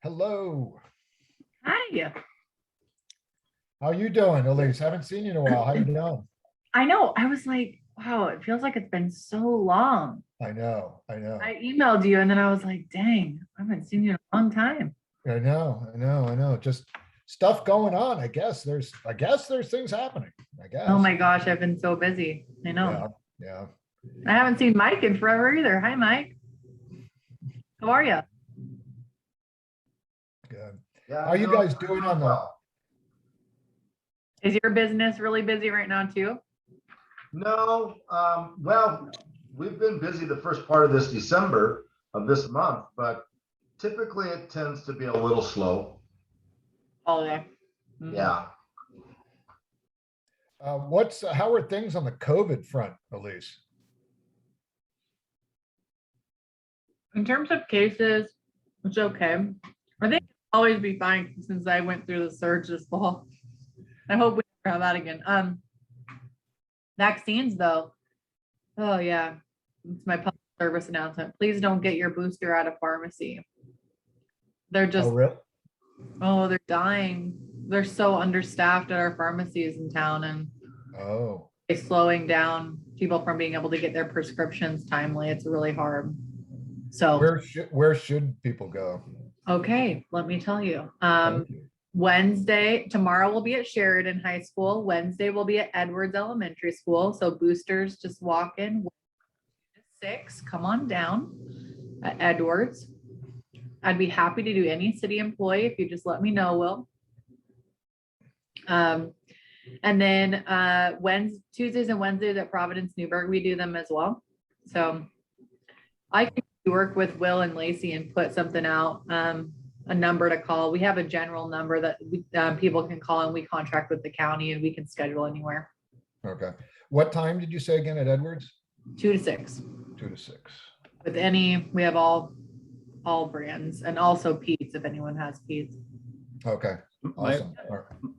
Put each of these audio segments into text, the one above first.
Hello. Hi. How you doing, Elise? Haven't seen you in a while. How you doing? I know. I was like, wow, it feels like it's been so long. I know. I emailed you and then I was like, dang, I haven't seen you in a long time. I know. Just stuff going on. I guess there's things happening. I guess. Oh my gosh, I've been so busy. I know. Yeah. I haven't seen Mike in forever either. Hi, Mike. How are you? Good. Yeah, How are you guys doing on the? Is your business really busy right now too? No, well, we've been busy the first part of this December of this month, but typically it tends to be a little slow. Holiday. Yeah. How are things on the COVID front, Elise? In terms of cases, it's okay. I think it'll always be fine since I went through the surge this fall. I hope we never have that again. Vaccines though. Oh yeah. It's my public service announcement. Please don't get your booster at a pharmacy. They're just, Really? oh, they're dying. They're so understaffed at our pharmacies in town and it's slowing down people from being able to get their prescriptions timely. It's really hard. So where should people go? okay, let me tell you. Thank you. Wednesday, tomorrow will be at Sheridan High School. Wednesday will be at Edwards Elementary School. So boosters just walk in 6, come on down at Edwards. I'd be happy to do any city employee if you just let me know, Will. And then Tuesdays and Wednesdays at Providence Newburgh, we do them as well. So I can work with Will and Lacey and put something out, a number to call. We have a general number that people can call and we contract with the county and we can schedule anywhere. Okay. What time did you say again at Edwards? 2 to 6. 2 to 6. With we have all brands and also Pete's if anyone has Pete's. Okay. Awesome.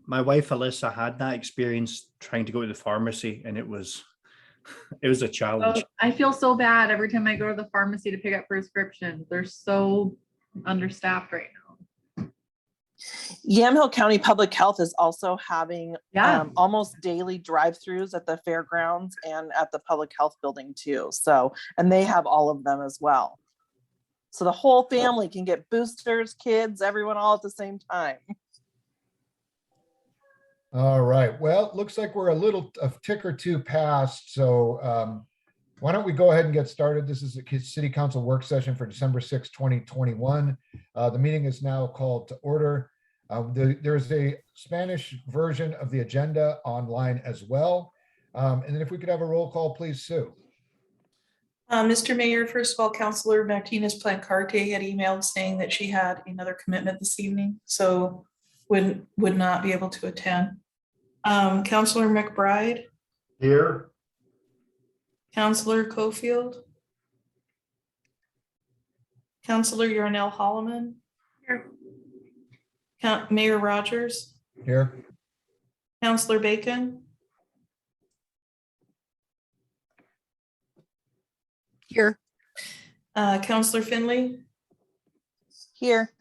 My wife Alyssa had that experience trying to go to the pharmacy, and it was a challenge. Oh, I feel so bad every time I go to the pharmacy to pick up prescriptions. They're so understaffed right now. Yamhill County Public Health is also having Yeah. almost daily drive-throughs at the fairgrounds and at the public health building too. So, and they have all of them as well. So the whole family can get boosters, kids, everyone all at the same time. All right. Well, it looks like we're a tick or two past. So why don't we go ahead and get started? This is a city council work session for December 6, 2021. The meeting is now called to order. There's a Spanish version of the agenda online as well. And then if we could have a roll call, please, Sue. Mr. Mayor, first of all, Councilor Martinez Plancarte had emailed saying that she had another commitment this evening, so would not be able to attend. Councilor McBride. Here. Councilor Cofield. Councilor Yarnell Holloman. Here. Mayor Rogers. Here. Councilor Bacon. Here. Councilor Finley. Here.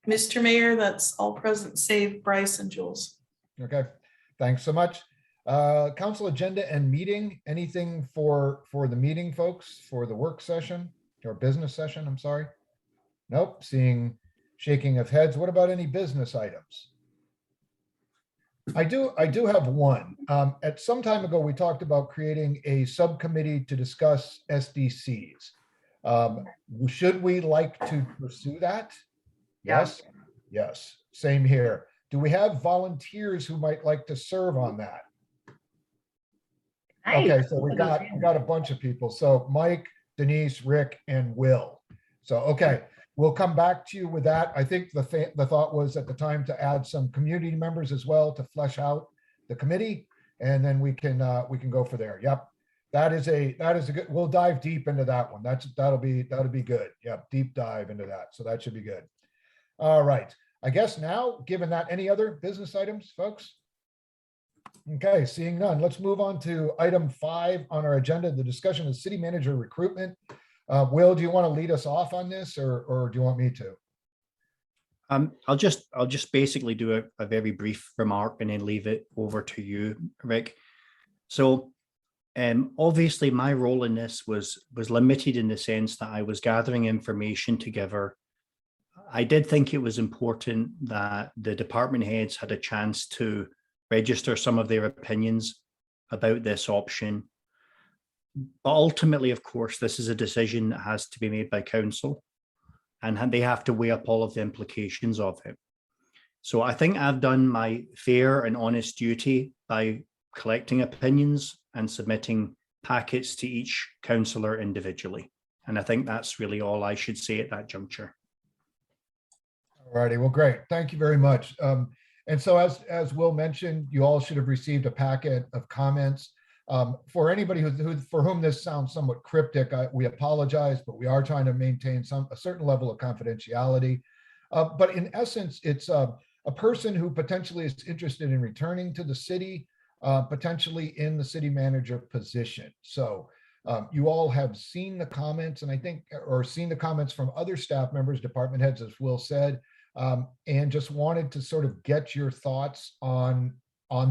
Mr. Mayor, that's all present save Bryce and Jules. Okay. Thanks so much. Council agenda and meeting. Anything for the meeting, folks, for the work session or business session? I'm sorry. Nope. Seeing shaking of heads. What about any business items? I do have one. At some time ago, we talked about creating a subcommittee to discuss SDCs. Should we like to pursue that? Yes. Yes. Same here. Do we have volunteers who might like to serve on that? Nice. Okay, so we got a bunch of people. So Mike, Denise, Rick, and Will. So okay, we'll come back to you with that. I think the thought was at the time to add some community members as well to flesh out the committee, and then we can go for there. Yep, that is a good. We'll dive deep into that one. That'll be good. Yep, deep dive into that. So that should be good. All right. I guess now, given that, any other business items, folks? Okay, seeing none, let's move on to item 5 on our agenda, the discussion of city manager recruitment. Will, do you want to lead us off on this or do you want me to? I'll just basically do a very brief remark and then leave it over to you, Rick. So obviously my role in this was limited in the sense that I was gathering information together. I did think it was important that the department heads had a chance to register some of their opinions about this option. But ultimately, of course, this is a decision that has to be made by council, and they have to weigh up all of the implications of it. So I think I've done my fair and honest duty by collecting opinions and submitting packets to each councillor individually. And I think that's really all I should say at that juncture. All righty, well, great. Thank you very much. And so as Will mentioned, you all should have received a packet of comments. For anybody for whom this sounds somewhat cryptic, we apologize, but we are trying to maintain a certain level of confidentiality. But in essence, it's a person who potentially is interested in returning to the city, potentially in the city manager position. So you all have seen the comments, and I think, or seen the comments from other staff members, department heads, as Will said, and just wanted to sort of get your thoughts on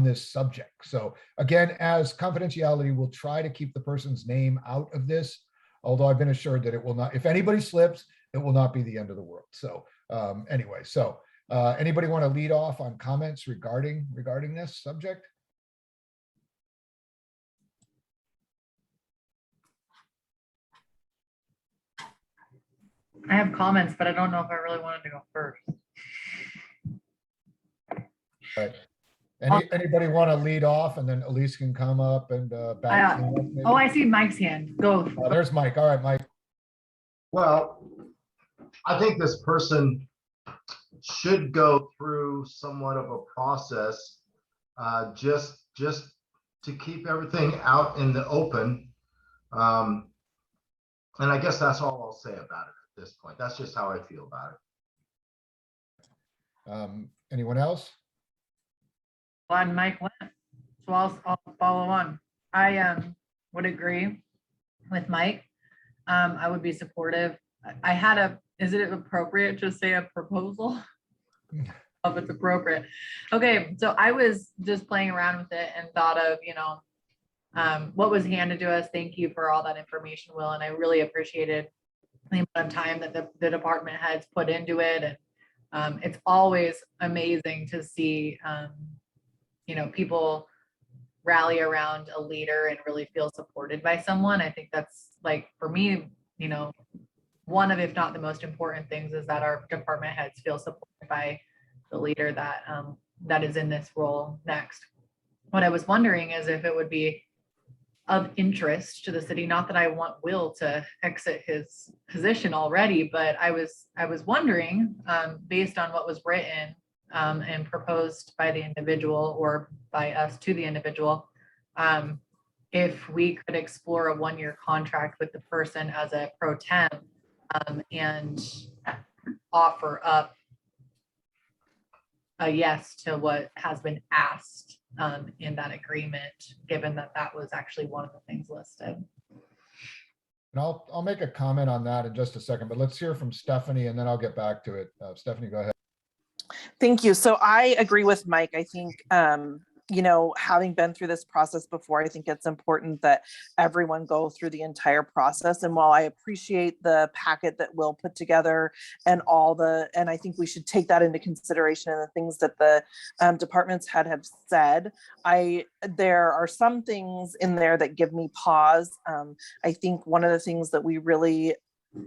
this subject. So again, as confidentiality, we'll try to keep the person's name out of this, although I've been assured that it will not, if anybody slips, it will not be the end of the world. So anyway, so anybody want to lead off on comments regarding this subject? I have comments, but I don't know if I really wanted to go first. Right. Anybody want to lead off, and then Elise can come up and back. Oh, I see Mike's hand. Go. Oh, there's Mike. All right, Mike. Well, I think this person should go through somewhat of a process, just to keep everything out in the open. And I guess that's all I'll say about it at this point. That's just how I feel about it. Anyone else? On Mike went, so I'll follow on. I would agree with Mike. I would be supportive. I had is it appropriate to say a proposal? If it's appropriate. Okay, so I was just playing around with it and thought of, what was handed to us. Thank you for all that information, Will, and I really appreciated the amount of time that the department heads put into it. And it's always amazing to see people rally around a leader and really feel supported by someone. I think that's, like, for me, one of, if not the most important things, is that our department heads feel supported by the leader that is in this role next. What I was wondering is if it would be of interest to the city, not that I want Will to exit his position already, but I was wondering, based on what was written and proposed by the individual or by us to the individual, if we could explore a one-year contract with the person as a pro temp and offer up a yes to what has been asked in that agreement, given that that was actually one of the things listed. And I'll make a comment on that in just a second, but let's hear from Stephanie and then I'll get back to it. Stephanie, go ahead. Thank you. So I agree with Mike. I think, having been through this process before, I think it's important that everyone go through the entire process. And while I appreciate the packet that Will put together and and I think we should take that into consideration and the things that the departments have said, there are some things in there that give me pause. I think one of the things that we really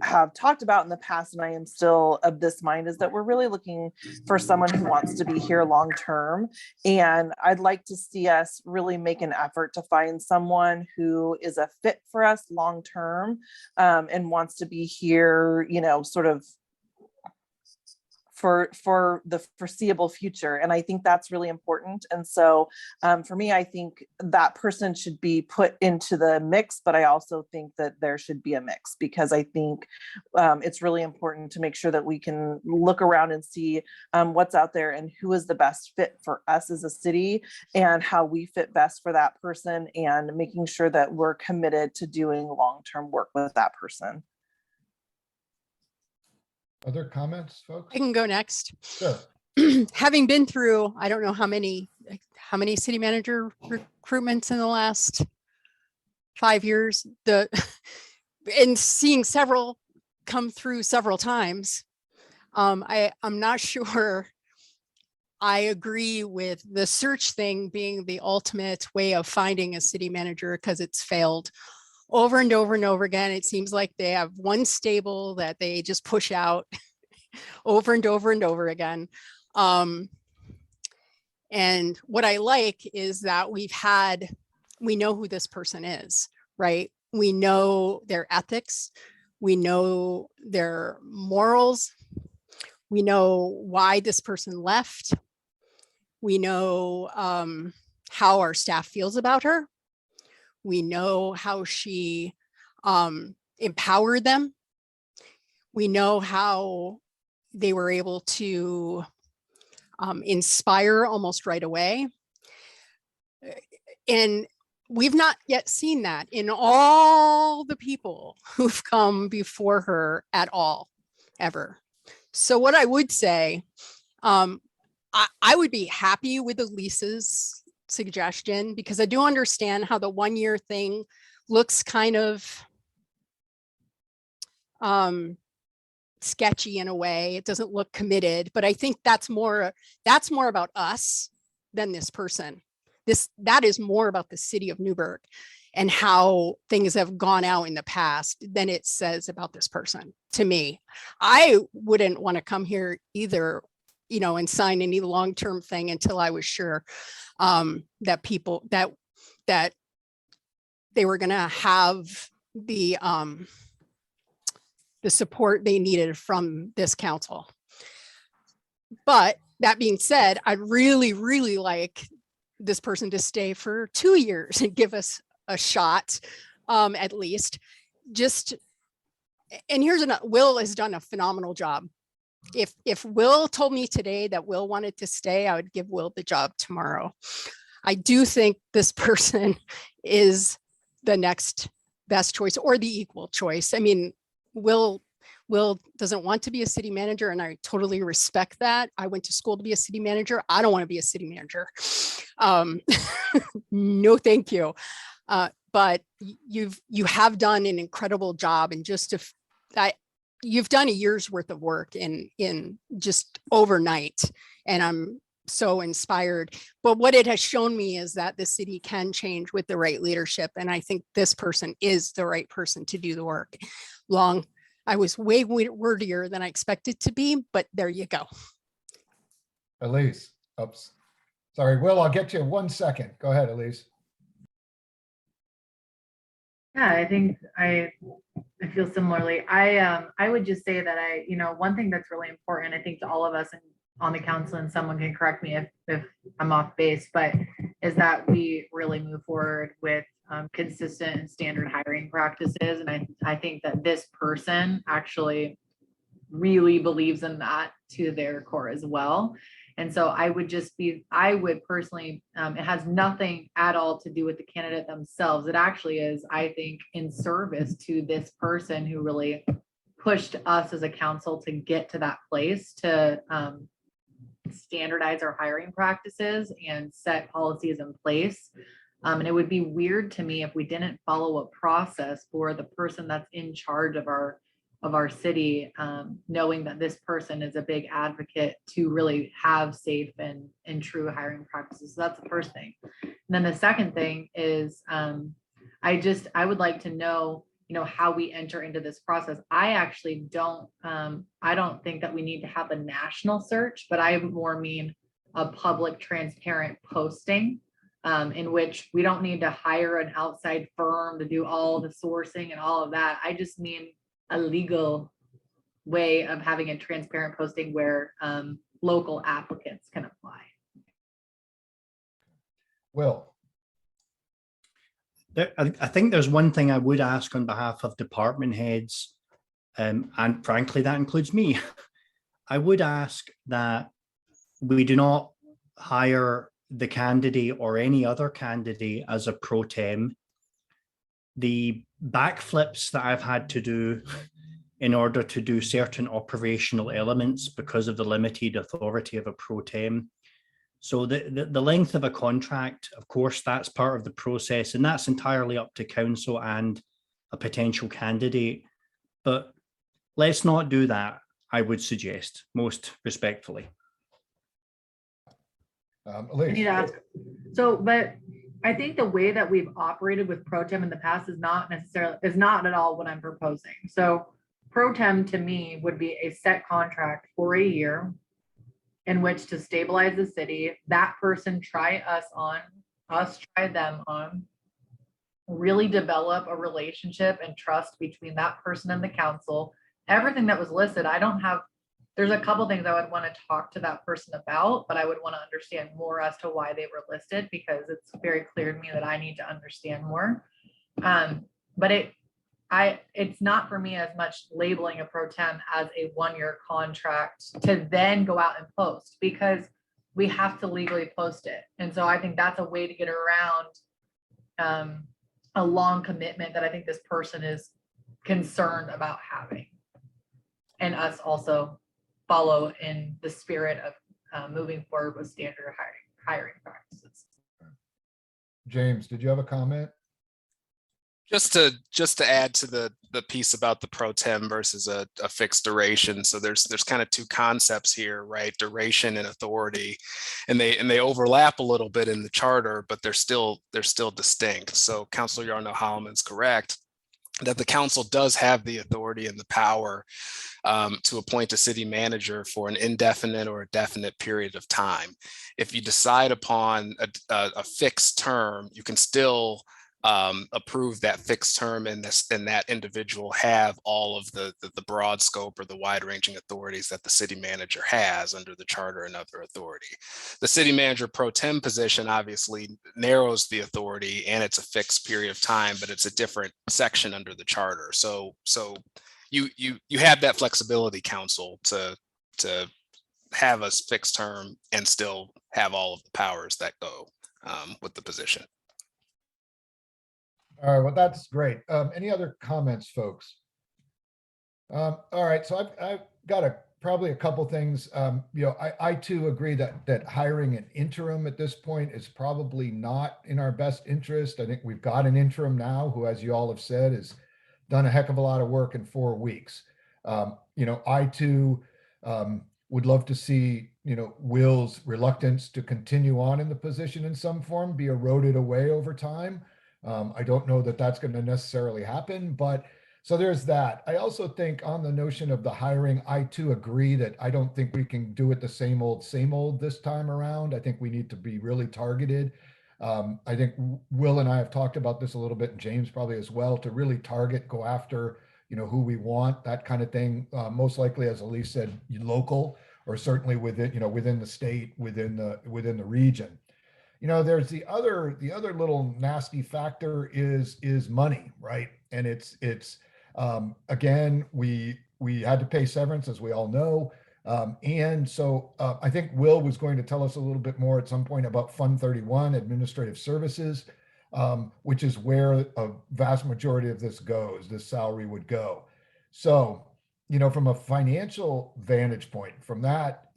have talked about in the past, and I am still of this mind, is that we're really looking for someone who wants to be here long term. And I'd like to see us really make an effort to find someone who is a fit for us long term, and wants to be here, sort of for the foreseeable future. And I think that's really important. And so for me, I think that person should be put into the mix, but I also think that there should be a mix, because I think it's really important to make sure that we can look around and see what's out there and who is the best fit for us as a city and how we fit best for that person, and making sure that we're committed to doing long-term work with that person. Other comments, folks? I can go next. Sure. Having been through, I don't know how many city manager recruitments in the last 5 years, and seeing several come through several times, I'm not sure I agree with the search thing being the ultimate way of finding a city manager, because it's failed over and over and over again. It seems like they have one stable that they just push out over and over and over again. And what I like is that we know who this person is, right? We know their ethics, we know their morals, we know why this person left, we know how our staff feels about her, we know how she empowered them, we know how they were able to inspire almost right away. And we've not yet seen that in all the people who've come before her at all, ever. So what I would say, I would be happy with Elise's suggestion, because I do understand how the 1 year thing looks kind of sketchy in a way. It doesn't look committed, but I think that's more about us than this person. That is more about the city of Newburgh and how things have gone out in the past than it says about this person. To me, I wouldn't want to come here either, and sign any long-term thing until I was sure that people that they were going to have the support they needed from this council. But that being said, I'd really, really like this person to stay for 2 years and give us a shot, at least. And here's Will has done a phenomenal job. If Will told me today that Will wanted to stay, I would give Will the job tomorrow. I do think this person is the next best choice, or the equal choice. I mean, Will doesn't want to be a city manager, and I totally respect that. I went to school to be a city manager. I don't want to be a city manager. No, thank you. But you have done an incredible job, and you've done a year's worth of work in just overnight, and I'm so inspired. But what it has shown me is that the city can change with the right leadership, and I think this person is the right person to do the work. I was way wordier than I expected to be, but there you go. Elise, oops. Sorry, Will, I'll get you in 1 second. Go ahead, Elise. Yeah, I think I feel similarly. I would just say that one thing that's really important, I think, to all of us and on the council, and someone can correct me if I'm off base, but is that we really move forward with consistent and standard hiring practices. And I think that this person actually really believes in that to their core as well. And so I would personally, it has nothing at all to do with the candidate themselves. It actually is, I think, in service to this person who really pushed us as a council to get to that place, to standardize our hiring practices and set policies in place. And it would be weird to me if we didn't follow a process for the person that's in charge of our city, knowing that this person is a big advocate to really have safe and true hiring practices. So that's the first thing. And then the second thing is, I would like to know, how we enter into this process. I actually don't think that we need to have a national search, but I more mean a public, transparent posting, in which we don't need to hire an outside firm to do all the sourcing and all of that. I just mean a legal way of having a transparent posting where local applicants can apply. Will. I think there's one thing I would ask on behalf of department heads, and frankly, that includes me. I would ask that we do not hire the candidate or any other candidate as a pro tem. The backflips that I've had to do in order to do certain operational elements because of the limited authority of a pro tem. So the length of a contract, of course, that's part of the process, and that's entirely up to council and a potential candidate. But let's not do that, I would suggest, most respectfully. I Elise, need to ask. So, but I think the way that we've operated with pro tem in the past is not at all what I'm proposing. So pro tem to me would be a set contract for a year in which to stabilize the city, that person try us on, us try them on, really develop a relationship and trust between that person and the council. Everything that was listed, there's a couple things I would want to talk to that person about, but I would want to understand more as to why they were listed, because it's very clear to me that I need to understand more. But it's not for me as much labeling a pro tem as a one-year contract to then go out and post, because we have to legally post it. And so I think that's a way to get around a long commitment that I think this person is concerned about having. And us also follow in the spirit of moving forward with standard hiring practices. James, did you have a comment? Just to add to the piece about the pro tem versus a fixed duration. So there's kind of two concepts here, right? Duration and authority, and they overlap a little bit in the charter, but they're still distinct. So Councilor Shahilam is correct that the council does have the authority and the power to appoint a city manager for an indefinite or a definite period of time. If you decide upon a fixed term, you can still approve that fixed term, and that individual have all of the broad scope or the wide-ranging authorities that the city manager has under the charter and other authority. The city manager pro tem position obviously narrows the authority, and it's a fixed period of time, but it's a different section under the charter. So you have that flexibility, council, to have a fixed term and still have all of the powers that go with the position. All right, well, that's great. Any other comments, folks? All right, so I've got probably a couple things. I too agree that hiring an interim at this point is probably not in our best interest. I think we've got an interim now who, as you all have said, has done a heck of a lot of work in 4 weeks. I too would love to see, Will's reluctance to continue on in the position in some form be eroded away over time. I don't know that that's going to necessarily happen, but so there's that. I also think on the notion of the hiring, I too agree that I don't think we can do it the same old this time around. I think we need to be really targeted. I think Will and I have talked about this a little bit, and James probably as well, to really target, go after, who we want, that kind of thing. Most likely, as Elise said, local, or certainly within the state, within the region. There's the other little nasty factor is money, right? And it's again, we had to pay severance, as we all know. And so I think Will was going to tell us a little bit more at some point about Fund 31, administrative services, which is where a vast majority of this salary would go. So, from a financial vantage point, from that,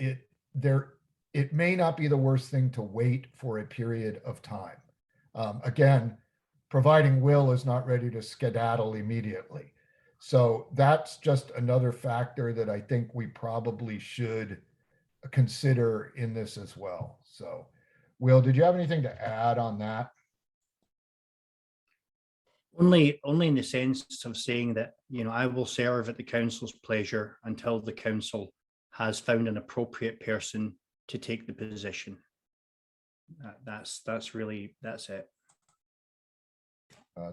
it may not be the worst thing to wait for a period of time. Again, providing Will is not ready to skedaddle immediately. So that's just another factor that I think we probably should consider in this as well. So, Will, did you have anything to add on that? Only in the sense of saying that, I will serve at the council's pleasure until the council has found an appropriate person to take the position. That's it.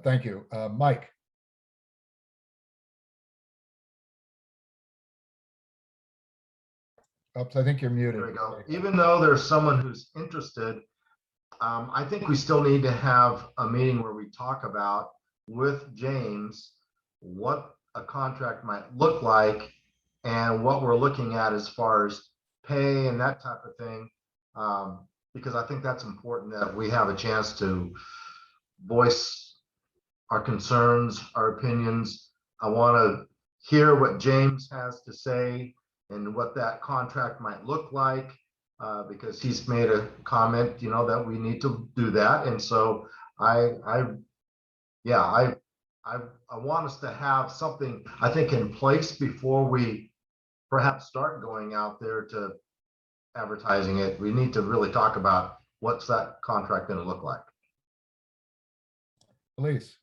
Thank you. Mike. Oops, I think you're muted. There we go. Even though there's someone who's interested, I think we still need to have a meeting where we talk about with James what a contract might look like and what we're looking at as far as pay and that type of thing. Because I think that's important that we have a chance to voice our concerns, our opinions. I want to hear what James has to say and what that contract might look like, because he's made a comment, you know, that we need to do that. And so I want us to have something, I think, in place before we perhaps start going out there to advertising it. We need to really talk about what's that contract going to look like. Elise.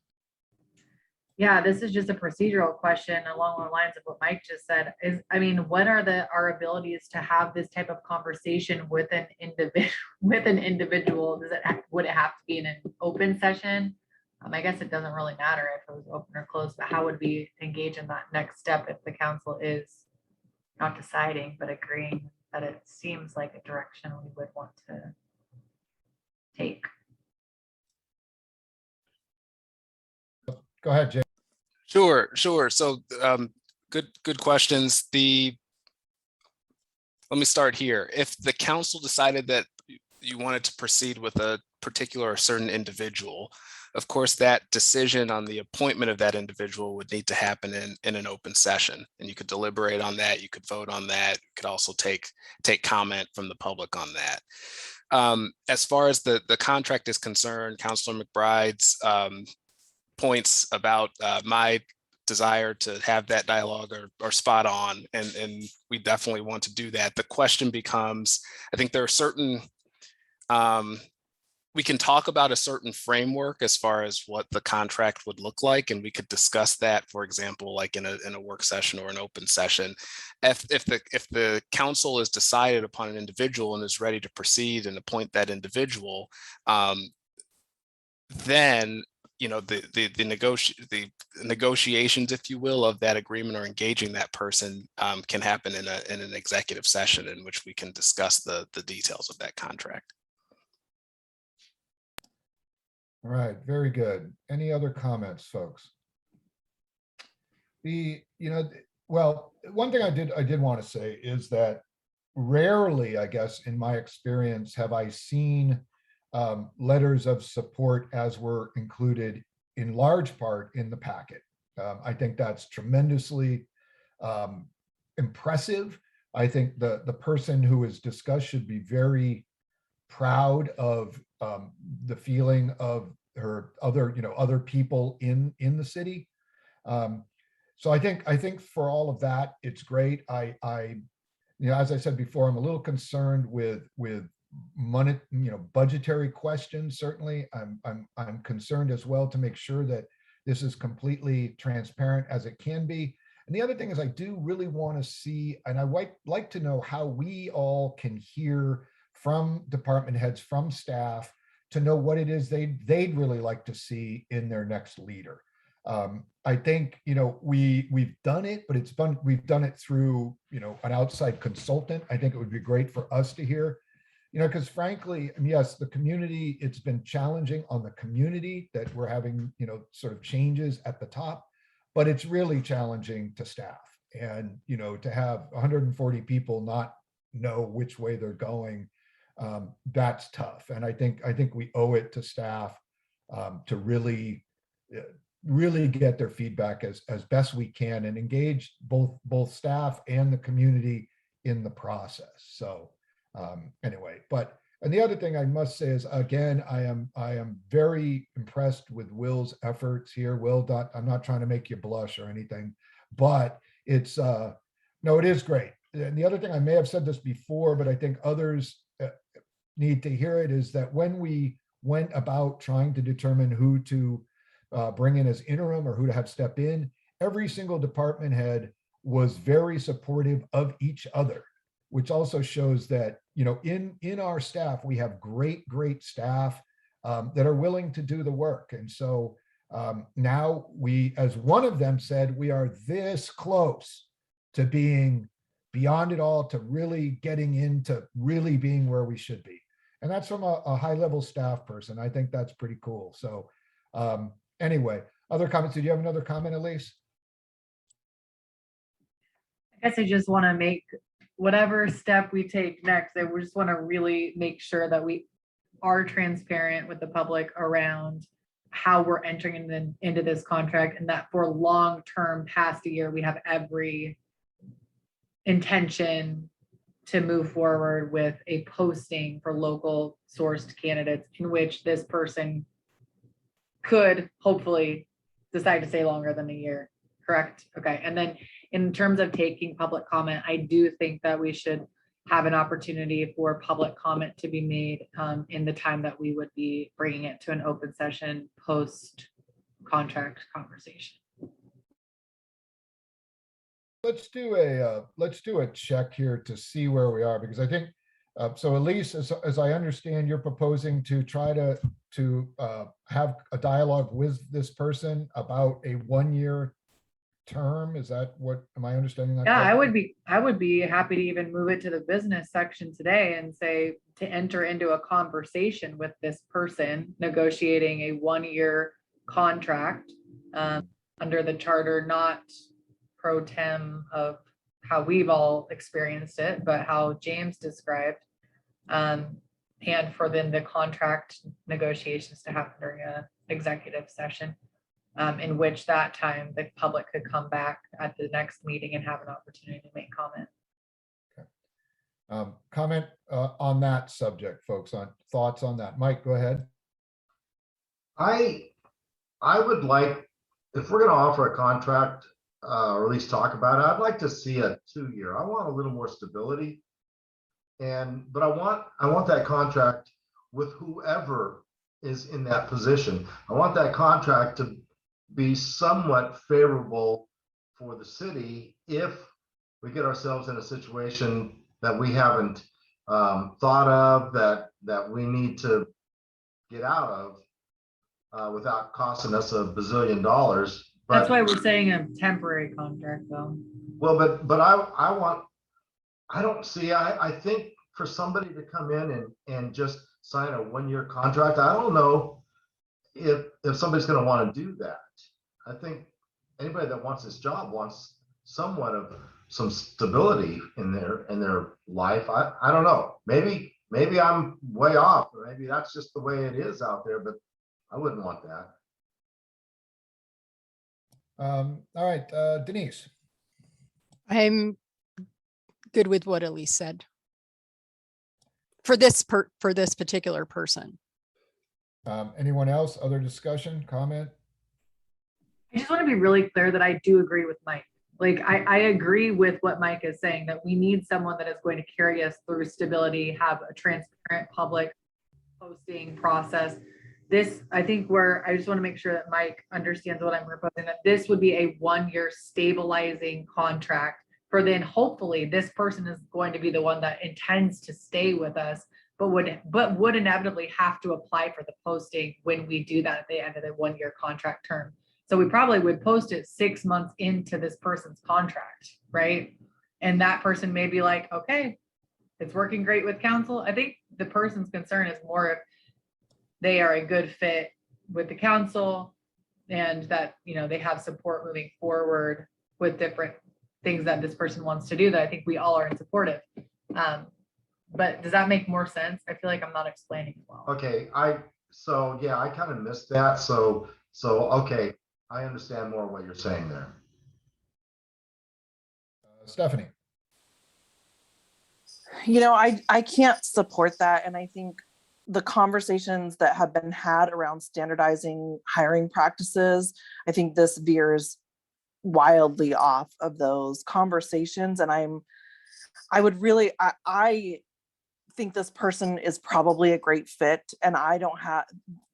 Yeah, this is just a procedural question along the lines of what Mike just said. Is, I mean, what are our abilities to have this type of conversation with an individual? Would it have to be in an open session? I guess it doesn't really matter if it was open or closed, but how would we engage in that next step if the council is not deciding, but agreeing that it seems like a direction we would want to take? Go ahead, Jay. Sure. So good questions. Let me start here. If the council decided that you wanted to proceed with a particular or certain individual, of course, that decision on the appointment of that individual would need to happen in an open session. And you could deliberate on that. You could vote on that. You could also take comment from the public on that. As far as the contract is concerned, Councilor McBride's points about my desire to have that dialogue are spot on, and we definitely want to do that. The question becomes, I think there are certain, we can talk about a certain framework as far as what the contract would look like, and we could discuss that, for example, like in a work session or an open session. If the council is decided upon an individual and is ready to proceed and appoint that individual, then the negotiations, if you will, of that agreement or engaging that person can happen in an executive session in which we can discuss the details of that contract. All right, very good. Any other comments, folks? Well, one thing I did want to say is that rarely, I guess, in my experience, have I seen letters of support as were included in large part in the packet. I think that's tremendously impressive. I think the person who is discussed should be very proud of the feeling of her other people in the city. So I think for all of that, it's great. As I said before, I'm a little concerned with money, budgetary questions. Certainly, I'm concerned as well to make sure that this is completely transparent as it can be. And the other thing is, I do really want to see, and I like to know how we all can hear from department heads, from staff, to know what it is they'd really like to see in their next leader. I think we've done it, but we've done it through an outside consultant. I think it would be great for us to hear. Because frankly, yes, the community, it's been challenging on the community that we're having, sort of changes at the top, but it's really challenging to staff. And, to have 140 people not know which way they're going, that's tough. And I think we owe it to staff to really get their feedback as best we can and engage both staff and the community in the process. So anyway, and the other thing I must say is, again, I am very impressed with Will's efforts here. Will, I'm not trying to make you blush or anything, but it's no, it is great. And the other thing, I may have said this before, but I think others need to hear it, is that when we went about trying to determine who to bring in as interim or who to have step in, every single department head was very supportive of each other, which also shows that, in our staff, we have great staff that are willing to do the work. And so now we, as one of them said, we are this close to being beyond it all, to really getting into really being where we should be. And that's from a high level staff person. I think that's pretty cool. So anyway, other comments? Did you have another comment, Elise? I guess I just want to make whatever step we take next, we just want to really make sure that we are transparent with the public around how we're entering into this contract, and that for long-term past a year, we have every intention to move forward with a posting for local sourced candidates in which this person could hopefully decide to stay longer than a year, correct? Okay, and then in terms of taking public comment, I do think that we should have an opportunity for public comment to be made in the time that we would be bringing it to an open session post contract conversation. Let's do a check here to see where we are, because I think, so Elise, as I understand, you're proposing to try to have a dialogue with this person about a 1-year term. Is that what, am I understanding that? Yeah, correctly? I would be happy to even move it to the business section today and say to enter into a conversation with this person negotiating a 1-year contract under the charter, not pro tem of how we've all experienced it, but how James described, and for then the contract negotiations to happen during an executive session, in which that time the public could come back at the next meeting and have an opportunity to make comment. Comment on that subject, folks, on thoughts on that. Mike, go ahead. I would like, if we're going to offer a contract, or at least talk about it, I'd like to see a 2-year. I want a little more stability. But I want that contract with whoever is in that position. I want that contract to be somewhat favorable for the city if we get ourselves in a situation that we haven't thought of, that we need to get out of without costing us $1 bazillion. But, that's why we're saying a temporary contract though. Well, but I don't see, I think for somebody to come in and just sign a 1-year contract, I don't know if somebody's going to want to do that. I think anybody that wants this job wants somewhat of some stability in their life. I don't know. Maybe I'm way off. Maybe that's just the way it is out there, but I wouldn't want that. All right, Denise. I'm good with what Elise said. For this particular person. Anyone else? Other discussion, comment? I just want to be really clear that I do agree with Mike. Like I agree with what Mike is saying, that we need someone that is going to carry us through stability, have a transparent public posting process. This, I think, where I just want to make sure that Mike understands what I'm proposing, that this would be a 1-year stabilizing contract for then hopefully this person is going to be the one that intends to stay with us, but would inevitably have to apply for the posting when we do that at the end of the 1-year contract term. So we probably would post it 6 months into this person's contract, right? And that person may be like, okay, it's working great with council. I think the person's concern is more if they are a good fit with the council and that, you know, they have support moving forward with different things that this person wants to do, that I think we all are in supportive. But does that make more sense? I feel like I'm not explaining it well. Okay, so yeah, I kind of missed that. So okay, I understand more what you're saying there. Stephanie. You know, I can't support that. And I think the conversations that have been had around standardizing hiring practices, I think this veers wildly off of those conversations. And I think this person is probably a great fit, and I don't have,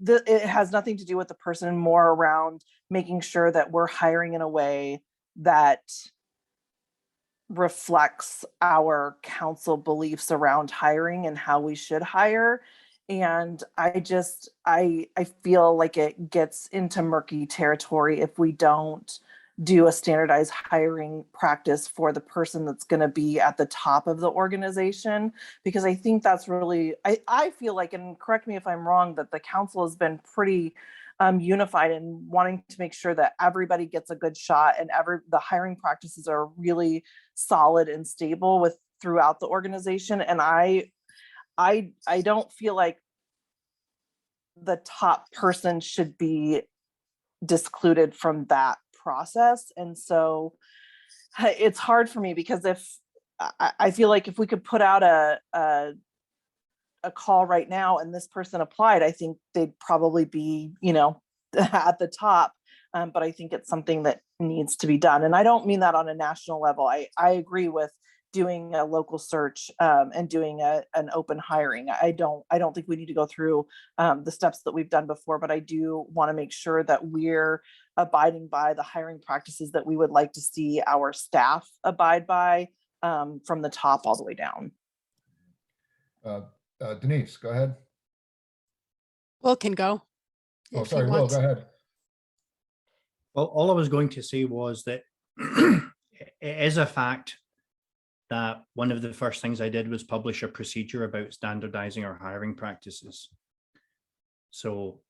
it has nothing to do with the person, more around making sure that we're hiring in a way that reflects our council beliefs around hiring and how we should hire. And I feel like it gets into murky territory if we don't do a standardized hiring practice for the person that's going to be at the top of the organization, because I think that's really, I feel like, and correct me if I'm wrong, that the council has been pretty unified in wanting to make sure that everybody gets a good shot, and the hiring practices are really solid and stable throughout the organization. And I don't feel like the top person should be discluded from that process. And so it's hard for me because if I feel like if we could put out a call right now and this person applied, I think they'd probably be, at the top. But I think it's something that needs to be done. And I don't mean that on a national level. I agree with doing a local search and doing an open hiring. I don't think we need to go through the steps that we've done before, but I do want to make sure that we're abiding by the hiring practices that we would like to see our staff abide by from the top all the way down. Denise, go ahead. Will can go. Oh, if he sorry, Will, wants. go ahead. Well, all I was going to say was that it is a fact that one of the first things I did was publish a procedure about standardizing our hiring practices. So,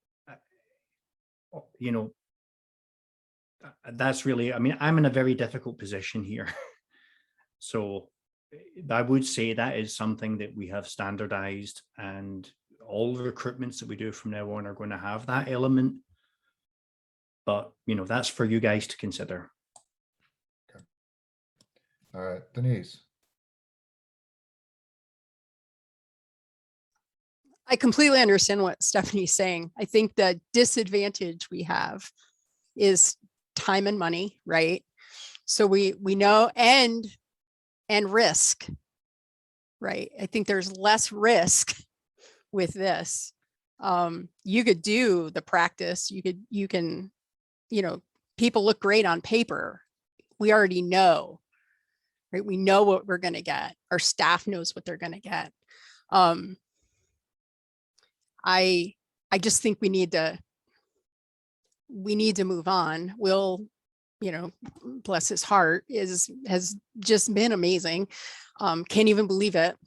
that's really, I mean, I'm in a very difficult position here. So I would say that is something that we have standardized, and all the recruitments that we do from now on are going to have that element. But, that's for you guys to consider. Okay. All right, Denise. I completely understand what Stephanie's saying. I think the disadvantage we have is time and money, right? So we know and risk, right? I think there's less risk with this. You could do the practice, you can, people look great on paper. We already know, right? We know what we're going to get. Our staff knows what they're going to get. I just think we need to move on. Will, bless his heart, has just been amazing. Can't even believe it.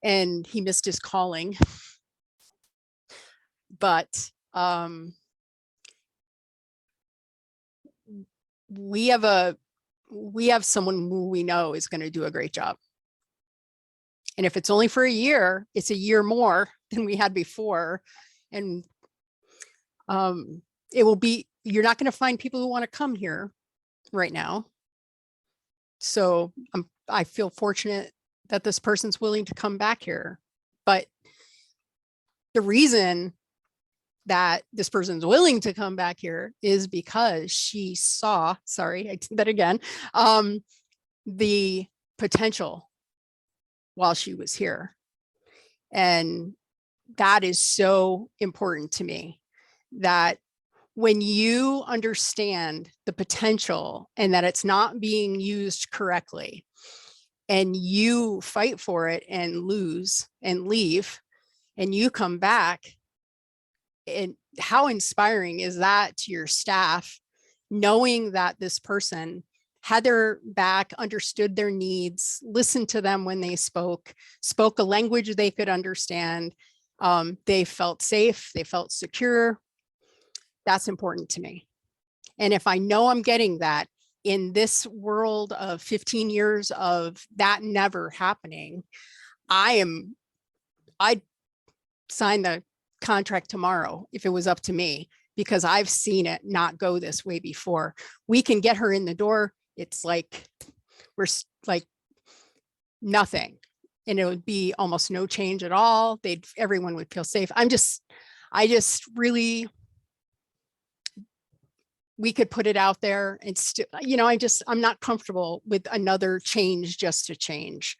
And he missed his calling. But we have someone who we know is going to do a great job. And if it's only for a year, it's a year more than we had before. And it will be, you're not going to find people who want to come here right now. So I feel fortunate that this person's willing to come back here. But the reason that this person's willing to come back here is because she saw, sorry, I did that again, the potential while she was here. And that is so important to me, that when you understand the potential and that it's not being used correctly, and you fight for it and lose and leave, and you come back, and how inspiring is that to your staff, knowing that this person had their back, understood their needs, listened to them when they spoke a language they could understand. They felt safe, they felt secure. That's important to me. And if I know I'm getting that in this world of 15 years of that never happening, I'd sign the contract tomorrow if it was up to me, because I've seen it not go this way before. We can get her in the door. It's like, we're like nothing. And it would be almost no change at all. Everyone would feel safe. I just really, we could put it out there and still, I'm not comfortable with another change just to change.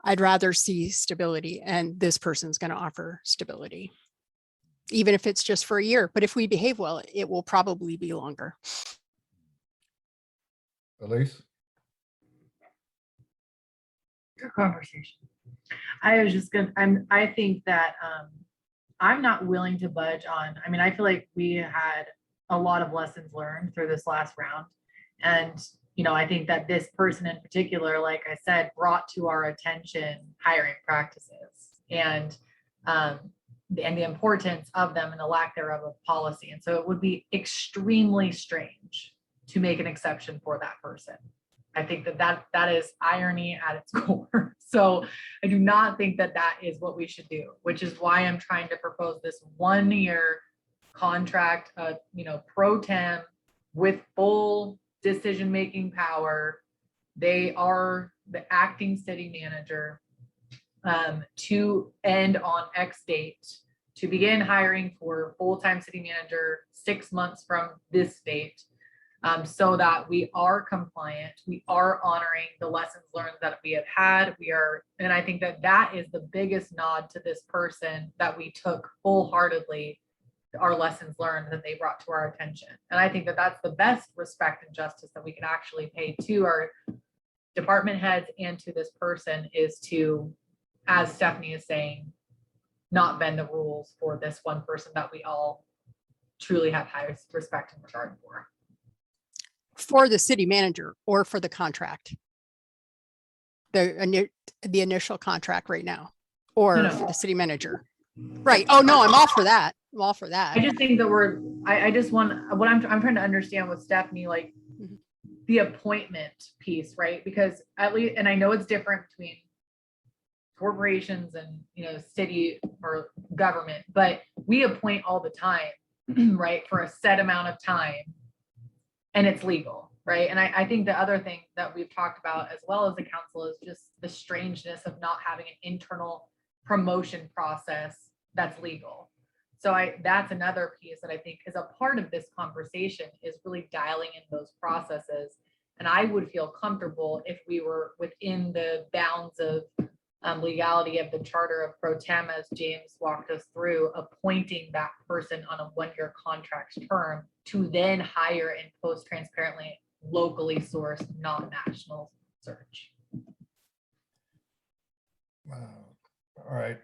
I'd rather see stability, and this person's going to offer stability, even if it's just for a year. But if we behave well, it will probably be longer. Elise? Good conversation. I think that I'm not willing to budge on, I feel like we had a lot of lessons learned through this last round. And, I think that this person in particular, like I said, brought to our attention hiring practices and the importance of them and the lack thereof of policy. And so it would be extremely strange to make an exception for that person. I think that is irony at its core. So I do not think that that is what we should do, which is why I'm trying to propose this 1-year contract, pro tem with full decision-making power. They are the acting city manager, to end on X date, to begin hiring for full-time city manager 6 months from this date, so that we are compliant, we are honoring the lessons learned that we have had. And I think that that is the biggest nod to this person, that we took wholeheartedly our lessons learned that they brought to our attention. And I think that that's the best respect and justice that we can actually pay to our department heads and to this person, is to, as Stephanie is saying, not bend the rules for this one person that we all truly have high respect and regard for. For the city manager or for the contract? The initial contract right now, or No. for the city manager? Right. Oh, no, I'm all for that. I'm all for that. I just think that I just want, what I'm trying to understand with Stephanie, like the appointment piece, right? Because at least, and I know it's different between corporations and, city or government, but we appoint all the time, right? For a set amount of time, and it's legal, right? And I think the other thing that we've talked about as well as the council is just the strangeness of not having an internal promotion process that's legal. So that's another piece that I think is a part of this conversation, is really dialing in those processes. And I would feel comfortable if we were within the bounds of legality of the charter of pro tem, as James walked us through, appointing that person on a 1-year contract term to then hire and post transparently, locally sourced, non-national search. All right,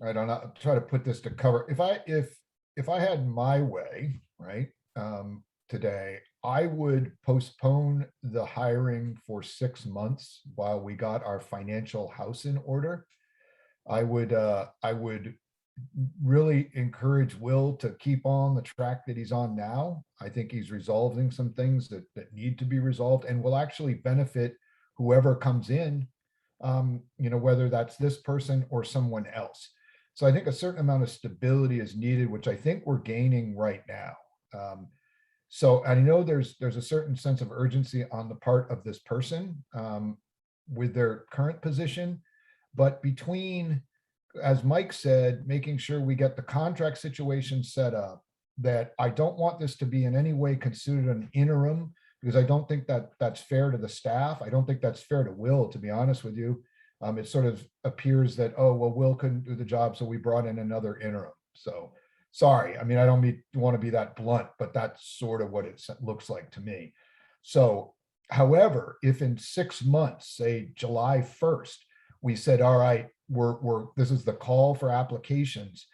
I don't know, I'll try to put this to cover. If I had my way, right, today, I would postpone the hiring for 6 months while we got our financial house in order. I would really encourage Will to keep on the track that he's on now. I think he's resolving some things that need to be resolved and will actually benefit whoever comes in, whether that's this person or someone else. So I think a certain amount of stability is needed, which I think we're gaining right now. So I know there's a certain sense of urgency on the part of this person with their current position, but between, as Mike said, making sure we get the contract situation set up, that I don't want this to be in any way considered an interim, because I don't think that that's fair to the staff. I don't think that's fair to Will, to be honest with you. It sort of appears that, oh, well, Will couldn't do the job, so we brought in another interim. So sorry, I mean, I don't want to be that blunt, but that's sort of what it looks like to me. So, however, if in 6 months, say July 1st, we said, all right, this is the call for applications,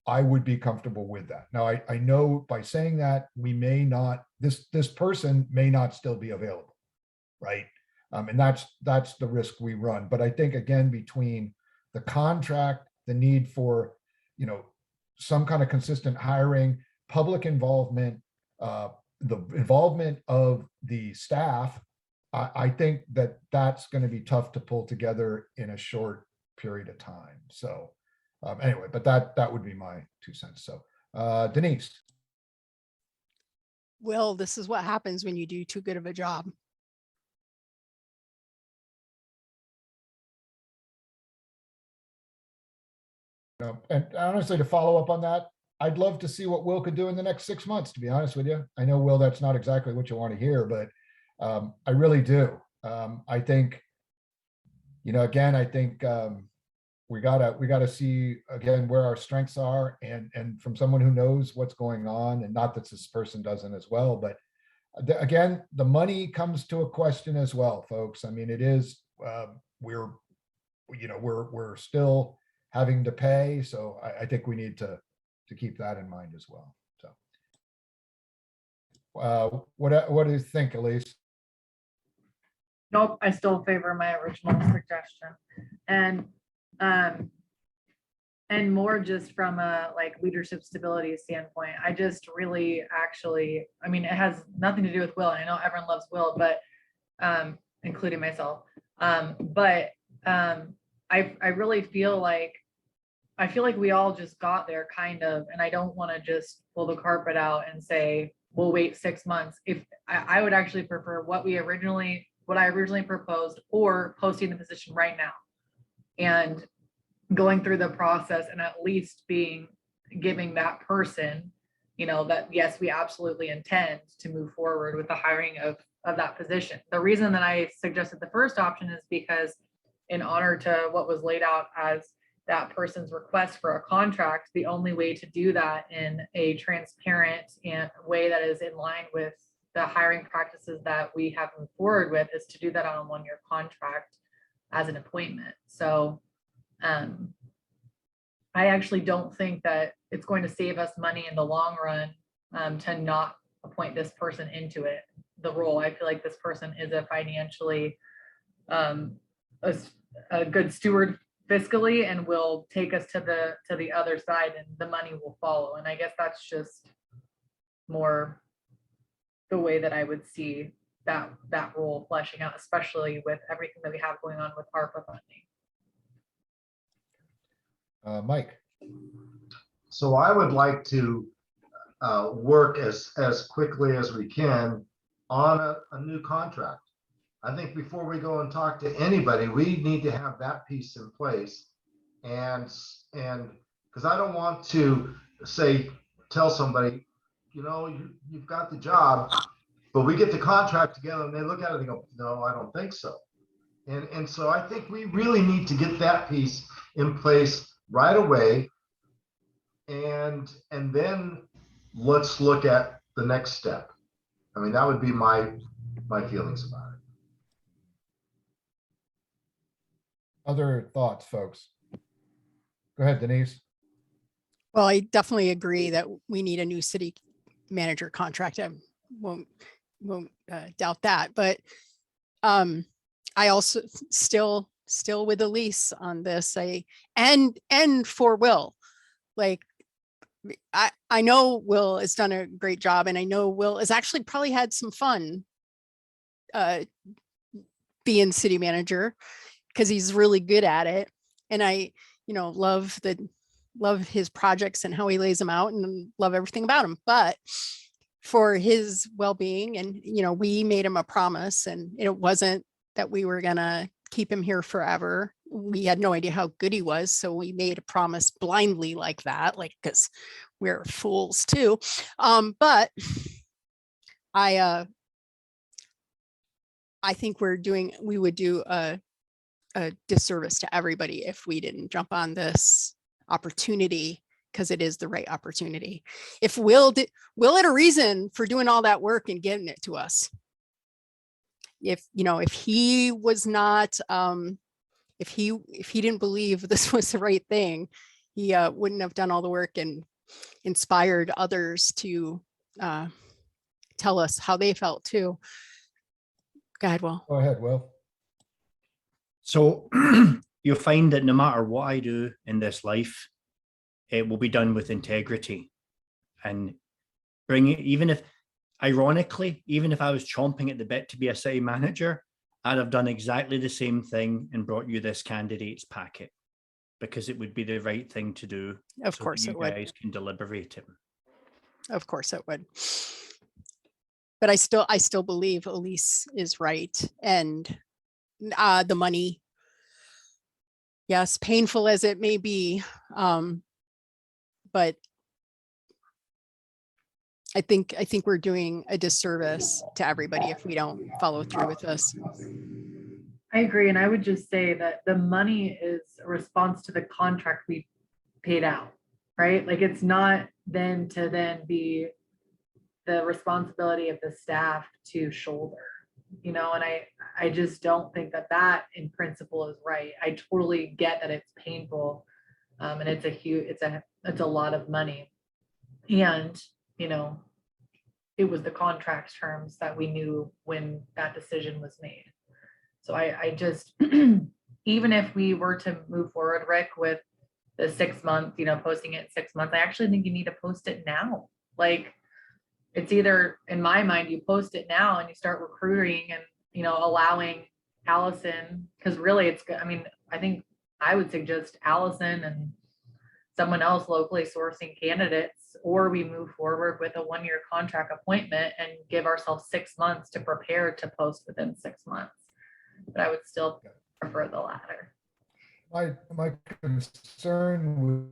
I would be comfortable with that. Now, I know by saying that, we may not, this person may not still be available, right? And that's the risk we run. But I think, again, between the contract, the need for, some kind of consistent hiring, public involvement, the involvement of the staff, I think that that's going to be tough to pull together in a short period of time. So anyway, but that would be my 2 cents. So Denise. Will, this is what happens when you do too good of a job. And honestly, to follow up on that, I'd love to see what Will could do in the next 6 months, to be honest with you. I know, Will, that's not exactly what you want to hear, but I really do. I think, again, I think we gotta see again where our strengths are, and from someone who knows what's going on, and not that this person doesn't as well, but again, the money comes to a question as well, folks. I mean, it is, we're still having to pay. So I think we need to keep that in mind as well. So what do you think, Elise? Nope, I still favor my original suggestion. And more just from a leadership stability standpoint. I just really actually, I mean, it has nothing to do with Will. And I know everyone loves Will, but including myself, I really feel like we all just got there kind of, and I don't want to just pull the carpet out and say, we'll wait 6 months. If I would actually prefer what I originally proposed, or posting the position right now and going through the process, and at least giving that person, that yes, we absolutely intend to move forward with the hiring of that position. The reason that I suggested the first option is because, in honor to what was laid out as that person's request for a contract, the only way to do that in a transparent and way that is in line with the hiring practices that we have moved forward with is to do that on a 1-year contract as an appointment. So I actually don't think that it's going to save us money in the long run to not appoint this person into the role. I feel like this person is a financially a good steward fiscally, and will take us to the other side, and the money will follow. And I guess that's just more the way that I would see that role fleshing out, especially with everything that we have going on with ARPA funding. Mike. So I would like to work as quickly as we can on a new contract. I think before we go and talk to anybody, we need to have that piece in place. And because I don't want to tell somebody, you've got the job, but we get the contract together and they look at it and go, no, I don't think so. And so I think we really need to get that piece in place right away. And then let's look at the next step. I mean, that would be my feelings about it. Other thoughts, folks? Go ahead, Denise. Well, I definitely agree that we need a new city manager contract. I won't doubt that, but I also still with the lease on this. And for Will, like I know Will has done a great job, and I know Will has actually probably had some fun being city manager, because he's really good at it. And I, love his projects and how he lays them out, and love everything about him. But for his well-being, and, we made him a promise, and it wasn't that we were gonna keep him here forever. We had no idea how good he was. So we made a promise blindly like that, because we're fools too. But I think we would do a disservice to everybody if we didn't jump on this opportunity, because it is the right opportunity. If Will had a reason for doing all that work and getting it to us. If he was not, if he didn't believe this was the right thing, he wouldn't have done all the work and inspired others to tell us how they felt too. Go ahead, Will. Go ahead, Will. So you'll find that no matter what I do in this life, it will be done with integrity, and even if I was chomping at the bit to be a city manager, I'd have done exactly the same thing and brought you this candidates packet, because it would be the right thing to do. Of course it would. You guys can deliberate it. Of course it would. But I still believe Elise is right. And the money, yes, painful as it may be, but I think we're doing a disservice to everybody if we don't follow through with this. I agree. And I would just say that the money is a response to the contract we paid out, right? Like, it's not then be the responsibility of the staff to shoulder, and I just don't think that in principle is right. I totally get that it's painful, and it's a lot of money, and it was the contract terms that we knew when that decision was made. So I just, even if we were to move forward, Rick, with the 6 month, posting it 6 months, I actually think you need to post it now. Like, it's either, in my mind, you post it now and you start recruiting and, allowing Allison, because really it's, I mean, I think I would suggest Allison and someone else locally sourcing candidates, or we move forward with a 1-year contract appointment and give ourselves 6 months to prepare to post within 6 months. But I would still prefer the latter. My concern with,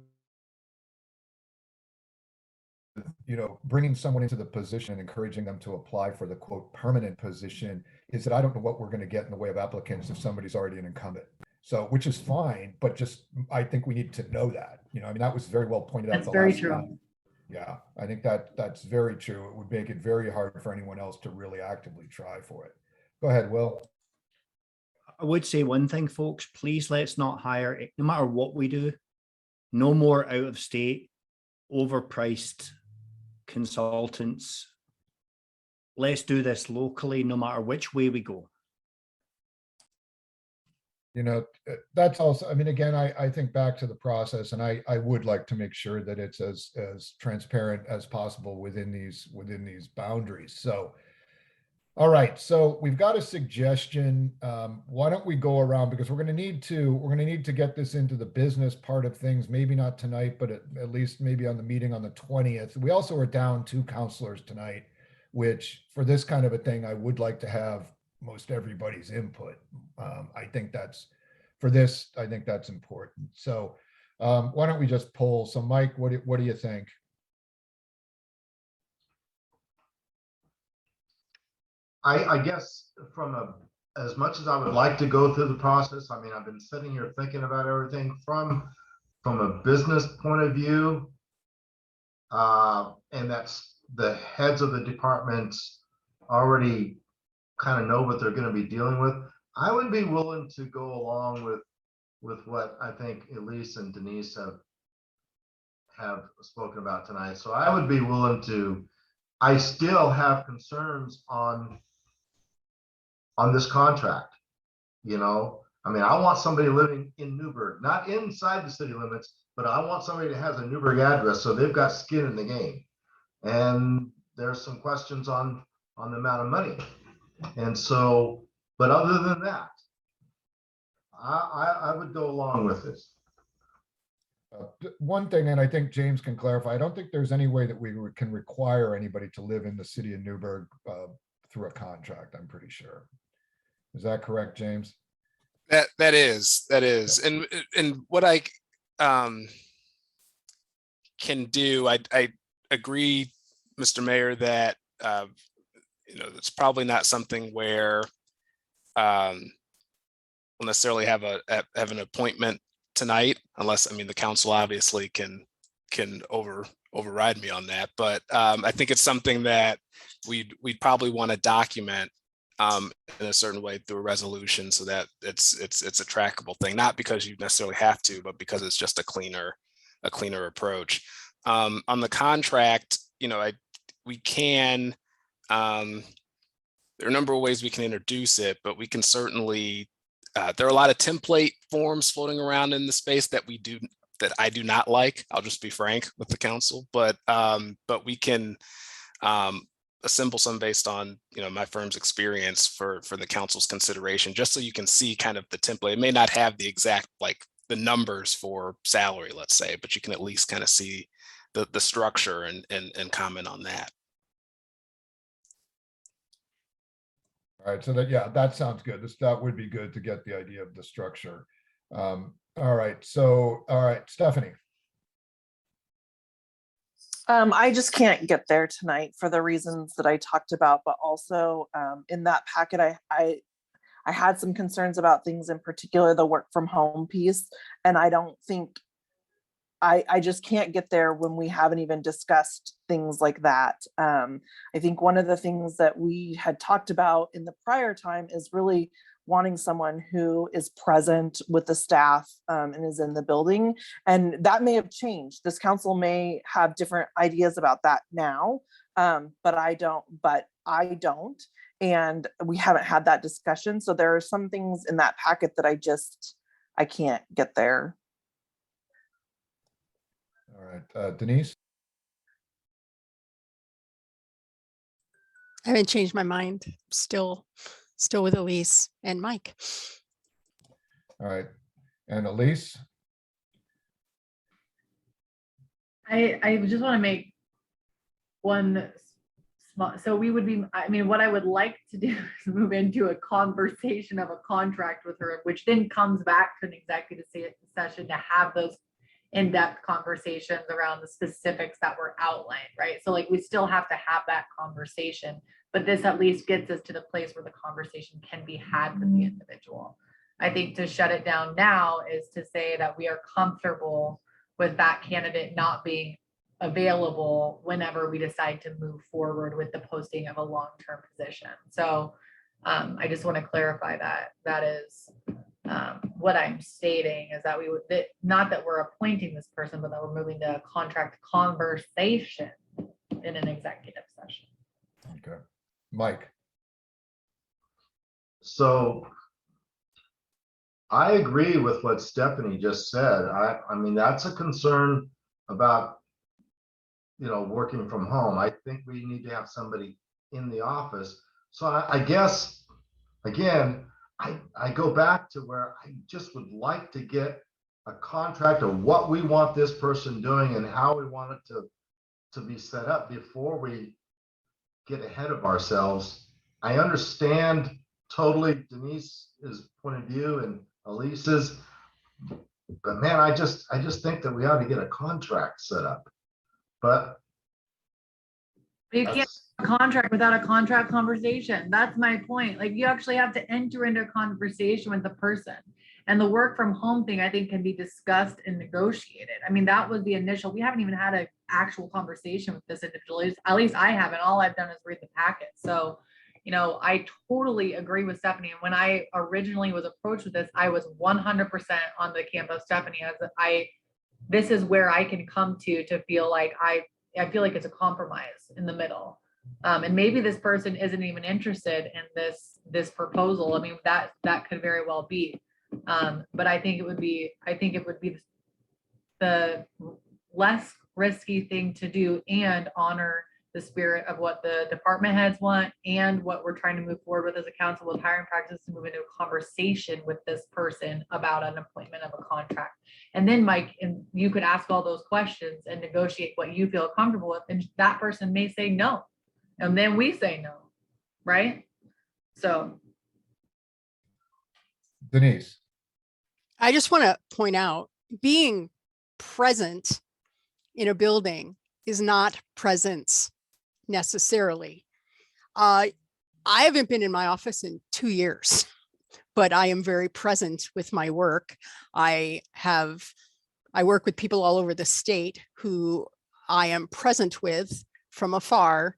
bringing someone into the position and encouraging them to apply for the quote permanent position is that I don't know what we're going to get in the way of applicants if somebody's already an incumbent. So, which is fine, but just, I think we need to know that, I mean, that was very well pointed out. That's the very last true. time. Yeah, I think that's very true. It would make it very hard for anyone else to really actively try for it. Go ahead, Will. I would say one thing, folks, please let's not hire, no matter what we do, no more out of state, overpriced consultants. Let's do this locally, no matter which way we go. That's also, I mean, again, I think back to the process, and I would like to make sure that it's as transparent as possible within these boundaries. So, all right, so we've got a suggestion. Why don't we go around, because we're going to need to get this into the business part of things, maybe not tonight, but at least maybe on the meeting on the 20th. We also are down 2 counselors tonight, which for this kind of a thing, I would like to have most everybody's input. I think that's important. So why don't we just poll? So Mike, what do you think? I guess as much as I would like to go through the process, I mean, I've been sitting here thinking about everything from a business point of view. And that's the heads of the departments already kind of know what they're going to be dealing with. I would be willing to go along with what I think Elise and Denise have spoken about tonight. So I would be willing to, I still have concerns on this contract. I mean, I want somebody living in Newburgh, not inside the city limits, but I want somebody that has a Newburgh address, so they've got skin in the game. And there's some questions on the amount of money. And so, but other than that, I would go along with this. One thing, and I think James can clarify, I don't think there's any way that we can require anybody to live in the city of Newburgh through a contract, I'm pretty sure. Is that correct, James? That is, and what I can do, I agree, Mr. Mayor, that it's probably not something where we'll necessarily have an appointment tonight, unless, I mean, the council obviously can override me on that, but I think it's something that we'd probably want to document in a certain way through a resolution, so that it's a trackable thing, not because you necessarily have to, but because it's just a cleaner approach. On the contract, we can, there are a number of ways we can introduce it, but we can certainly, there are a lot of template forms floating around in the space that I do not like. I'll just be frank with the council, but we can assemble some based on my firm's experience for the council's consideration, just so you can see kind of the template. It may not have the exact, like, the numbers for salary, let's say, but you can at least kind of see the structure and comment on that. All right, so that sounds good. That would be good to get the idea of the structure. All right, Stephanie. I just can't get there tonight for the reasons that I talked about, but also in that packet, I had some concerns about things, in particular, the work from home piece. And I don't think, I just can't get there when we haven't even discussed things like that. I think one of the things that we had talked about in the prior time is really wanting someone who is present with the staff and is in the building. And that may have changed. This council may have different ideas about that now, but I don't. And we haven't had that discussion. So there are some things in that packet that I can't get there. All right, Denise. I haven't changed my mind. Still Still with Elise and Mike. All right. And Elise? I just want to make one small, so we would be, I mean, what I would like to do is move into a conversation of a contract with her, which then comes back to an executive session to have those in-depth conversations around the specifics that were outlined, right? So like, we still have to have that conversation, but this at least gets us to the place where the conversation can be had with the individual. I think to shut it down now is to say that we are comfortable with that candidate not being available whenever we decide to move forward with the posting of a long-term position. So I just want to clarify that is what I'm stating is that we would, not that we're appointing this person, but that we're moving to a contract conversation in an executive session. Okay. Mike? So I agree with what Stephanie just said. I mean, that's a concern about, working from home. I think we need to have somebody in the office. So I guess, again, I go back to where I just would like to get a contract of what we want this person doing and how we want it to be set up before we get ahead of ourselves. I understand totally Denise's point of view and Elise's, but man, I just think that we ought to get a contract set up. But You can't have a contract without a contract conversation. That's my point. Like, you actually have to enter into a conversation with the person. And the work from home thing, I think, can be discussed and negotiated. I mean, that was the initial, we haven't even had an actual conversation with this individual. At least I haven't. All I've done is read the packet. So, I totally agree with Stephanie. And when I originally was approached with this, I was 100% on the camp of Stephanie. This is where I can come to feel like I feel like it's a compromise in the middle. And maybe this person isn't even interested in this proposal. I mean, that could very well be. But I think it would be the less risky thing to do and honor the spirit of what the department heads want and what we're trying to move forward with as a council with hiring practices, to move into a conversation with this person about an appointment of a contract. And then Mike, and you could ask all those questions and negotiate what you feel comfortable with. And that person may say no. And then we say no, right? So. Denise? I just want to point out, being present in a building is not presence necessarily. I haven't been in my office in 2 years, but I am very present with my work. I work with people all over the state who I am present with from afar.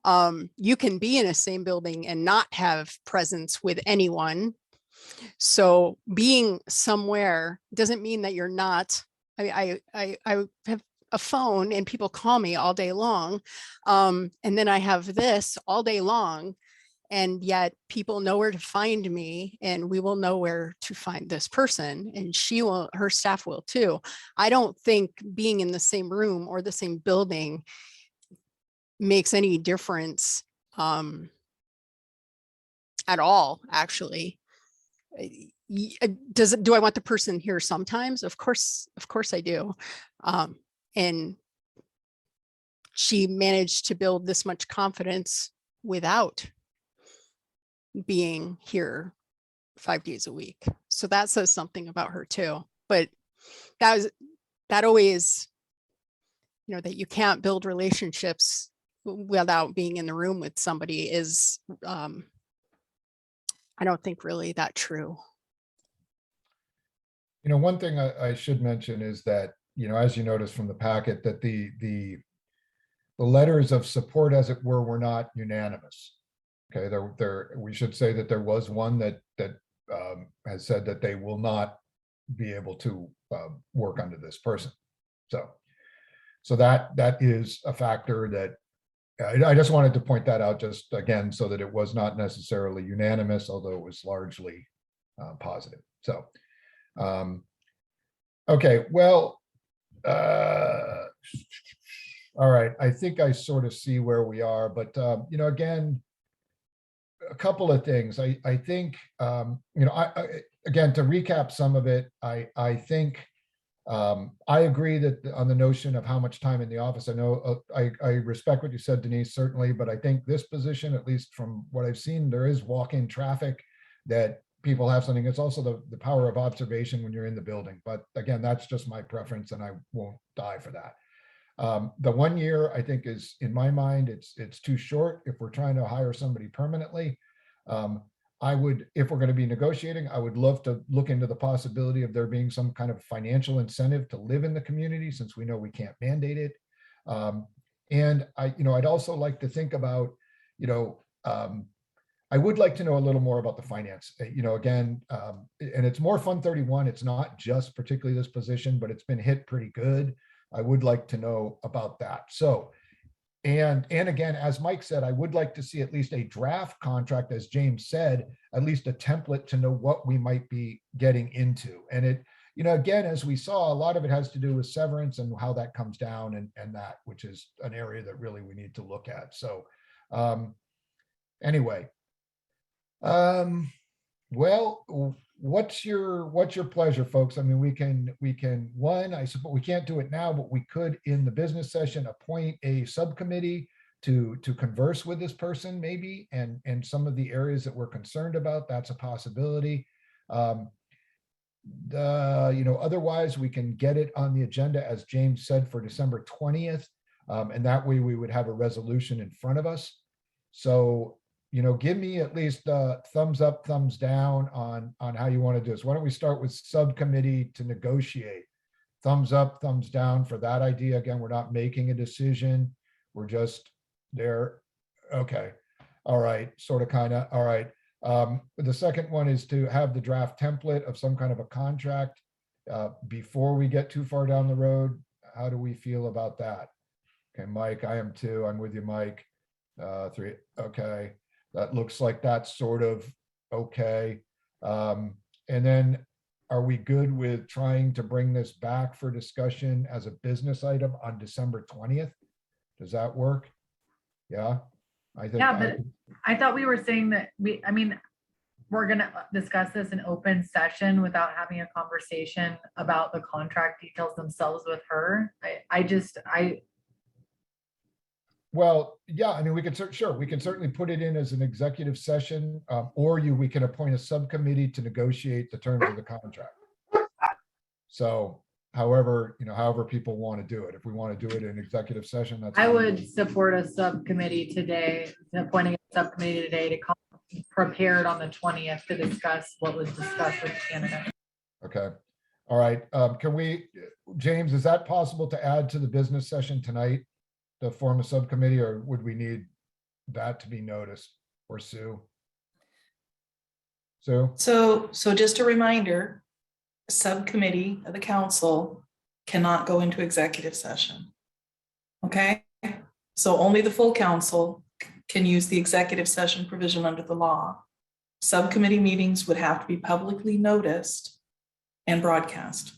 You can be in a same building and not have presence with anyone. So being somewhere doesn't mean that you're not. I have a phone and people call me all day long. And then I have this all day long, and yet people know where to find me, and we will know where to find this person, and her staff will too. I don't think being in the same room or the same building makes any difference at all, actually. Do I want the person here sometimes? Of course I do. And she managed to build this much confidence without being here 5 days a week. So that says something about her too. But that always, that you can't build relationships without being in the room with somebody is, I don't think really that true. One thing I should mention is that, as you notice from the packet, that the letters of support, as it were not unanimous. Okay, we should say that there was one that has said that they will not be able to work under this person. So that is a factor that I just wanted to point that out, just again, so that it was not necessarily unanimous, although it was largely positive. So, okay, well, all right, I think I sort of see where we are, but again, a couple of things. I think, again, to recap some of it, I think I agree that on the notion of how much time in the office. I know I respect what you said, Denise, certainly, but I think this position, at least from what I've seen, there is walk-in traffic that people have something. It's also the power of observation when you're in the building. But again, that's just my preference, and I won't die for that. The 1 year, I think, is, in my mind, it's too short if we're trying to hire somebody permanently. I would, if we're going to be negotiating, I would love to look into the possibility of there being some kind of financial incentive to live in the community, since we know we can't mandate it. And I'd also like to think about, I would like to know a little more about the finance, again, and it's more Fund 31. It's not just particularly this position, but it's been hit pretty good. I would like to know about that. So, and again, as Mike said, I would like to see at least a draft contract, as James said, at least a template to know what we might be getting into. And it, again, as we saw, a lot of it has to do with severance and how that comes down, and that, which is an area that really we need to look at. So anyway, well, what's your pleasure, folks? I mean, we can one, I suppose we can't do it now, but we could, in the business session, appoint a subcommittee to converse with this person, maybe, and some of the areas that we're concerned about. That's a possibility. Otherwise, we can get it on the agenda, as James said, for December 20th, and that way we would have a resolution in front of us. So, give me at least thumbs up, thumbs down on how you want to do this. Why don't we start with subcommittee to negotiate? Thumbs up, thumbs down for that idea. Again, we're not making a decision. We're just there. Okay. All right. Sort of, kind of. All right. The second one is to have the draft template of some kind of a contract before we get too far down the road. How do we feel about that? Okay, Mike, I am too. I'm with you, Mike. 3. Okay. That looks like that's sort of okay. And then are we good with trying to bring this back for discussion as a business item on December 20th? Does that work? Yeah, I think. Yeah, but I thought we were saying that we're going to discuss this in open session without having a conversation about the contract details themselves with her. Well, yeah, I mean, we could we can certainly put it in as an executive session, or we can appoint a subcommittee to negotiate the terms of the contract. So however people want to do it. If we want to do it in executive session, that's. I would support a subcommittee today, appointing a subcommittee today to come prepared on the 20th to discuss what was discussed with the candidate. Okay. All right. Can we, James, is that possible to add to the business session tonight? To form a subcommittee, or would we need that to be noticed? Or Sue? Sue? So just a reminder, a subcommittee of the council cannot go into executive session. Okay, so only the full council can use the executive session provision under the law. Subcommittee meetings would have to be publicly noticed and broadcast.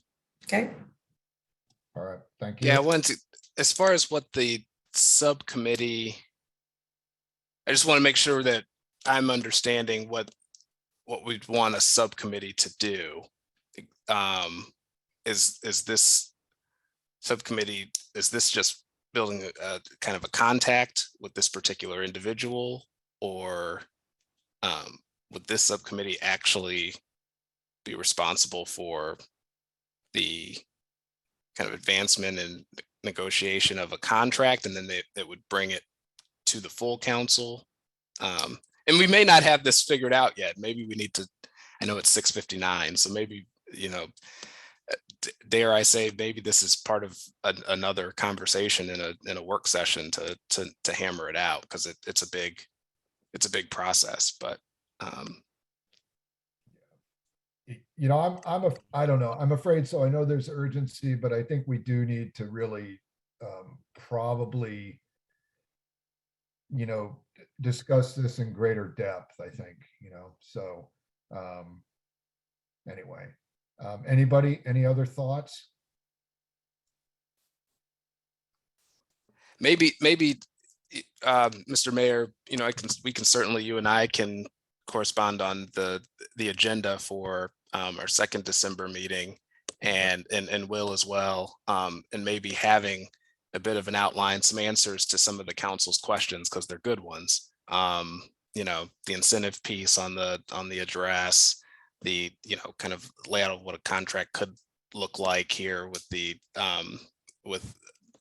Okay. All right, thank you. Yeah, as far as what the subcommittee, I just want to make sure that I'm understanding what we'd want a subcommittee to do. Is this subcommittee, is this just building a kind of a contact with this particular individual, or would this subcommittee actually be responsible for the kind of advancement and negotiation of a contract, and then they would bring it to the full council? And we may not have this figured out yet. Maybe we need to, I know it's 6:59, so maybe, dare I say, maybe this is part of another conversation in a work session to hammer it out, because it's a big process. But I don't know. I'm afraid so. I know there's urgency, but I think we do need to really probably, discuss this in greater depth, I think, so anyway, any other thoughts? maybe Mr. Mayor, we can certainly, you and I can correspond on the agenda for our second December meeting, and will as well, and maybe having a bit of an outline, some answers to some of the council's questions, because they're good ones. The incentive piece on the address, the kind of layout of what a contract could look like here with with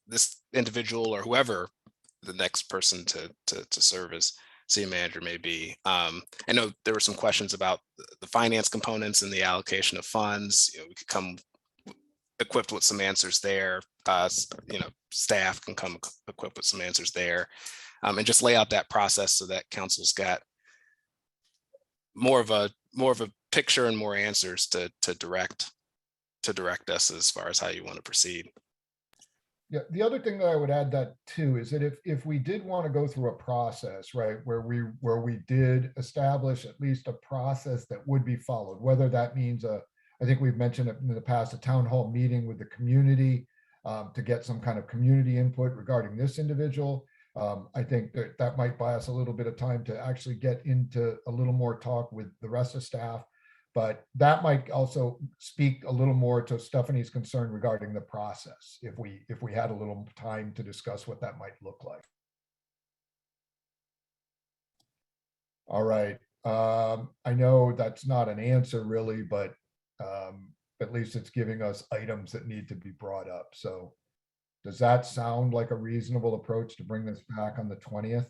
this individual or whoever the next person to serve as city manager may be. I know there were some questions about the finance components and the allocation of funds. We could come equipped with some answers there. Staff can come equipped with some answers there, and just lay out that process so that council's got more of a picture and more answers to direct us as far as how you want to proceed. Yeah, the other thing that I would add that too is that if we did want to go through a process, right, where we did establish at least a process that would be followed, whether that means I think we've mentioned it in the past, a town hall meeting with the community to get some kind of community input regarding this individual. I think that might buy us a little bit of time to actually get into a little more talk with the rest of staff. But that might also speak a little more to Stephanie's concern regarding the process, if we had a little time to discuss what that might look like. All right. I know that's not an answer really, but at least it's giving us items that need to be brought up. So does that sound like a reasonable approach to bring this back on the 20th?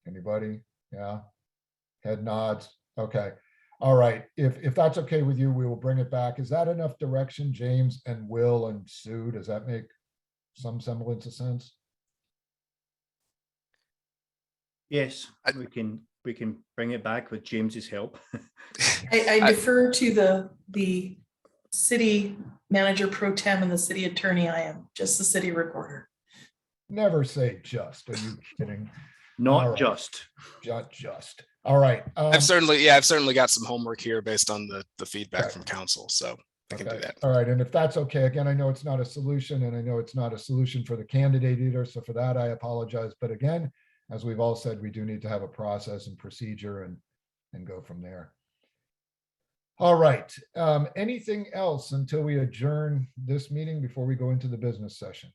Anybody? Yeah. Head nods. Okay. All right. If that's okay with you, we will bring it back. Is that enough direction, James and Will and Sue? Does that make some semblance of sense? Yes, we can bring it back with James's help. I defer to the city manager pro tem and the city attorney. I am just the city recorder. Never say just. Are you kidding? Not All right. just. All right. I've certainly got some homework here based on the feedback Okay. from council, so I can do that. All right. And if that's okay, again, I know it's not a solution, and I know it's not a solution for the candidate either. So for that, I apologize. But again, as we've all said, we do need to have a process and procedure and go from there. All right. Anything else until we adjourn this meeting before we go into the business session?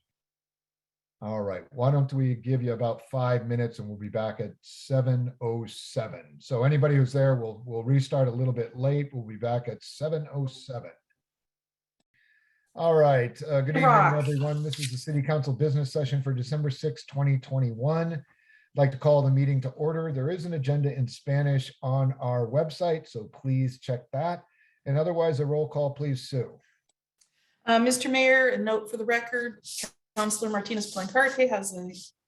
All right. Why don't we give you about 5 minutes and we'll be back at 7:07. So anybody who's there, we'll restart a little bit late. We'll be back at 7:07. All right. Good evening, everyone. This is the City Council business session for December 6, 2021. I'd like to call the meeting to order. There is an agenda in Spanish on our website, so please check that. And otherwise, a roll call, please, Sue. Mr. Mayor, a note for the record, Councilor Martinez Blancarte has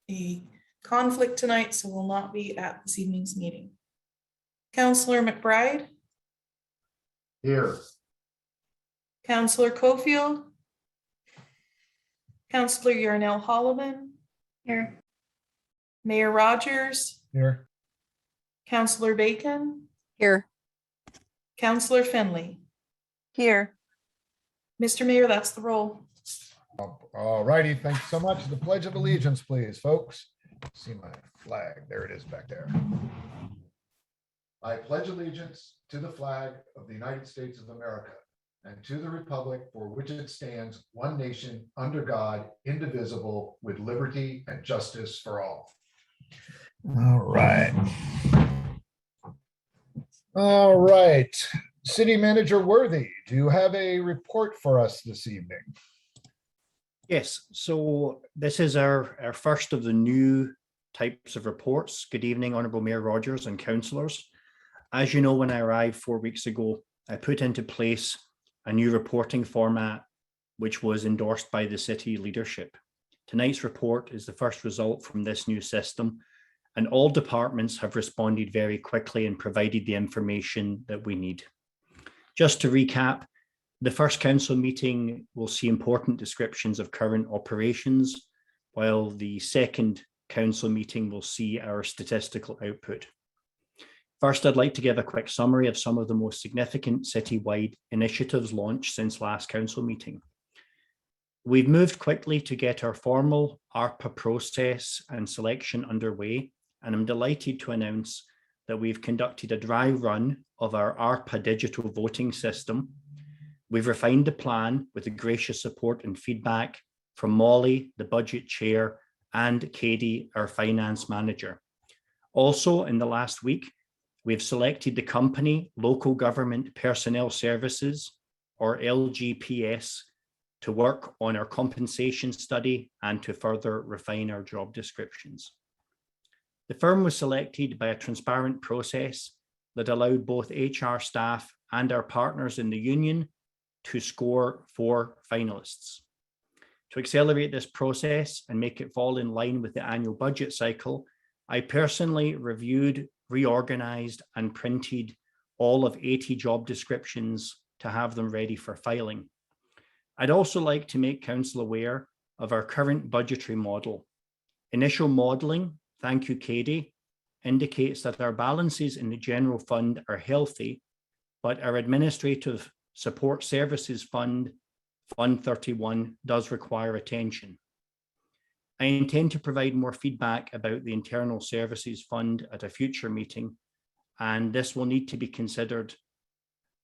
a conflict tonight, so will not be at this evening's meeting. Councilor McBride. Here. Councilor Cofield. Councilor Yarnell Holloman. Here. Mayor Rogers. Here. Councilor Bacon. Here. Councilor Finley. Here. Mr. Mayor, that's the roll. All righty. Thanks so much. The Pledge of Allegiance, please, folks. See my flag. There it is back there. I pledge allegiance to the flag of the United States of America and to the republic for which it stands, one nation, under God, indivisible, with liberty and justice for all. All right. All right. City Manager Worthy, do you have a report for us this evening? Yes, so this is our first of the new types of reports. Good evening, Honourable Mayor Rogers and councillors. As you know, when I arrived 4 weeks ago, I put into place a new reporting format, which was endorsed by the city leadership. Tonight's report is the first result from this new system, and all departments have responded very quickly and provided the information that we need. Just to recap, the first council meeting will see important descriptions of current operations, while the second council meeting will see our statistical output. First, I'd like to give a quick summary of some of the most significant citywide initiatives launched since last council meeting. We've moved quickly to get our formal ARPA process and selection underway, and I'm delighted to announce that we've conducted a dry run of our ARPA digital voting system. We've refined the plan with the gracious support and feedback from Molly, the budget chair, and Katie, our finance manager. Also, in the last week, we've selected the company Local Government Personnel Services, or LGPS, to work on our compensation study and to further refine our job descriptions. The firm was selected by a transparent process that allowed both HR staff and our partners in the union to score 4 finalists. To accelerate this process and make it fall in line with the annual budget cycle, I personally reviewed, reorganized, and printed all of 80 job descriptions to have them ready for filing. I'd also like to make Council aware of our current budgetary model. Initial modelling, thank you, Katie, indicates that our balances in the general fund are healthy, but our administrative support services fund, Fund 31, does require attention. I intend to provide more feedback about the Internal Services Fund at a future meeting, and this will need to be considered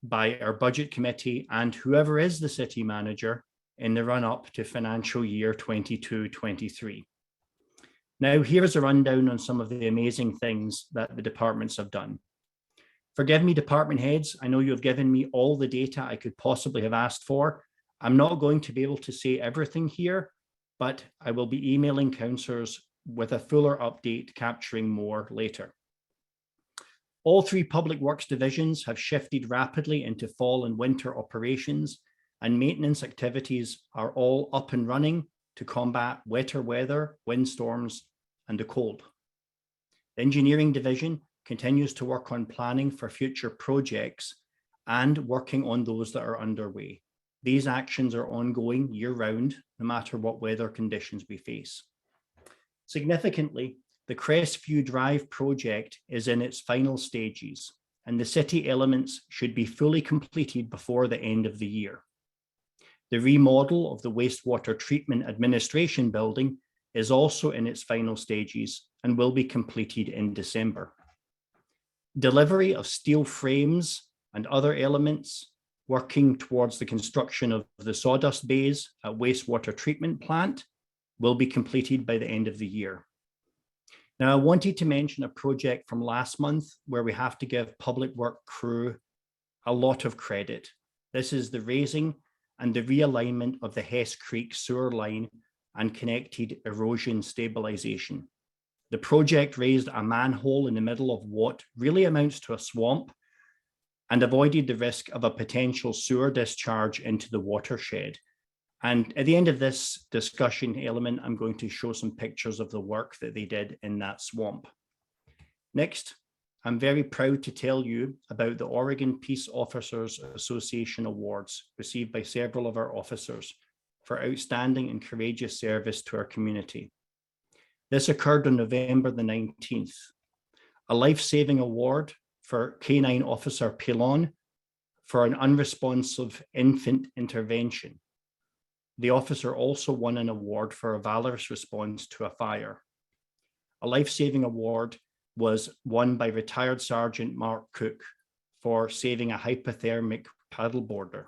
by our budget committee and whoever is the city manager in the run-up to financial year 22-23. Now, here's a rundown on some of the amazing things that the departments have done. Forgive me, department heads, I know you have given me all the data I could possibly have asked for. I'm not going to be able to say everything here, but I will be emailing councillors with a fuller update capturing more later. All 3 public works divisions have shifted rapidly into fall and winter operations, and maintenance activities are all up and running to combat wetter weather, windstorms, and the cold. The engineering division continues to work on planning for future projects and working on those that are underway. These actions are ongoing year-round, no matter what weather conditions we face. Significantly, the Crestview Drive project is in its final stages, and the city elements should be fully completed before the end of the year. The remodel of the wastewater treatment administration building is also in its final stages and will be completed in December. Delivery of steel frames and other elements working towards the construction of the sawdust bays at wastewater treatment plant will be completed by the end of the year. Now, I wanted to mention a project from last month where we have to give public work crew a lot of credit. This is the raising and the realignment of the Hess Creek sewer line and connected erosion stabilization. The project raised a manhole in the middle of what really amounts to a swamp and avoided the risk of a potential sewer discharge into the watershed. And at the end of this discussion element, I'm going to show some pictures of the work that they did in that swamp. Next, I'm very proud to tell you about the Oregon Peace Officers Association Awards received by several of our officers for outstanding and courageous service to our community. This occurred on November the 19th. A life-saving award for K9 Officer Pilon for an unresponsive infant intervention. The officer also won an award for a valorous response to a fire. A life-saving award was won by retired Sergeant Mark Cook for saving a hypothermic paddleboarder.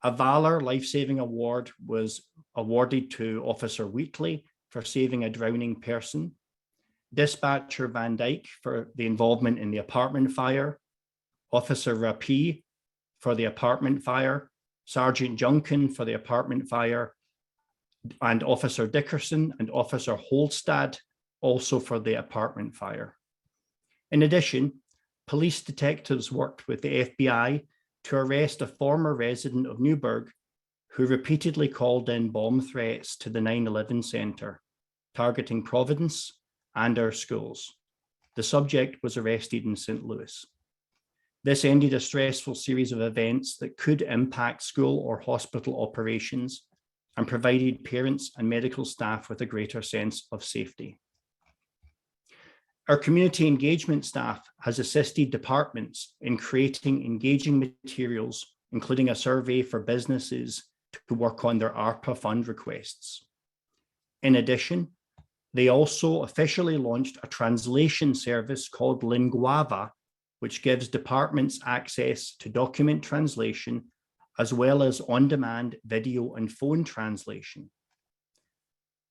A Valor Life-Saving Award was awarded to Officer Wheatley for saving a drowning person, Dispatcher Van Dyke for the involvement in the apartment fire, Officer Rapie for the apartment fire, Sergeant Junkin for the apartment fire, and Officer Dickerson and Officer Holstad also for the apartment fire. In addition, police detectives worked with the FBI to arrest a former resident of Newburgh who repeatedly called in bomb threats to the 9/11 Centre, targeting Providence and our schools. The subject was arrested in St. Louis. This ended a stressful series of events that could impact school or hospital operations and provided parents and medical staff with a greater sense of safety. Our community engagement staff has assisted departments in creating engaging materials, including a survey for businesses to work on their ARPA fund requests. In addition, they also officially launched a translation service called Linguava, which gives departments access to document translation, as well as on-demand video and phone translation.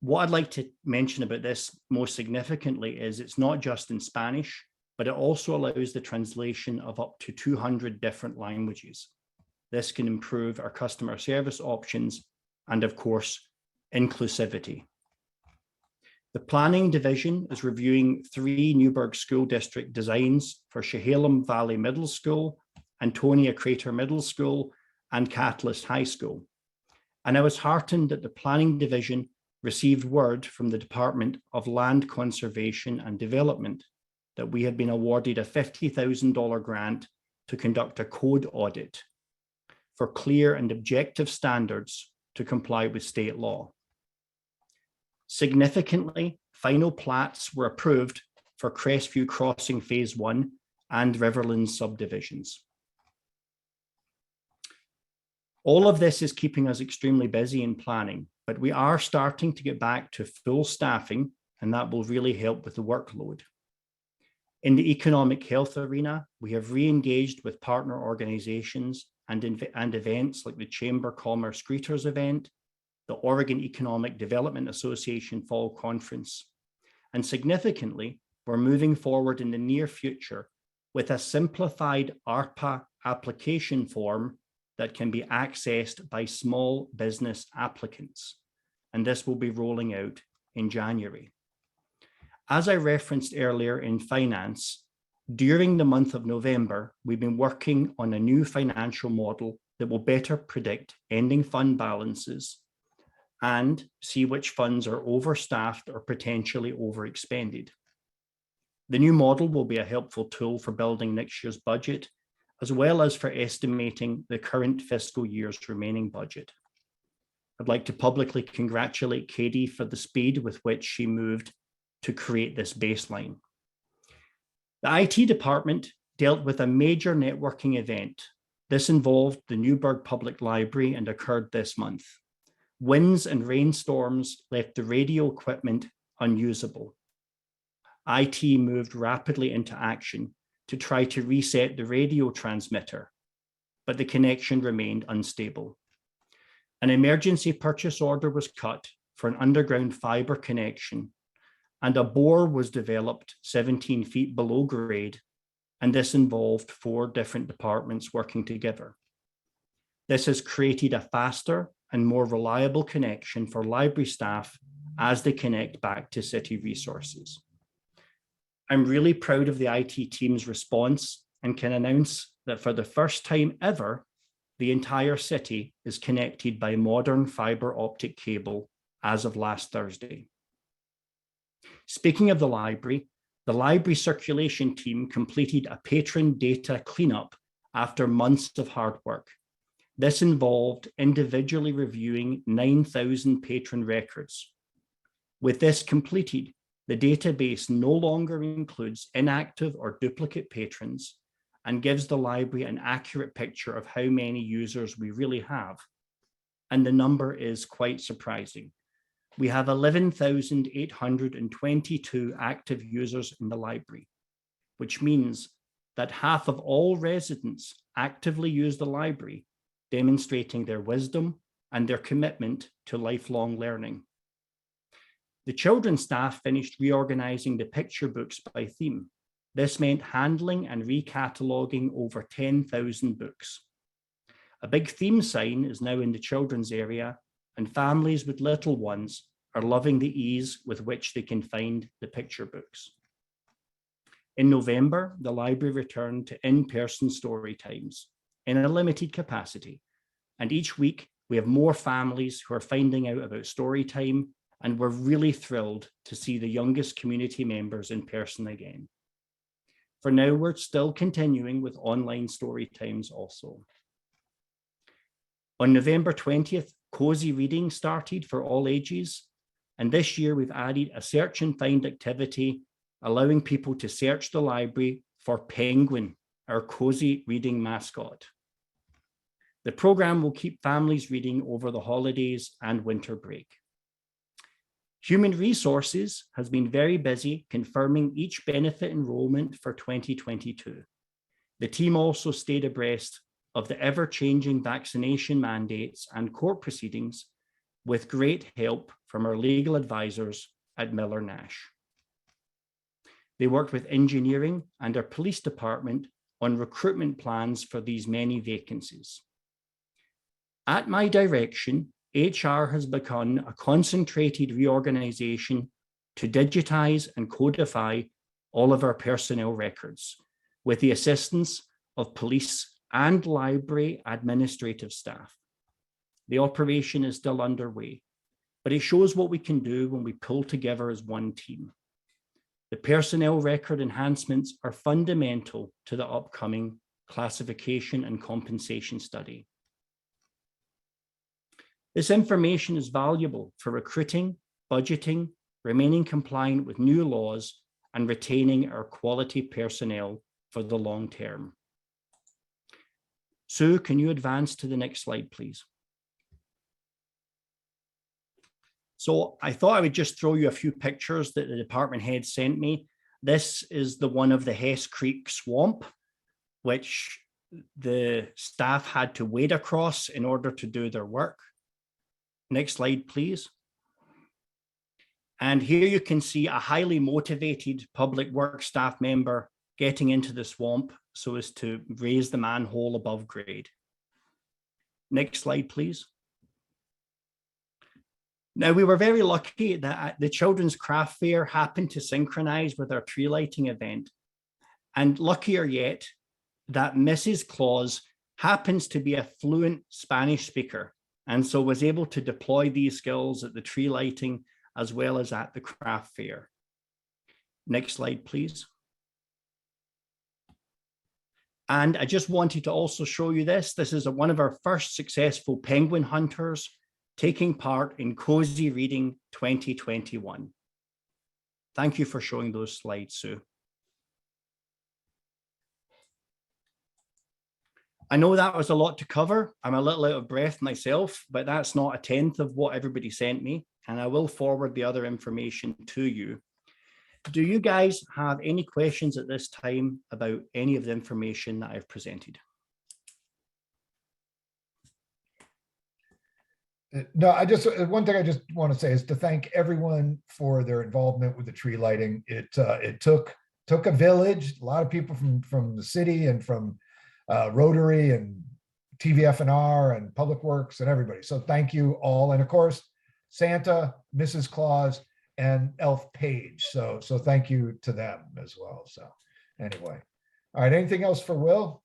What I'd like to mention about this most significantly is it's not just in Spanish, but it also allows the translation of up to 200 different languages. This can improve our customer service options and, of course, inclusivity. The planning division is reviewing 3 Newburgh School District designs for Shahilam Valley Middle School, Antonia Crater Middle School, and Catalyst High School. And I was heartened that the planning division received word from the Department of Land Conservation and Development that we had been awarded a $50,000 grant to conduct a code audit for clear and objective standards to comply with state law. Significantly, final plats were approved for Crestview Crossing Phase 1 and Riverlands subdivisions. All of this is keeping us extremely busy in planning, but we are starting to get back to full staffing, and that will really help with the workload. In the economic health arena, we have re-engaged with partner organizations and events like the Chamber Commerce Greeters event, the Oregon Economic Development Association Fall Conference. And significantly, we're moving forward in the near future with a simplified ARPA application form that can be accessed by small business applicants. And this will be rolling out in January. As I referenced earlier in finance, during the month of November, we've been working on a new financial model that will better predict ending fund balances and see which funds are overstaffed or potentially overexpended. The new model will be a helpful tool for building next year's budget, as well as for estimating the current fiscal year's remaining budget. I'd like to publicly congratulate Katie for the speed with which she moved to create this baseline. The IT department dealt with a major networking event. This involved the Newburgh Public Library and occurred this month. Winds and rainstorms left the radio equipment unusable. IT moved rapidly into action to try to reset the radio transmitter, but the connection remained unstable. An emergency purchase order was cut for an underground fiber connection, and a bore was developed 17 feet below grade, and this involved 4 different departments working together. This has created a faster and more reliable connection for library staff as they connect back to city resources. I'm really proud of the IT team's response and can announce that for the first time ever, the entire city is connected by modern fiber optic cable as of last Thursday. Speaking of the library circulation team completed a patron data cleanup after months of hard work. This involved individually reviewing 9,000 patron records. With this completed, the database no longer includes inactive or duplicate patrons and gives the library an accurate picture of how many users we really have. And the number is quite surprising. We have 11,822 active users in the library, which means that half of all residents actively use the library, demonstrating their wisdom and their commitment to lifelong learning. The children's staff finished reorganizing the picture books by theme. This meant handling and recataloguing over 10,000 books. A big theme sign is now in the children's area, and families with little ones are loving the ease with which they can find the picture books. In November, the library returned to in-person story times in a limited capacity. And each week, we have more families who are finding out about story time, and we're really thrilled to see the youngest community members in person again. For now, we're still continuing with online story times also. On November 20th, Cozy Reading started for all ages. And this year we've added a search and find activity, allowing people to search the library for Penguin, our Cozy Reading mascot. The program will keep families reading over the holidays and winter break. Human Resources has been very busy confirming each benefit enrollment for 2022. The team also stayed abreast of the ever-changing vaccination mandates and court proceedings with great help from our legal advisors at Miller Nash. They worked with engineering and our police department on recruitment plans for these many vacancies. At my direction, HR has begun a concentrated reorganization to digitize and codify all of our personnel records with the assistance of police and library administrative staff. The operation is still underway, but it shows what we can do when we pull together as one team. The personnel record enhancements are fundamental to the upcoming classification and compensation study. This information is valuable for recruiting, budgeting, remaining compliant with new laws, and retaining our quality personnel for the long term. Sue, can you advance to the next slide, please? So I thought I would just throw you a few pictures that the department head sent me. This is the one of the Hess Creek swamp, which the staff had to wade across in order to do their work. Next slide, please. And here you can see a highly motivated public works staff member getting into the swamp so as to raise the manhole above grade. Next slide, please. Now, we were very lucky that the Children's Craft Fair happened to synchronize with our tree lighting event. And luckier yet, that Mrs. Claus happens to be a fluent Spanish speaker, and so was able to deploy these skills at the tree lighting as well as at the craft fair. Next slide, please. And I just wanted to also show you this. This is one of our first successful penguin hunters taking part in Cozy Reading 2021. Thank you for showing those slides, Sue. I know that was a lot to cover. I'm a little out of breath myself, but that's not a tenth of what everybody sent me, and I will forward the other information to you. Do you guys have any questions at this time about any of the information that I've presented? No, one thing I just want to say is to thank everyone for their involvement with the tree lighting. It took a village, a lot of people from the city and from Rotary and TVF&R and Public Works and everybody. So thank you all. And of course, Santa, Mrs. Claus, and Elf Page. So thank you to them as well. So anyway, all right, anything else for Will?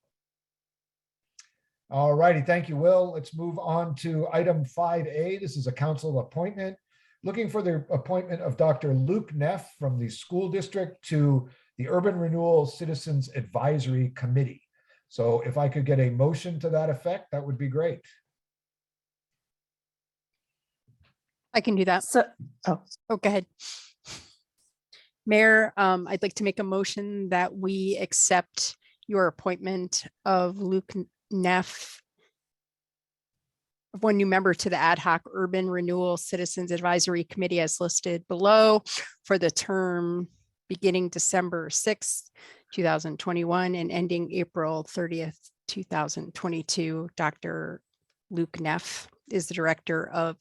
All righty, thank you, Will. Let's move on to item 5A. This is a council appointment. Looking for the appointment of Dr. Luke Neff from the school district to the Urban Renewal Citizens Advisory Committee. So if I could get a motion to that effect, that would be great. I can do that. So, Oh, go ahead. Mayor, I'd like to make a motion that we accept your appointment of Luke Neff, one new member to the Ad-Hoc Urban Renewal Citizens Advisory Committee as listed below for the term beginning December 6th, 2021 and ending April 30th, 2022. Dr. Luke Neff is the Director of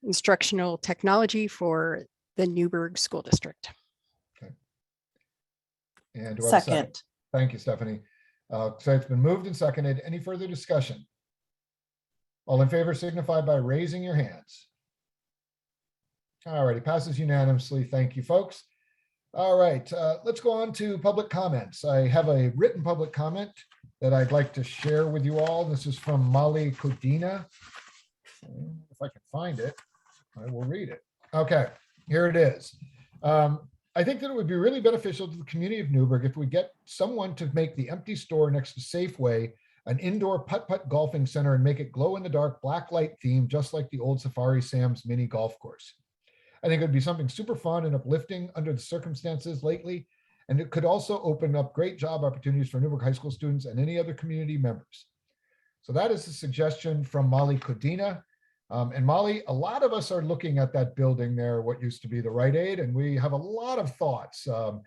Instructional Technology for the Newburgh School District. Okay. And do I have a second. Thank you, Stephanie. So it's been moved and seconded. Any further discussion? All in favor signify by raising your hands. All righty, passes unanimously. Thank you, folks. All right, let's go on to public comments. I have a written public comment that I'd like to share with you all. This is from Molly Codina. If I can find it, I will read it. Okay, here it is. I think that it would be really beneficial to the community of Newburgh if we get someone to make the empty store next to Safeway an indoor putt-putt golfing center and make it glow-in-the-dark black light theme, just like the old Safari Sam's mini golf course. I think it would be something super fun and uplifting under the circumstances lately, and it could also open up great job opportunities for Newburgh High School students and any other community members. So that is a suggestion from Molly Codina. And Molly, a lot of us are looking at that building there, what used to be the Rite Aid, and we have a lot of thoughts. And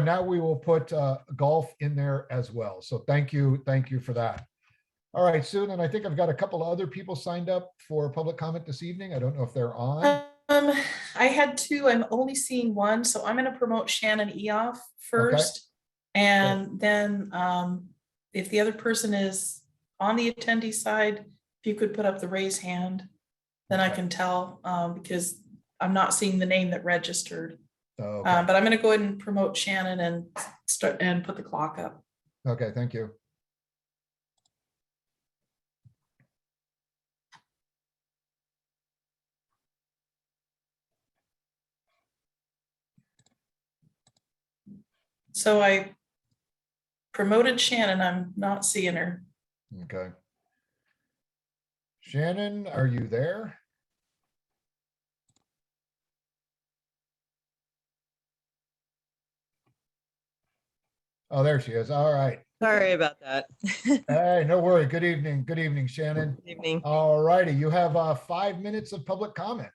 now we will put golf in there as well. So thank you for that. All right, Susan, and I think I've got a couple of other people signed up for public comment this evening. I don't know if they're on. I had two, I'm only seeing one, so I'm gonna promote Shannon Eoff first. And then if the other person is on the attendee side, if you could put up the raise hand, then I can tell, because I'm not seeing the name that registered. Okay. But I'm gonna go ahead and promote Shannon and start and put the clock up. Okay, thank you. So I promoted Shannon, I'm not seeing her. Okay. Shannon, are you there? Oh, there she is. All right. Sorry about that. Hey, no worry. Good evening. Good evening, Shannon. Good evening. All righty. You have 5 minutes of public comment.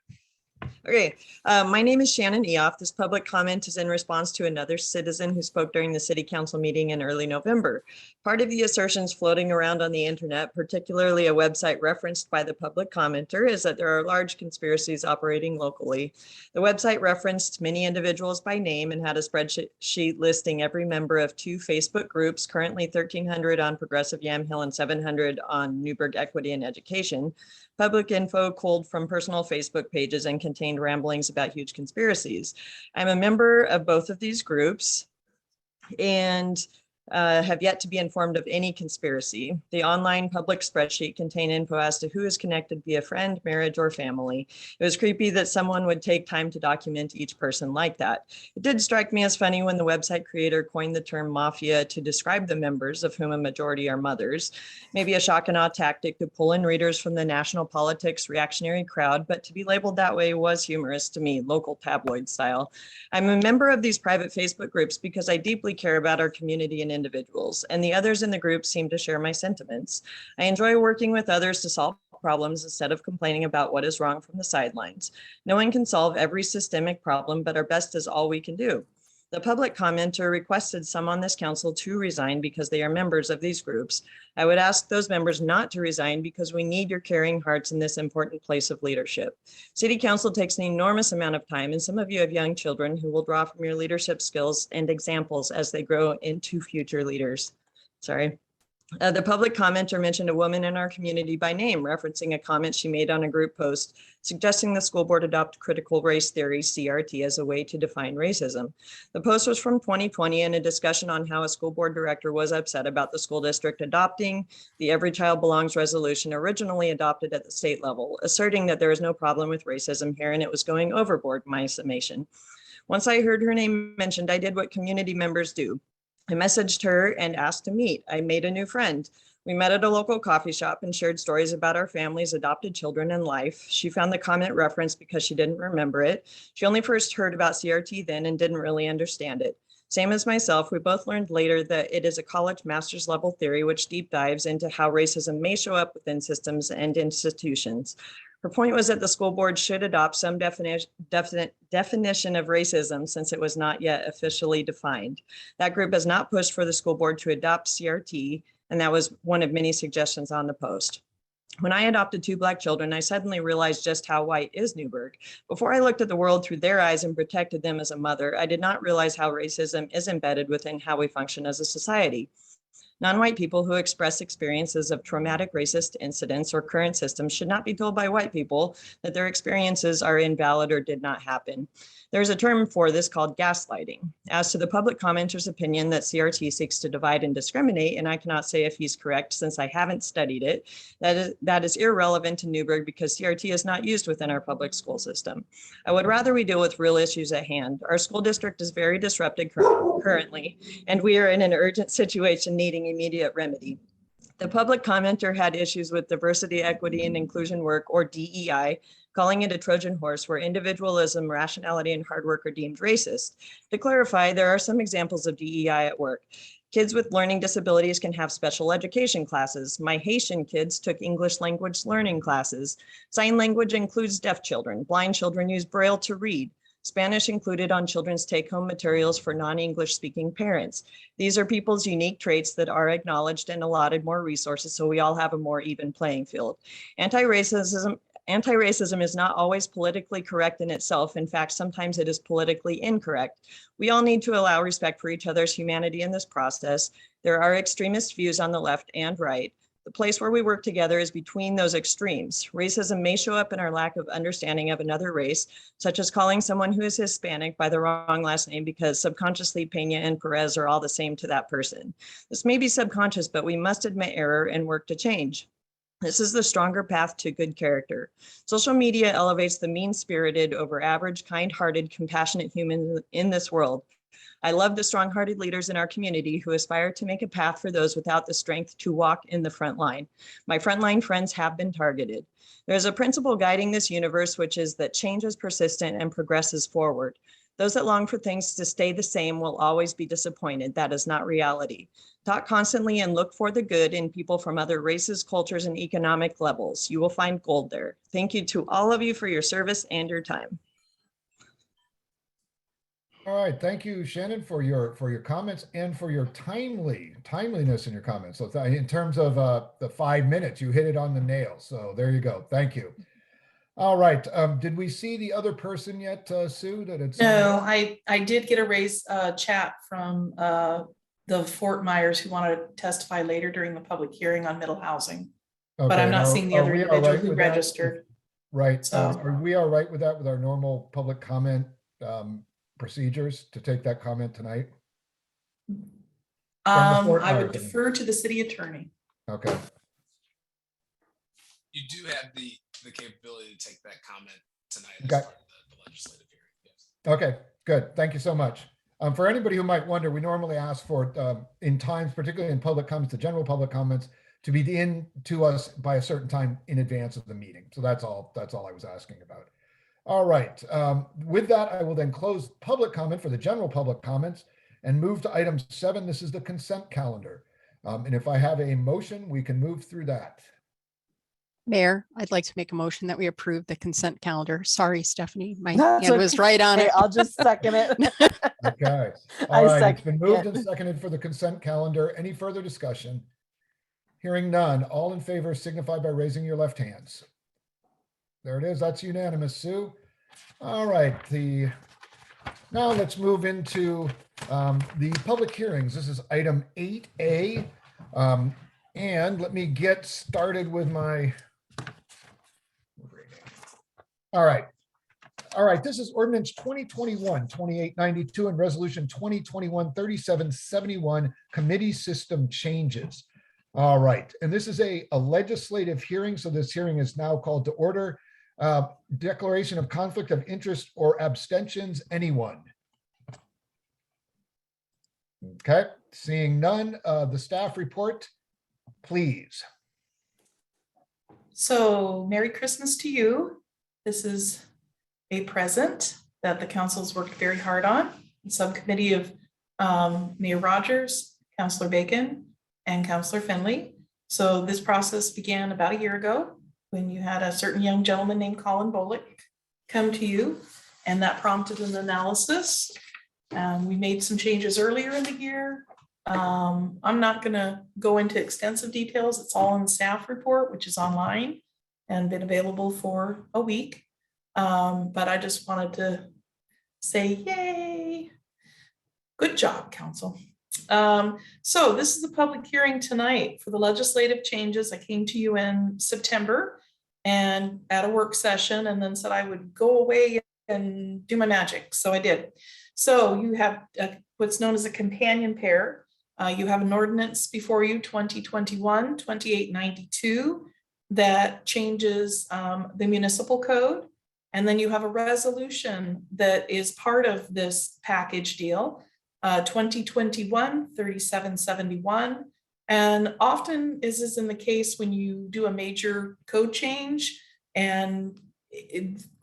Okay, my name is Shannon Eoff. This public comment is in response to another citizen who spoke during the city council meeting in early November. Part of the assertions floating around on the internet, particularly a website referenced by the public commenter, is that there are large conspiracies operating locally. The website referenced many individuals by name and had a spreadsheet listing every member of 2 Facebook groups, currently 1,300 on Progressive Yamhill and 700 on Newburgh Equity and Education. Public info culled from personal Facebook pages and contained ramblings about huge conspiracies. I'm a member of both of these groups and have yet to be informed of any conspiracy. The online public spreadsheet contained info as to who is connected via friend, marriage, or family. It was creepy that someone would take time to document each person like that. It did strike me as funny when the website creator coined the term mafia to describe the members, of whom a majority are mothers. Maybe a shock and awe tactic to pull in readers from the national politics reactionary crowd, but to be labeled that way was humorous to me, local tabloid style. I'm a member of these private Facebook groups because I deeply care about our community and individuals, and the others in the group seem to share my sentiments. I enjoy working with others to solve problems instead of complaining about what is wrong from the sidelines. No one can solve every systemic problem, but our best is all we can do. The public commenter requested some on this council to resign because they are members of these groups. I would ask those members not to resign because we need your caring hearts in this important place of leadership. City council takes an enormous amount of time, and some of you have young children who will draw from your leadership skills and examples as they grow into future leaders. Sorry. The public commenter mentioned a woman in our community by name, referencing a comment she made on a group post suggesting the school board adopt critical race theory, CRT, as a way to define racism. The post was from 2020 and a discussion on how a school board director was upset about the school district adopting the Every Child Belongs resolution originally adopted at the state level, asserting that there is no problem with racism here and it was going overboard, my summation. Once I heard her name mentioned, I did what community members do. I messaged her and asked to meet. I made a new friend. We met at a local coffee shop and shared stories about our family's adopted children and life. She found the comment reference because she didn't remember it. She only first heard about CRT then and didn't really understand it. Same as myself, we both learned later that it is a college master's level theory which deep dives into how racism may show up within systems and institutions. Her point was that the school board should adopt some definition of racism since it was not yet officially defined. That group has not pushed for the school board to adopt CRT, and that was one of many suggestions on the post. When I adopted 2 Black children, I suddenly realized just how white is Newburgh. Before I looked at the world through their eyes and protected them as a mother, I did not realize how racism is embedded within how we function as a society. Non-white people who express experiences of traumatic racist incidents or current systems should not be told by white people that their experiences are invalid or did not happen. There's a term for this called gaslighting. As to the public commenter's opinion that CRT seeks to divide and discriminate, and I cannot say if he's correct since I haven't studied it, that is irrelevant to Newburgh because CRT is not used within our public school system. I would rather we deal with real issues at hand. Our school district is very disrupted currently, and we are in an urgent situation needing immediate remedy. The public commenter had issues with diversity, equity, and inclusion work, or DEI, calling it a Trojan horse where individualism, rationality, and hard work are deemed racist. To clarify, there are some examples of DEI at work. Kids with learning disabilities can have special education classes. My Haitian kids took English language learning classes. Sign language includes deaf children. Blind children use Braille to read. Spanish included on children's take-home materials for non-English speaking parents. These are people's unique traits that are acknowledged and allotted more resources so we all have a more even playing field. Anti-racism is not always politically correct in itself. In fact, sometimes it is politically incorrect. We all need to allow respect for each other's humanity in this process. There are extremist views on the left and right. The place where we work together is between those extremes. Racism may show up in our lack of understanding of another race, such as calling someone who is Hispanic by the wrong last name because subconsciously Peña and Perez are all the same to that person. This may be subconscious, but we must admit error and work to change. This is the stronger path to good character. Social media elevates the mean-spirited over average, kind-hearted, compassionate human in this world. I love the strong-hearted leaders in our community who aspire to make a path for those without the strength to walk in the front line. My frontline friends have been targeted. There's a principle guiding this universe, which is that change is persistent and progresses forward. Those that long for things to stay the same will always be disappointed. That is not reality. Talk constantly and look for the good in people from other races, cultures, and economic levels. You will find gold there. Thank you to all of you for your service and your time. All right, thank you, Shannon, for your comments and for your timeliness in your comments. So in terms of the 5 minutes, you hit it on the nail. So there you go. Thank you. All right. Did we see the other person yet, Sue? That it's No, I did get a raise chat from the Fort Myers who wanted to testify later during the public hearing on middle housing. But I'm not seeing the other individual who registered. Right. So Are we all right with that, with our normal public comment procedures to take that comment tonight? I would defer to the city attorney. Okay. You do have the capability to take that comment tonight as Okay. part of the legislative hearing. Yes. Okay, good. Thank you so much. For anybody who might wonder, we normally ask for in times, particularly in public comments, the general public comments, to be in to us by a certain time in advance of the meeting. So that's all I was asking about. All right. With that, I will then close public comment for the general public comments and move to item 7. This is the consent calendar. And if I have a motion, we can move through that. Mayor, I'd like to make a motion that we approve the consent calendar. Sorry, Stephanie, my That's hand was right on okay, it. I'll just second it. Okay. I All right. It's been second moved it. and seconded for the consent calendar. Any further discussion? Hearing none. All in favor signify by raising your left hands. There it is. That's unanimous, Sue. All right. Now let's move into the public hearings. This is item 8A. And let me get started with my. All right. All right. This is ordinance 2021-2892 and resolution 2021-3771 committee system changes. All right. And this is a legislative hearing. So this hearing is now called to order. Declaration of conflict of interest or abstentions, anyone? Okay, seeing none, the staff report, please. So Merry Christmas to you. This is a present that the council's worked very hard on. The subcommittee of Mayor Rogers, Councilor Bacon, and Councilor Finley. So this process began about a year ago when you had a certain young gentleman named Colin Bullock come to you, and that prompted an analysis. We made some changes earlier in the year. I'm not going to go into extensive details. It's all in the staff report, which is online and been available for a week. But I just wanted to say, yay, good job, council. So this is a public hearing tonight for the legislative changes. I came to you in September and at a work session and then said I would go away and do my magic. So I did. So you have what's known as a companion pair. You have an ordinance before you, 2021-2892, that changes the municipal code. And then you have a resolution that is part of this package deal, 2021-3771. And often is this in the case when you do a major code change and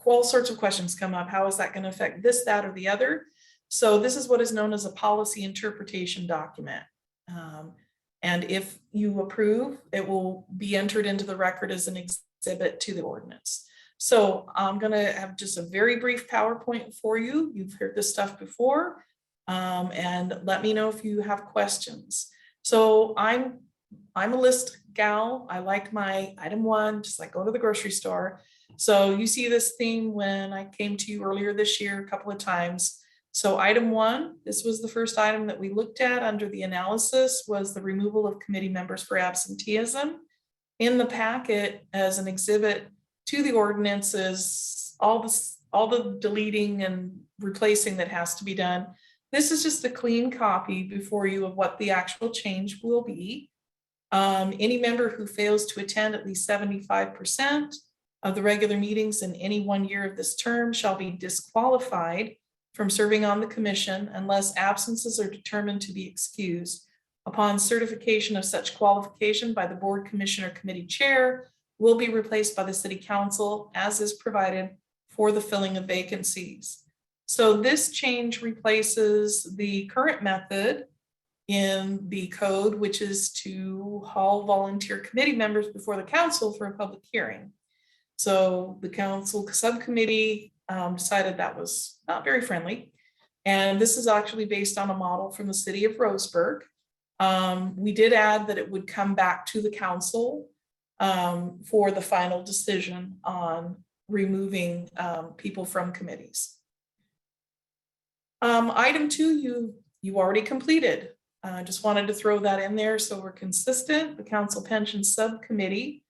all sorts of questions come up. How is that going to affect this, that, or the other? So this is what is known as a policy interpretation document. And if you approve, it will be entered into the record as an exhibit to the ordinance. So I'm gonna have just a very brief PowerPoint for you. You've heard this stuff before. And let me know if you have questions. So I'm a list gal. I like my item 1, just like go to the grocery store. So you see this theme when I came to you earlier this year a couple of times. So item 1, this was the first item that we looked at under the analysis, was the removal of committee members for absenteeism. In the packet as an exhibit to the ordinances, all the deleting and replacing that has to be done. This is just a clean copy before you of what the actual change will be. Any member who fails to attend at least 75% of the regular meetings in any 1 year of this term shall be disqualified from serving on the commission unless absences are determined to be excused. Upon certification of such qualification by the board, commission, or committee chair, will be replaced by the city council as is provided for the filling of vacancies. So this change replaces the current method in the code, which is to haul volunteer committee members before the council for a public hearing. So the council subcommittee decided that was not very friendly. And this is actually based on a model from the city of Roseburg. We did add that it would come back to the council for the final decision on removing people from committees. Item 2, you already completed. I just wanted to throw that in there so we're consistent. The council pension subcommittee,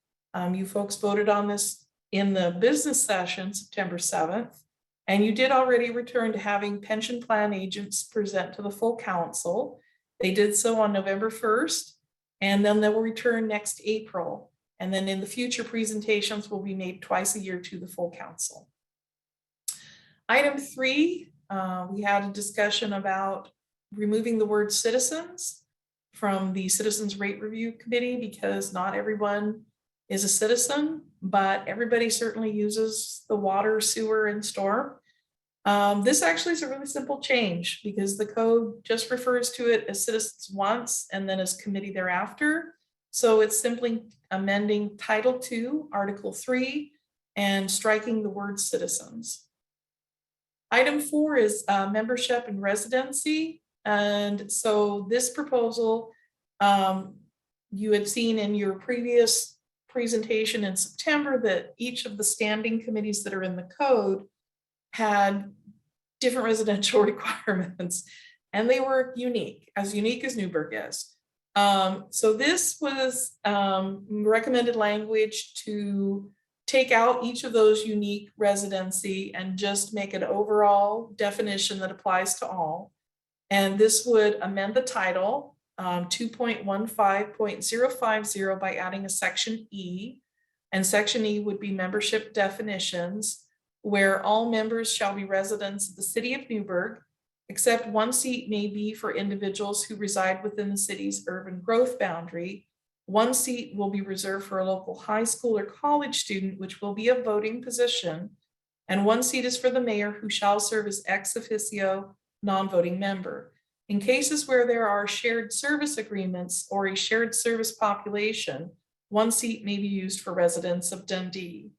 you folks voted on this in the business session, September 7th, and you did already return to having pension plan agents present to the full council. They did so on November 1st, and then they will return next April. And then in the future, presentations will be made twice a year to the full council. Item 3, we had a discussion about removing the word citizens from the Citizens Rate Review Committee because not everyone is a citizen, but everybody certainly uses the water, sewer, and storm. This actually is a really simple change because the code just refers to it as citizens once and then as committee thereafter. So it's simply amending Title II, Article 3, and striking the word citizens. Item 4 is membership and residency. And so this proposal, you had seen in your previous presentation in September that each of the standing committees that are in the code had different residential requirements, and they were unique as Newburgh is. So this was recommended language to take out each of those unique residency and just make an overall definition that applies to all. And this would amend the title 2.15.050 by adding a section E, and section E would be membership definitions, where all members shall be residents of the city of Newburgh, except one seat may be for individuals who reside within the city's urban growth boundary. One seat will be reserved for a local high school or college student, which will be a voting position. And one seat is for the mayor, who shall serve as ex officio non-voting member. In cases where there are shared service agreements or a shared service population, one seat may be used for residents of Dundee.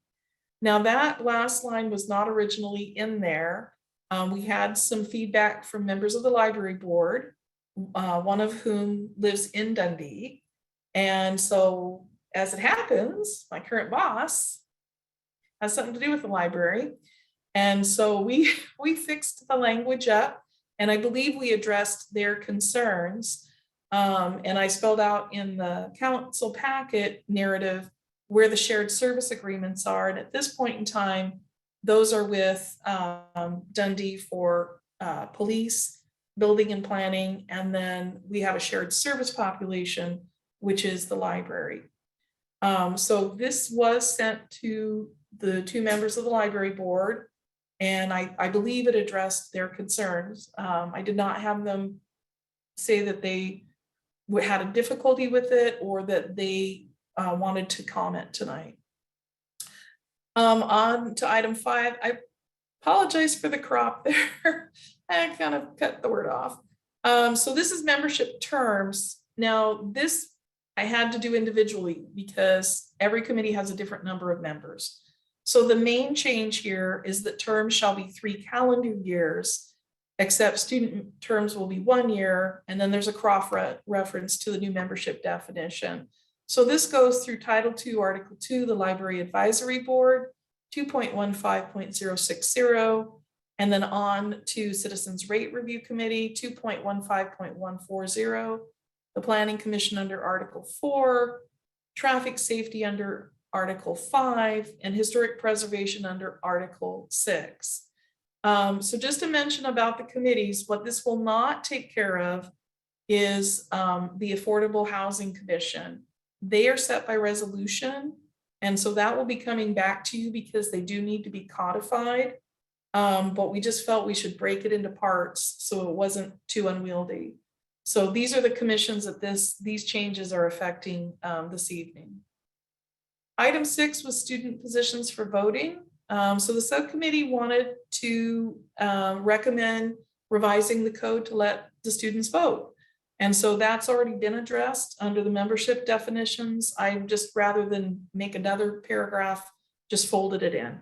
Now that last line was not originally in there. We had some feedback from members of the library board, one of whom lives in Dundee. And so as it happens, my current boss has something to do with the library. And so we fixed the language up, and I believe we addressed their concerns. And I spelled out in the council packet narrative where the shared service agreements are. And at this point in time, those are with Dundee for police, building and planning. And then we have a shared service population, which is the library. So this was sent to the 2 members of the library board, and I believe it addressed their concerns. I did not have them say that they had a difficulty with it or that they wanted to comment tonight. On to item 5, I apologize for the crop there. I kind of cut the word off. So this is membership terms. Now, this I had to do individually because every committee has a different number of members. So the main change here is that terms shall be 3 calendar years, except student terms will be 1 year. And then there's a cross reference to the new membership definition. So this goes through Title II, Article 2, the Library Advisory Board, 2.15.060, and then on to Citizens Rate Review Committee, 2.15.140, the Planning Commission under Article 4, Traffic Safety under Article 5, and Historic Preservation under Article 6. So just to mention about the committees, what this will not take care of is the Affordable Housing Commission. They are set by resolution, and so that will be coming back to you because they do need to be codified. But we just felt we should break it into parts so it wasn't too unwieldy. So these are the commissions that these changes are affecting this evening. Item 6 was student positions for voting. So the subcommittee wanted to recommend revising the code to let the students vote. And so that's already been addressed under the membership definitions. I just, rather than make another paragraph, just folded it in.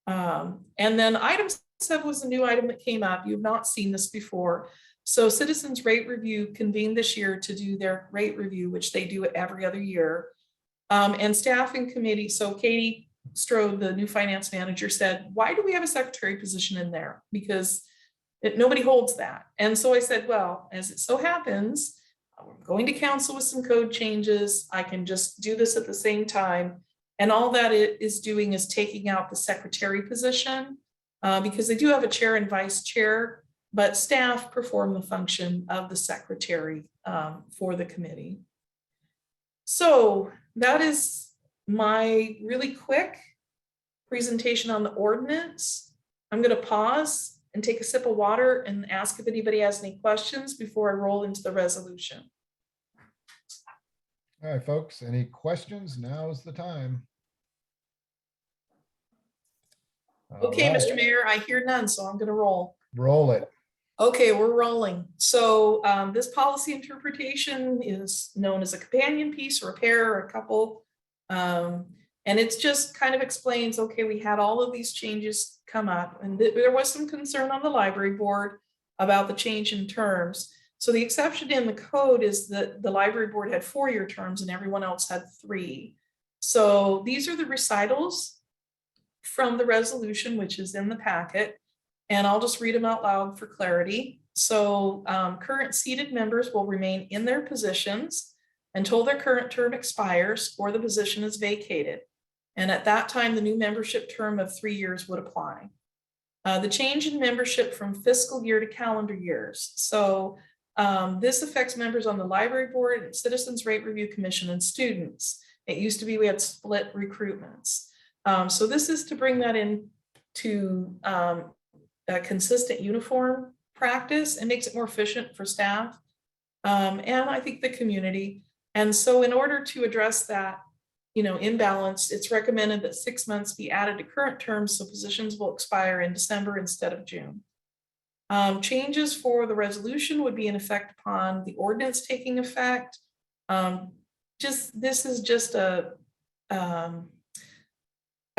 And then item 7 was a new item that came up. You've not seen this before. So Citizens Rate Review convened this year to do their rate review, which they do every other year. And staffing committee, so Katie Strode, the new finance manager, said, why do we have a secretary position in there? Because nobody holds that. And so I said, well, as it so happens, I'm going to council with some code changes. I can just do this at the same time. And all that it is doing is taking out the secretary position because they do have a chair and vice chair, but staff perform the function of the secretary for the committee. So that is my really quick presentation on the ordinance. I'm going to pause and take a sip of water and ask if anybody has any questions before I roll into the resolution. All right, folks, any questions? Now is the time. Okay, All right, Mr. Mayor, I hear none, so I'm going to roll. roll it. Okay, we're rolling. So this policy interpretation is known as a companion piece or a pair or a couple. And it's just kind of explains, okay, we had all of these changes come up and there was some concern on the library board about the change in terms. So the exception in the code is that the library board had 4-year terms and everyone else had 3. So these are the recitals from the resolution, which is in the packet. And I'll just read them out loud for clarity. So current seated members will remain in their positions until their current term expires or the position is vacated. And at that time, the new membership term of 3 years would apply. The change in membership from fiscal year to calendar years. So this affects members on the library board, Citizens Rate Review Commission, and students. It used to be we had split recruitments. So this is to bring that in to a consistent uniform practice and makes it more efficient for staff and I think the community. And so in order to address that, imbalance, it's recommended that 6 months be added to current terms so positions will expire in December instead of June. Changes for the resolution would be in effect upon the ordinance taking effect. This is just a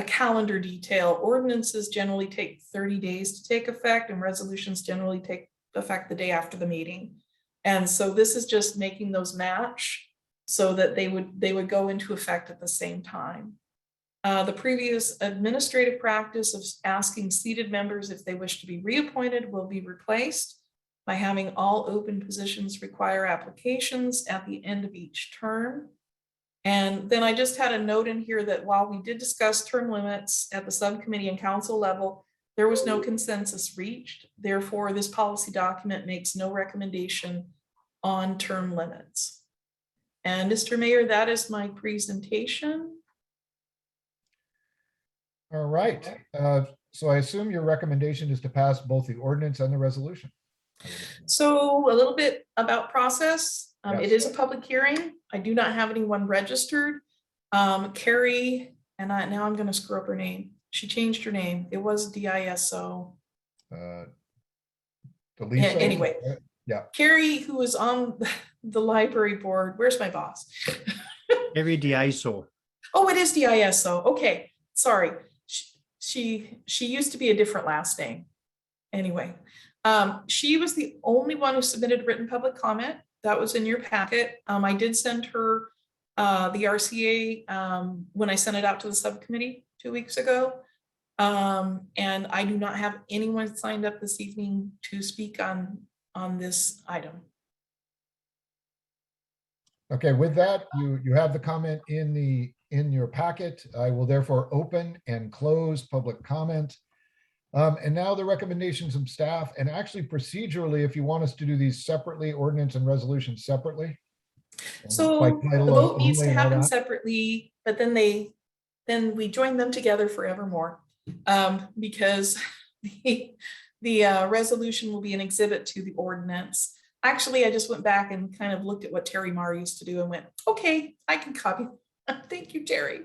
calendar detail. Ordinances generally take 30 days to take effect and resolutions generally take effect the day after the meeting. And so this is just making those match so that they would go into effect at the same time. The previous administrative practice of asking seated members if they wish to be reappointed will be replaced by having all open positions require applications at the end of each term. And then I just had a note in here that while we did discuss term limits at the subcommittee and council level, there was no consensus reached. Therefore, this policy document makes no recommendation on term limits. And Mr. Mayor, that is my presentation. All right. So I assume your recommendation is to pass both the ordinance and the resolution. So a little bit about process. Yes. It is a public hearing. I do not have anyone registered. Carrie, and now I'm going to screw up her name. She changed her name. It was DISO. Delisa, Anyway, yeah. Carrie, who was on the library board. Where's my boss? Every DISO. Oh, it is DISO. Okay, sorry. She used to be a different last name. Anyway, she was the only one who submitted written public comment. That was in your packet. I did send her the RCA when I sent it out to the subcommittee 2 weeks ago. And I do not have anyone signed up this evening to speak on this item. Okay, with that, you have the comment in your packet. I will therefore open and close public comment. And now the recommendations of staff, and actually procedurally, if you want us to do these separately, ordinance and resolution separately. So by the title vote needs only to and all happen that. separately, but then we join them together forevermore. Because the resolution will be an exhibit to the ordinance. Actually, I just went back and kind of looked at what Terry Marr used to do and went, okay, I can copy. Thank you, Terry.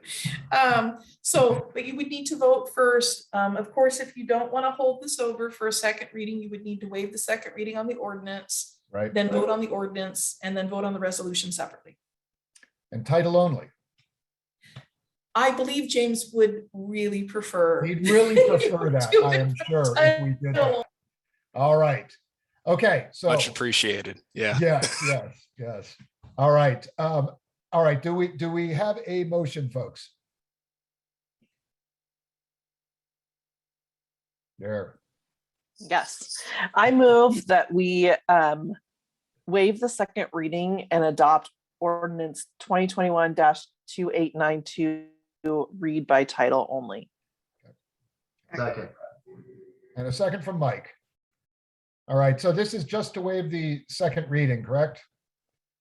But you would need to vote first. Of course, if you don't want to hold this over for a second reading, you would need to waive the second reading on the ordinance, Right. then vote on the ordinance, and then vote on the resolution separately. And title only. I believe James would really prefer. He'd really prefer that, Do I it am for sure, if we did that. title. All right. Okay, so. Much appreciated. Yeah. Yes. All right. All right. Do we have a motion, folks? There. Yes, I move that we waive the second reading and adopt ordinance 2021-2892, read by title only. Second. And a second from Mike. All right, so this is just to waive the second reading, correct?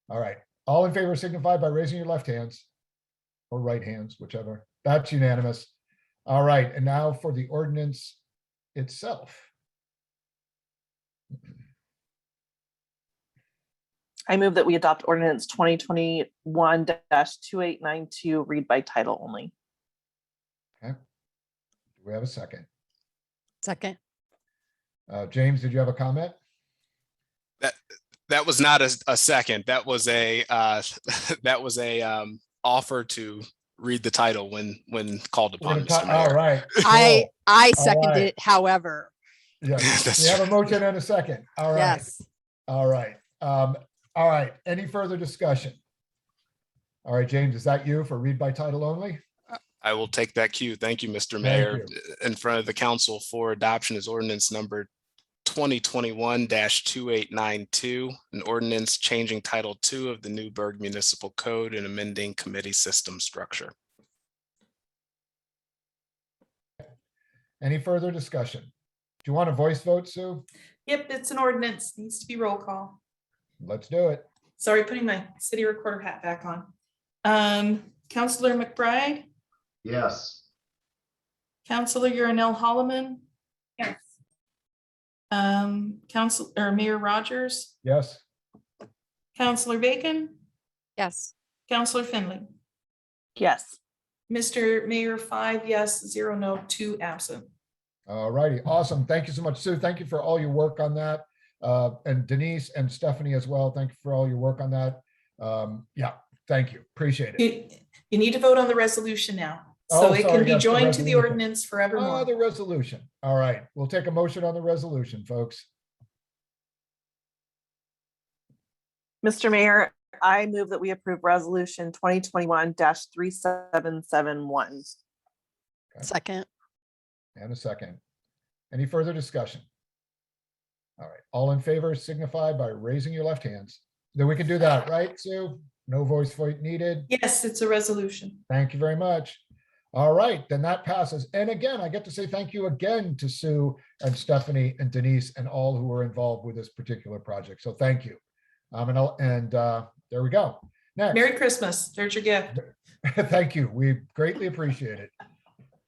All right, all in favor signify by raising your left hands or right hands, whichever. That's unanimous. All right, and now for the ordinance itself. I move that we adopt ordinance 2021-2892, read by title only. Do we have a second? Second. James, did you have a comment? That was not a second. That was a offer to read the title when called upon, Mr. Mayor. All right. I All second right. it, however. Yes, That's we have a true. motion and a second. All right. Yes. All right. All right. Any further discussion? All right, James, is that you for read by title only? I will take that cue. Thank you, Mr. Thank Mayor. you. In front of the council for adoption is ordinance number 2021-2892, an ordinance changing Title II of the Newburgh Municipal Code and amending committee system structure. Any further discussion? Do you want a voice vote, Sue? Yep, it's an ordinance, needs to be roll call. Let's do it. Sorry, putting my city recorder hat back on. Councillor McBride, Yes. Councillor Urinell Holloman. Yes. Mayor Rogers, Yes. Councillor Bacon, Yes. Councillor Finley. Yes. Mr. Mayor, 5 yes, 0 no, 2 absent. All righty. Awesome. Thank you so much, Sue. Thank you for all your work on that. And Denise and Stephanie as well. Thank you for all your work on that. Yeah, thank you. Appreciate it. You need to vote on the resolution now. Oh, So it sorry, can be yes, the joined to the resolution. ordinance forevermore. The resolution. All right. We'll take a motion on the resolution, folks. Mr. Mayor, I move that we approve resolution 2021-3771. Second. And a second. Any further discussion? All right, all in favor signify by raising your left hands. Then we can do that, right, Sue? No voice vote needed. Yes, it's a resolution. Thank you very much. All right, then that passes. And again, I get to say thank you again to Sue and Stephanie and Denise and all who were involved with this particular project. So thank you. There we go. Next. Merry Christmas. There's your gift. Thank you. We greatly appreciate it.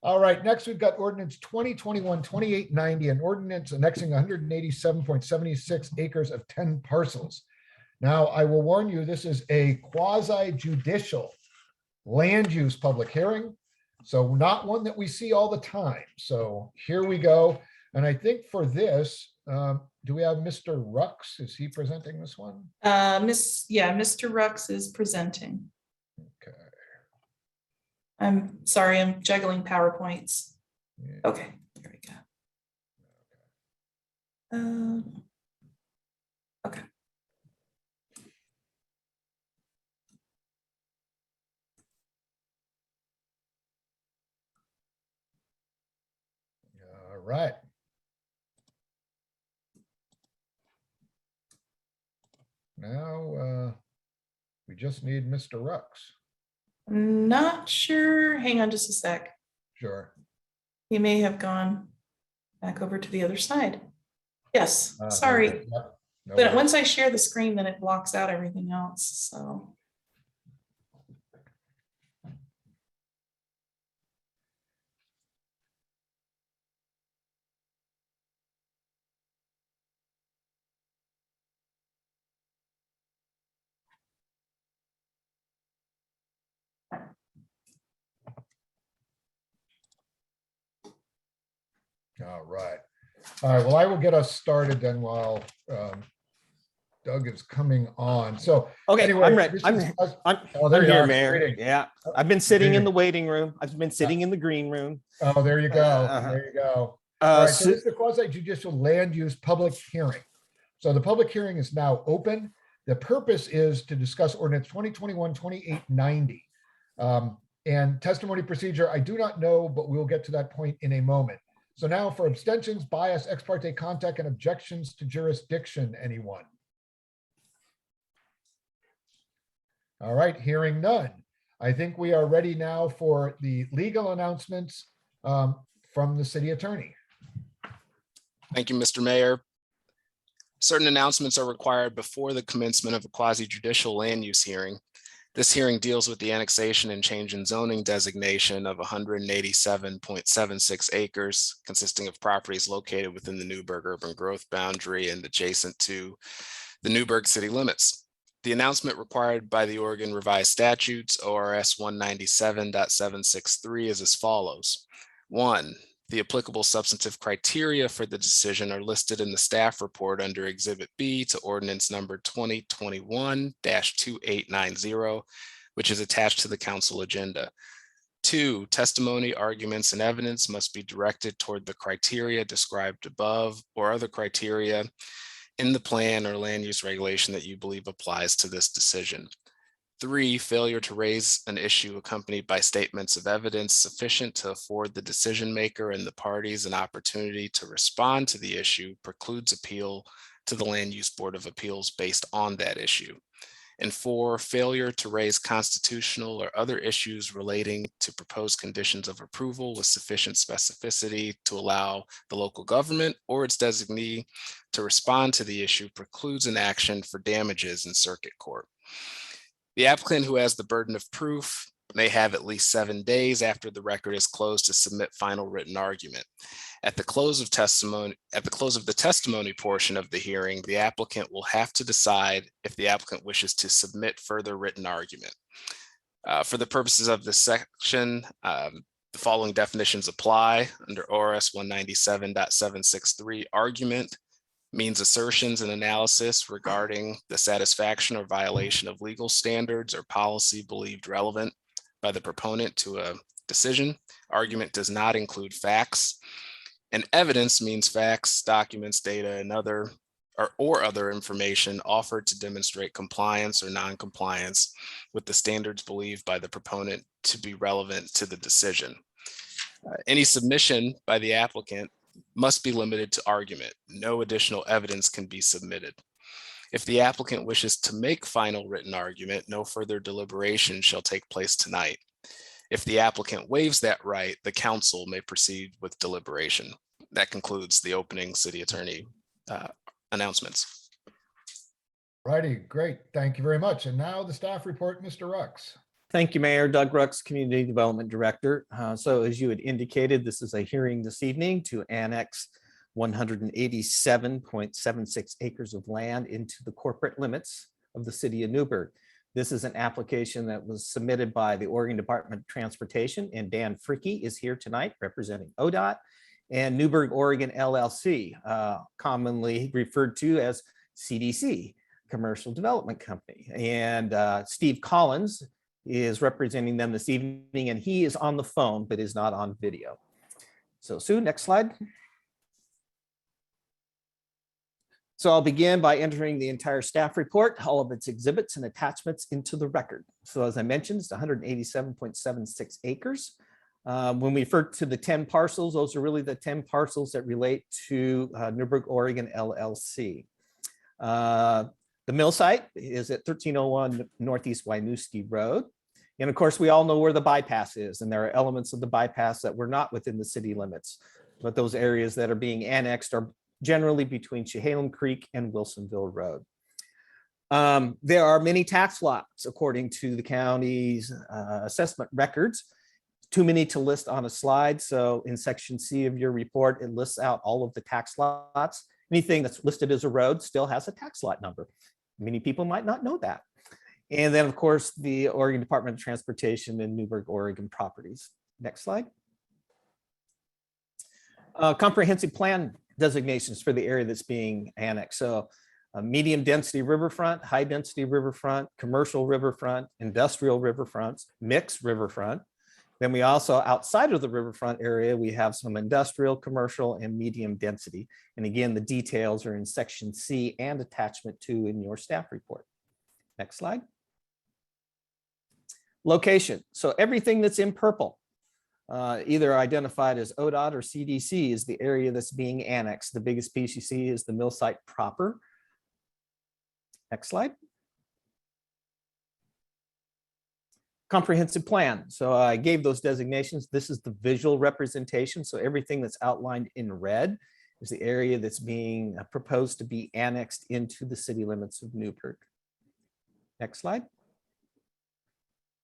All right, next we've got ordinance 2021-2890, an ordinance annexing 187.76 acres of 10 parcels. Now, I will warn you, this is a quasi-judicial land use public hearing, so not one that we see all the time. So here we go. And I think for this, do we have Mr. Rux? Is he presenting this one? Mr. Rux is presenting. Okay. I'm sorry, I'm juggling PowerPoints. Yeah. Okay, there we go. Okay. All right. Now, we just need Mr. Rux. Not sure. Hang on just a sec. Sure. He may have gone back over to the other side. Yes, There sorry. we go. Yep. No But worries. once I share the screen, then it blocks out everything else. So. All right. All right. Well, I will get us started then while Doug is coming on. So Okay, anyway, I'm ready. this I'm, is- I'm, oh, there I'm you here, are. Mayor. Greetings. Yeah, I've been sitting in Greetings. the waiting room. I've been sitting in the green room. Oh, there you go. Uh-huh. There you go. All right. So So- this is the quasi judicial land use public hearing. So the public hearing is now open. The purpose is to discuss ordinance 2021-2890. And testimony procedure, I do not know, but we'll get to that point in a moment. So now for abstentions, bias, ex parte contact, and objections to jurisdiction, anyone? All right, hearing none. I think we are ready now for the legal announcements from the city attorney. Thank you, Mr. Mayor. Certain announcements are required before the commencement of a quasi-judicial land use hearing. This hearing deals with the annexation and change in zoning designation of 187.76 acres, consisting of properties located within the Newburgh urban growth boundary and adjacent to the Newburgh city limits. The announcement required by the Oregon Revised Statutes, ORS 197.763, is as follows. 1. The applicable substantive criteria for the decision are listed in the staff report under Exhibit B to ordinance number 2021-2890, which is attached to the council agenda. 2, testimony, arguments, and evidence must be directed toward the criteria described above or other criteria in the plan or land use regulation that you believe applies to this decision. 3, failure to raise an issue accompanied by statements of evidence sufficient to afford the decision maker and the parties an opportunity to respond to the issue precludes appeal to the Land Use Board of Appeals based on that issue. And 4, failure to raise constitutional or other issues relating to proposed conditions of approval with sufficient specificity to allow the local government or its designee to respond to the issue precludes an action for damages in circuit court. The applicant who has the burden of proof may have at least 7 days after the record is closed to submit final written argument. At the close of the testimony portion of the hearing, the applicant will have to decide if the applicant wishes to submit further written argument. For the purposes of this section, the following definitions apply under ORS 197.763. Argument means assertions and analysis regarding the satisfaction or violation of legal standards or policy believed relevant by the proponent to a decision. Argument does not include facts. And evidence means facts, documents, data, and other information offered to demonstrate compliance or non-compliance with the standards believed by the proponent to be relevant to the decision. Any submission by the applicant must be limited to argument. No additional evidence can be submitted. If the applicant wishes to make final written argument, no further deliberation shall take place tonight. If the applicant waives that right, the council may proceed with deliberation. That concludes the opening city attorney announcements. Righty, great. Thank you very much. And now the staff report, Mr. Rux. Thank you, Mayor. Doug Rux, Community Development Director. So as you had indicated, this is a hearing this evening to annex 187.76 acres of land into the corporate limits of the city of Newburgh. This is an application that was submitted by the Oregon Department of Transportation, and Dan Fricke is here tonight representing ODOT. and Newberg, Oregon LLC, commonly referred to as CDC, Commercial Development Company. And Steve Collins is representing them this evening, and he is on the phone, but is not on video. So Sue, next slide. So I'll begin by entering the entire staff report, all of its exhibits and attachments into the record. So as I mentioned, it's 187.76 acres. When we refer to the 10 parcels, those are really the 10 parcels that relate to Newberg, Oregon LLC. The mill site is at 1301 Northeast Winooski Road. And of course, we all know where the bypass is, and there are elements of the bypass that were not within the city limits, but those areas that are being annexed are generally between Shahilam Creek and Wilsonville Road. There are many tax lots according to the county's assessment records. Too many to list on a slide. So in section C of your report, it lists out all of the tax lots. Anything that's listed as a road still has a tax lot number. Many people might not know that. And then of course, the Oregon Department of Transportation and Newberg, Oregon properties. Next slide. Comprehensive plan designations for the area that's being annexed. So medium density riverfront, high density riverfront, commercial riverfront, industrial riverfronts, mixed riverfront. Then we also, outside of the riverfront area, we have some industrial, commercial, and medium density. And again, the details are in section C and attachment 2 in your staff report. Next slide. Location. So everything that's in purple, either identified as ODOT or CDC, is the area that's being annexed. The biggest piece you see is the mill site proper. Next slide. Comprehensive plan. So I gave those designations. This is the visual representation. So everything that's outlined in red is the area that's being proposed to be annexed into the city limits of Newburgh. Next slide.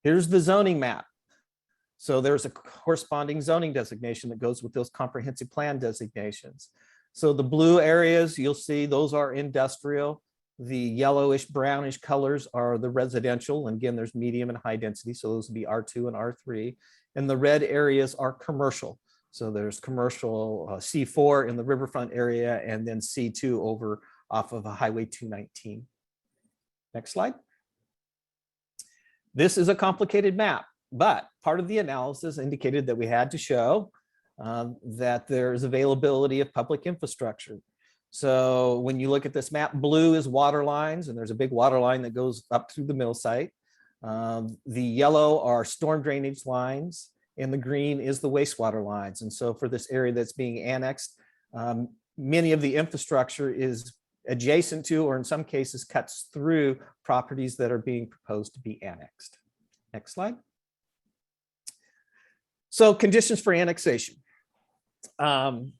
Here's the zoning map. So there's a corresponding zoning designation that goes with those comprehensive plan designations. So the blue areas, you'll see those are industrial. The yellowish brownish colors are the residential. And again, there's medium and high density. So those would be R2 and R3. And the red areas are commercial. So there's commercial C4 in the riverfront area, and then C2 over off of Highway 219. Next slide. This is a complicated map, but part of the analysis indicated that we had to show that there's availability of public infrastructure. So when you look at this map, blue is water lines, and there's a big water line that goes up through the mill site. The yellow are storm drainage lines, and the green is the wastewater lines. And so for this area that's being annexed, many of the infrastructure is adjacent to, or in some cases cuts through, properties that are being proposed to be annexed. Next slide. So conditions for annexation. It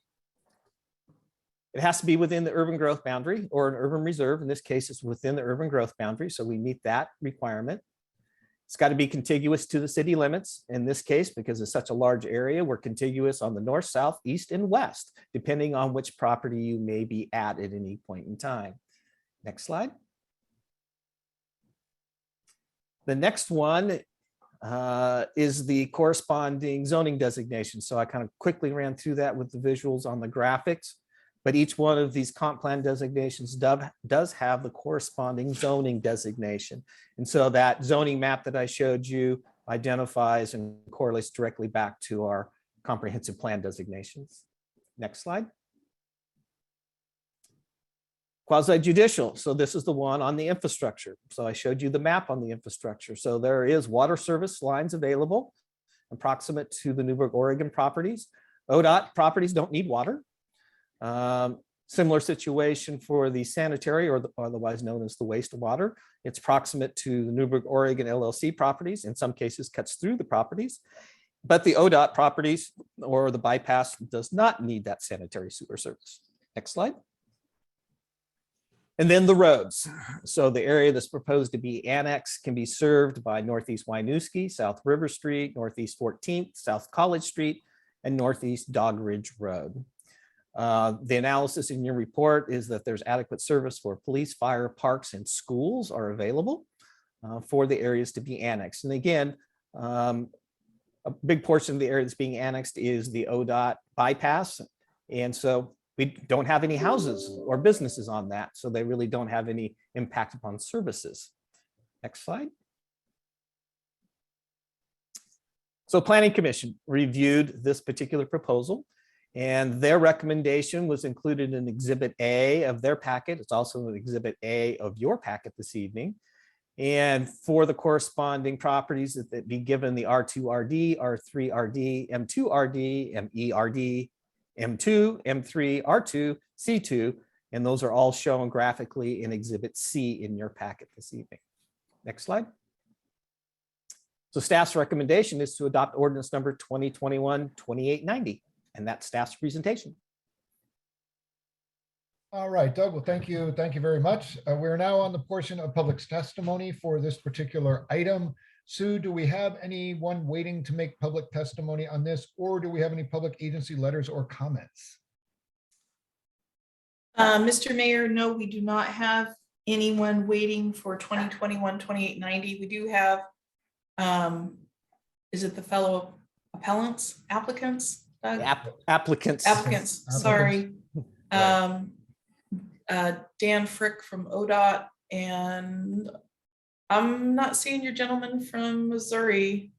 has to be within the urban growth boundary or an urban reserve. In this case, it's within the urban growth boundary, so we meet that requirement. It's got to be contiguous to the city limits. In this case, because it's such a large area, we're contiguous on the north, south, east, and west, depending on which property you may be at any point in time. Next slide. The next one is the corresponding zoning designation. So I kind of quickly ran through that with the visuals on the graphics, but each one of these comp plan designations does have the corresponding zoning designation. And so that zoning map that I showed you identifies and correlates directly back to our comprehensive plan designations. Next slide. Quasi-judicial. So this is the one on the infrastructure. So I showed you the map on the infrastructure. So there is water service lines available approximate to the Newburgh, Oregon properties. ODOT properties don't need water. Similar situation for the sanitary, or otherwise known as the wastewater. It's proximate to the Newburgh, Oregon LLC properties. In some cases cuts through the properties, but the ODOT properties or the bypass does not need that sanitary sewer service. Next slide. And then the roads. So the area that's proposed to be annexed can be served by Northeast Winooski, South River Street, Northeast 14th, South College Street, and Northeast Dog Ridge Road. The analysis in your report is that there's adequate service for police, fire, parks, and schools are available for the areas to be annexed. And again, a big portion of the area that's being annexed is the ODOT bypass. And so we don't have any houses or businesses on that. So they really don't have any impact upon services. Next slide. So Planning Commission reviewed this particular proposal, and their recommendation was included in Exhibit A of their packet. It's also in Exhibit A of your packet this evening. And for the corresponding properties that be given the R2RD, R3RD, M2RD, MERD, M2, M3, R2, C2, and those are all shown graphically in Exhibit C in your packet this evening. Next slide. So staff's recommendation is to adopt ordinance number 2021-2890, and that's staff's presentation. All right, Doug, well, thank you. Thank you very much. We're now on the portion of public testimony for this particular item. Sue, do we have anyone waiting to make public testimony on this, or do we have any public agency letters or comments? Mr. Mayor, no, we do not have anyone waiting for 2021-2890. We do have, is it the fellow appellants, applicants? Doug? Applicants. Applicants, sorry. Right. Dan Frick from ODOT, and I'm not seeing your gentleman from Missouri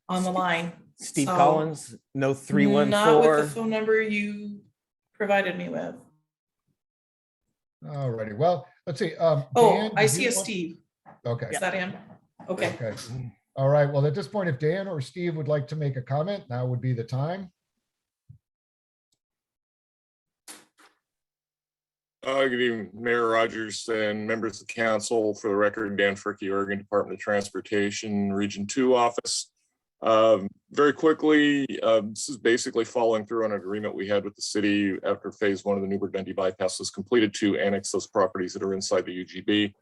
on the line. Steve So, Collins, no Not with the 314. phone number you provided me with. All righty, well, let's see. Oh, Dan, I did see you a want- Steve. Okay, Is that him? Okay. okay. All right, well, at this point, if Dan or Steve would like to make a comment, now would be the time. Good evening, Mayor Rogers and members of the council. For the record, Dan Fricky, Oregon Department of Transportation, Region 2 office. Very quickly, this is basically following through on an agreement we had with the city after phase 1 of the Newbergh Dundee bypass was completed to annex those properties that are inside the UGB. I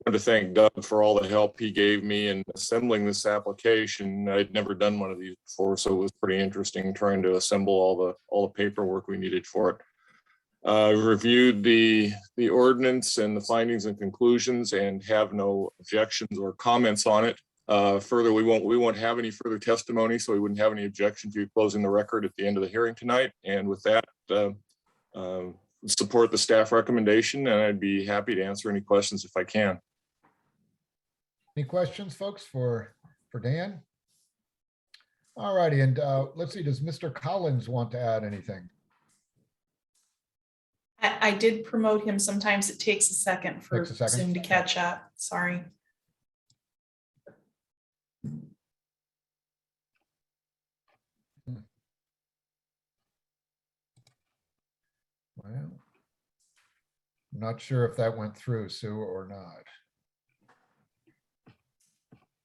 want to thank Doug for all the help he gave me in assembling this application. I'd never done one of these before, so it was pretty interesting trying to assemble all the paperwork we needed for it. Reviewed the ordinance and the findings and conclusions and have no objections or comments on it. Further, we won't have any further testimony, so we wouldn't have any objection to closing the record at the end of the hearing tonight. And with that, support the staff recommendation, and I'd be happy to answer any questions if I can. Any questions, folks, for Dan? All righty, and let's see, does Mr. Collins want to add anything? I did promote him. Sometimes it takes a second for Takes a second. Zoom to catch up. Sorry. Well, I'm not sure if that went through, Sue, or not.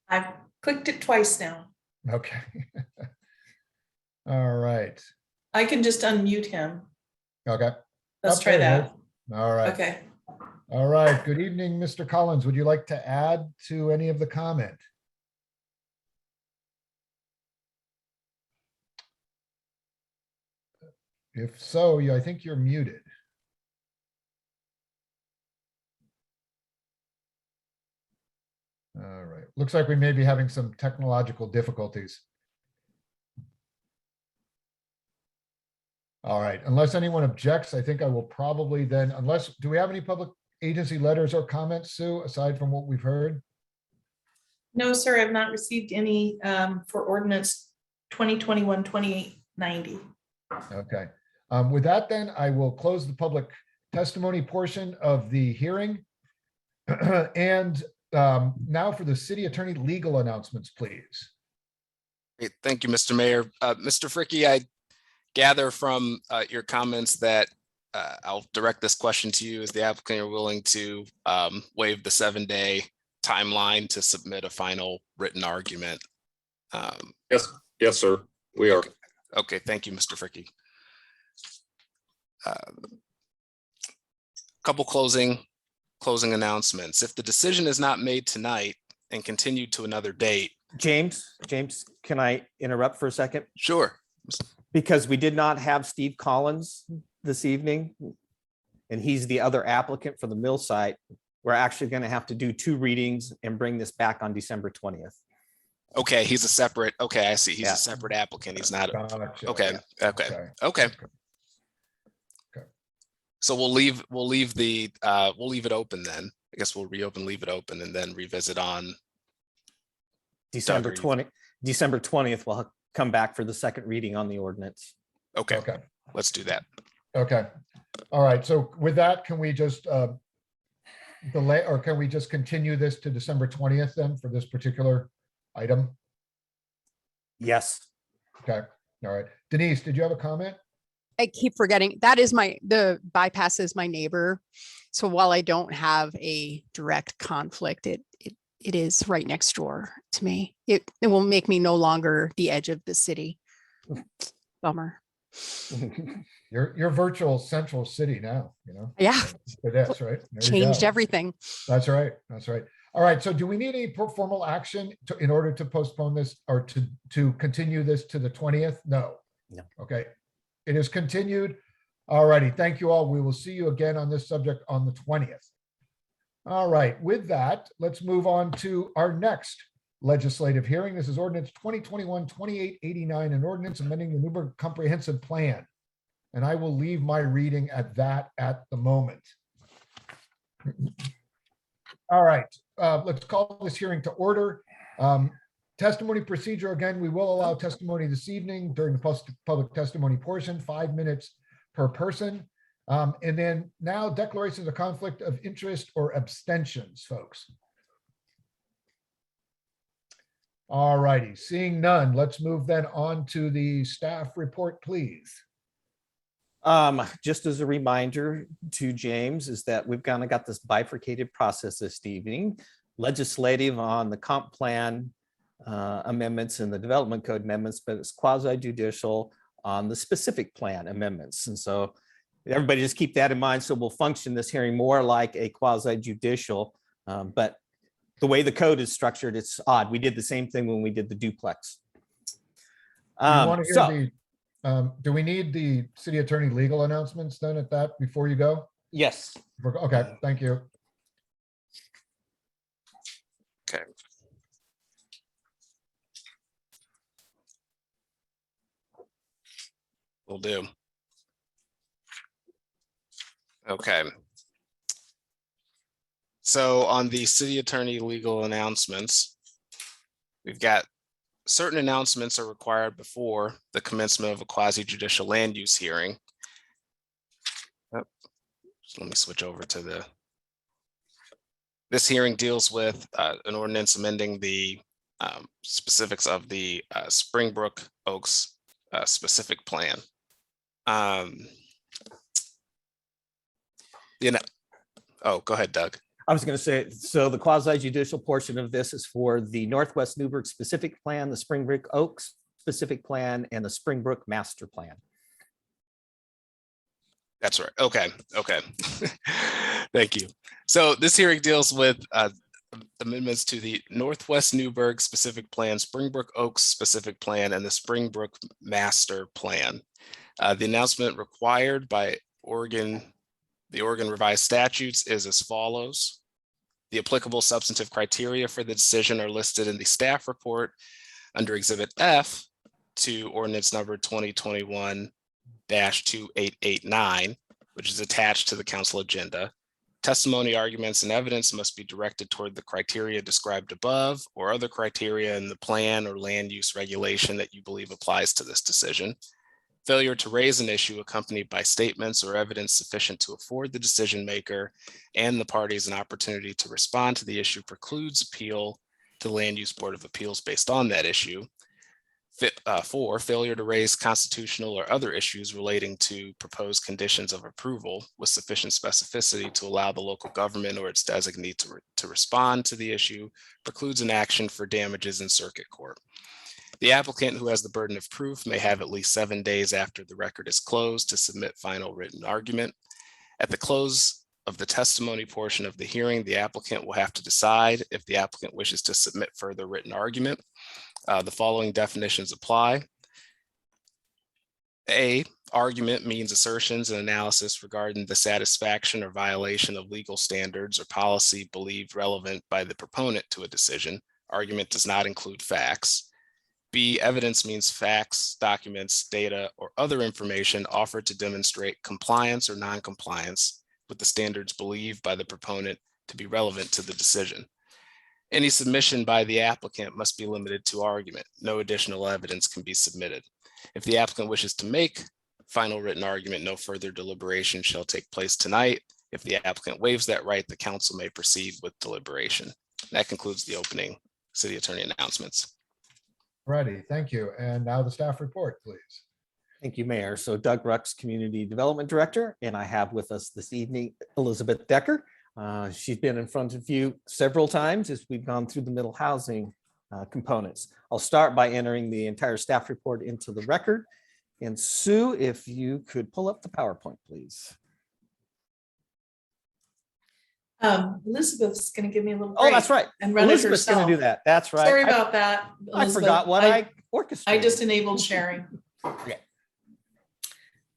I've clicked it twice now. Okay. All right. I can just unmute him. Okay. Let's Oh, try there it that. is. All right. Okay. All right. Good evening, Mr. Collins. Would you like to add to any of the comment? If so, I think you're muted. All right. Looks like we may be having some technological difficulties. All right. Unless anyone objects, I think I will probably then, do we have any public agency letters or comments, Sue, aside from what we've heard? No, sir, I've not received any for ordinance 2021-2890. Okay. With that, then I will close the public testimony portion of the hearing. And now for the city attorney legal announcements, please. Great. Thank you, Mr. Mayor. Mr. Fricky, I gather from your comments that I'll direct this question to you. Is the applicant are willing to waive the 7-day timeline to submit a final written argument? Yes, sir. We are. Okay, thank you, Mr. Fricky. Couple closing announcements. If the decision is not made tonight and continued to another date. James, can I interrupt for a second? Sure. Because we did not have Steve Collins this evening, and he's the other applicant for the mill site. We're actually going to have to do 2 readings and bring this back on December 20th. Okay, he's a separate, okay, I see. He's Yeah. a separate applicant. He's not, Gotcha. okay, okay, Okay. okay. Okay. So we'll leave it open then. I guess we'll reopen, leave it open, and then revisit on, December Doug, are you- 20, December 20th, we'll come back for the second reading on the ordinance. okay, Okay. let's do that. Okay. All right. So with that, can we just delay, or can we just continue this to December 20th then for this particular item? Yes. Okay. All right. Denise, did you have a comment? I keep forgetting, that is the bypass is my neighbor. So while I don't have a direct conflict, it is right next door to me. It will make me no longer the edge of the city. Bummer. You're virtual central city now, you know? Yeah. For this, right? There you Changed go. everything. That's right. That's right. All right. So do we need any formal action in order to postpone this or to continue this to the 20th? No. No. Okay. It is continued. All righty. Thank you all. We will see you again on this subject on the 20th. All right. With that, let's move on to our next legislative hearing. This is ordinance 2021-2889, an ordinance amending the Newburgh Comprehensive Plan. And I will leave my reading at that at the moment. All right, let's call this hearing to order. Testimony procedure, again, we will allow testimony this evening during the public testimony portion, 5 minutes per person. And then now declarations of conflict of interest or abstentions, folks. All righty, seeing none, let's move then on to the staff report, please. Just as a reminder to James is that we've kind of got this bifurcated process this evening. Legislative on the comp plan amendments and the development code amendments, but it's quasi judicial on the specific plan amendments. And so everybody just keep that in mind. So we'll function this hearing more like a quasi judicial, but the way the code is structured, it's odd. We did the same thing when we did the duplex. Do you want to hear do we need the city attorney legal announcements then at that before you go? Yes. Okay, thank you. Okay. Will do. Okay. So on the city attorney legal announcements, we've got certain announcements are required before the commencement of a quasi-judicial land use hearing. So let me switch over to this hearing deals with an ordinance amending the specifics of the Springbrook Oaks specific plan. Oh, go ahead, Doug. I was going to say, so the quasi judicial portion of this is for the Northwest Newburgh specific plan, the Springbrook Oaks specific plan, and the Springbrook master plan. That's right. Okay. Okay. Thank you. So this hearing deals with amendments to the Northwest Newburgh specific plan, Springbrook Oaks specific plan, and the Springbrook master plan. The announcement required by the Oregon revised statutes is as follows. The applicable substantive criteria for the decision are listed in the staff report under Exhibit F to ordinance number 2021-2889, which is attached to the council agenda. Testimony, arguments, and evidence must be directed toward the criteria described above or other criteria in the plan or land use regulation that you believe applies to this decision. Failure to raise an issue accompanied by statements or evidence sufficient to afford the decision maker and the parties an opportunity to respond to the issue precludes appeal to the Land Use Board of Appeals based on that issue. 4, failure to raise constitutional or other issues relating to proposed conditions of approval with sufficient specificity to allow the local government or its designee to respond to the issue precludes an action for damages in circuit court. The applicant who has the burden of proof may have at least 7 days after the record is closed to submit final written argument. At the close of the testimony portion of the hearing, the applicant will have to decide if the applicant wishes to submit further written argument. The following definitions apply. A, argument means assertions and analysis regarding the satisfaction or violation of legal standards or policy believed relevant by the proponent to a decision, Argument does not include facts. B, evidence means facts, documents, data, or other information offered to demonstrate compliance or non-compliance with the standards believed by the proponent to be relevant to the decision. Any submission by the applicant must be limited to argument. No additional evidence can be submitted. If the applicant wishes to make final written argument, no further deliberation shall take place tonight. If the applicant waives that right, the council may proceed with deliberation. That concludes the opening city attorney announcements. Righty, thank you. And now the staff report, please. Thank you, Mayor. So Doug Rucks, Community Development Director, and I have with us this evening Elizabeth Decker. She's been in front of you several times as we've gone through the middle housing components. I'll start by entering the entire staff report into the record. And Sue, if you could pull up the PowerPoint, please. Elizabeth's going to give me a little. Oh, that's right. And run Elizabeth's going to do that. That's right. Sorry about that. I Elizabeth. forgot what I orchestrated. I just enabled sharing. Okay.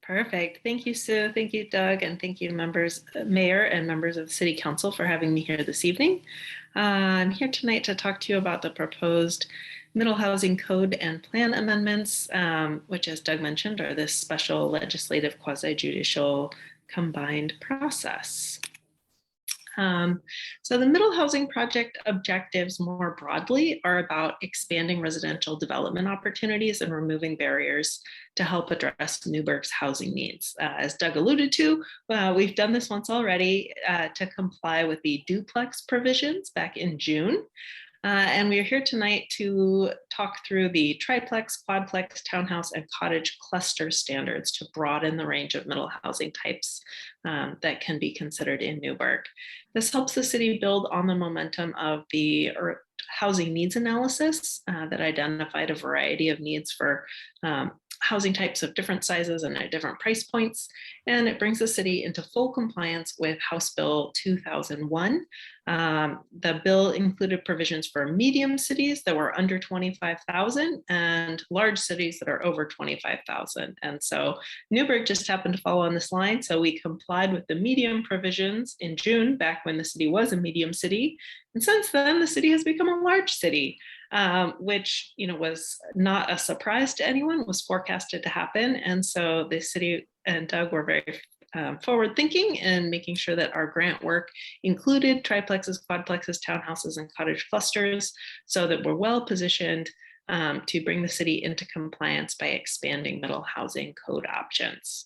Perfect. Thank you, Sue. Thank you, Doug. And thank you, members, Mayor and members of the City Council for having me here this evening. I'm here tonight to talk to you about the proposed Middle Housing Code and Plan amendments, which, as Doug mentioned, are this special legislative quasi-judicial combined process. So the Middle Housing Project objectives more broadly are about expanding residential development opportunities and removing barriers to help address Newburgh's housing needs. As Doug alluded to, we've done this once already to comply with the duplex provisions back in June. And we are here tonight to talk through the triplex, quadplex, townhouse, and cottage cluster standards to broaden the range of middle housing types that can be considered in Newburgh. This helps the city build on the momentum of the housing needs analysis that identified a variety of needs for housing types of different sizes and at different price points. And it brings the city into full compliance with House Bill 2001. The bill included provisions for medium cities that were under 25,000 and large cities that are over 25,000. And so Newberg just happened to follow on this line. So we complied with the medium provisions in June, back when the city was a medium city. And since then, the city has become a large city. Which was not a surprise to anyone, was forecasted to happen. And so the city and Doug were very forward thinking and making sure that our grant work included triplexes, quadplexes, townhouses, and cottage clusters, so that we're well positioned to bring the city into compliance by expanding middle housing code options.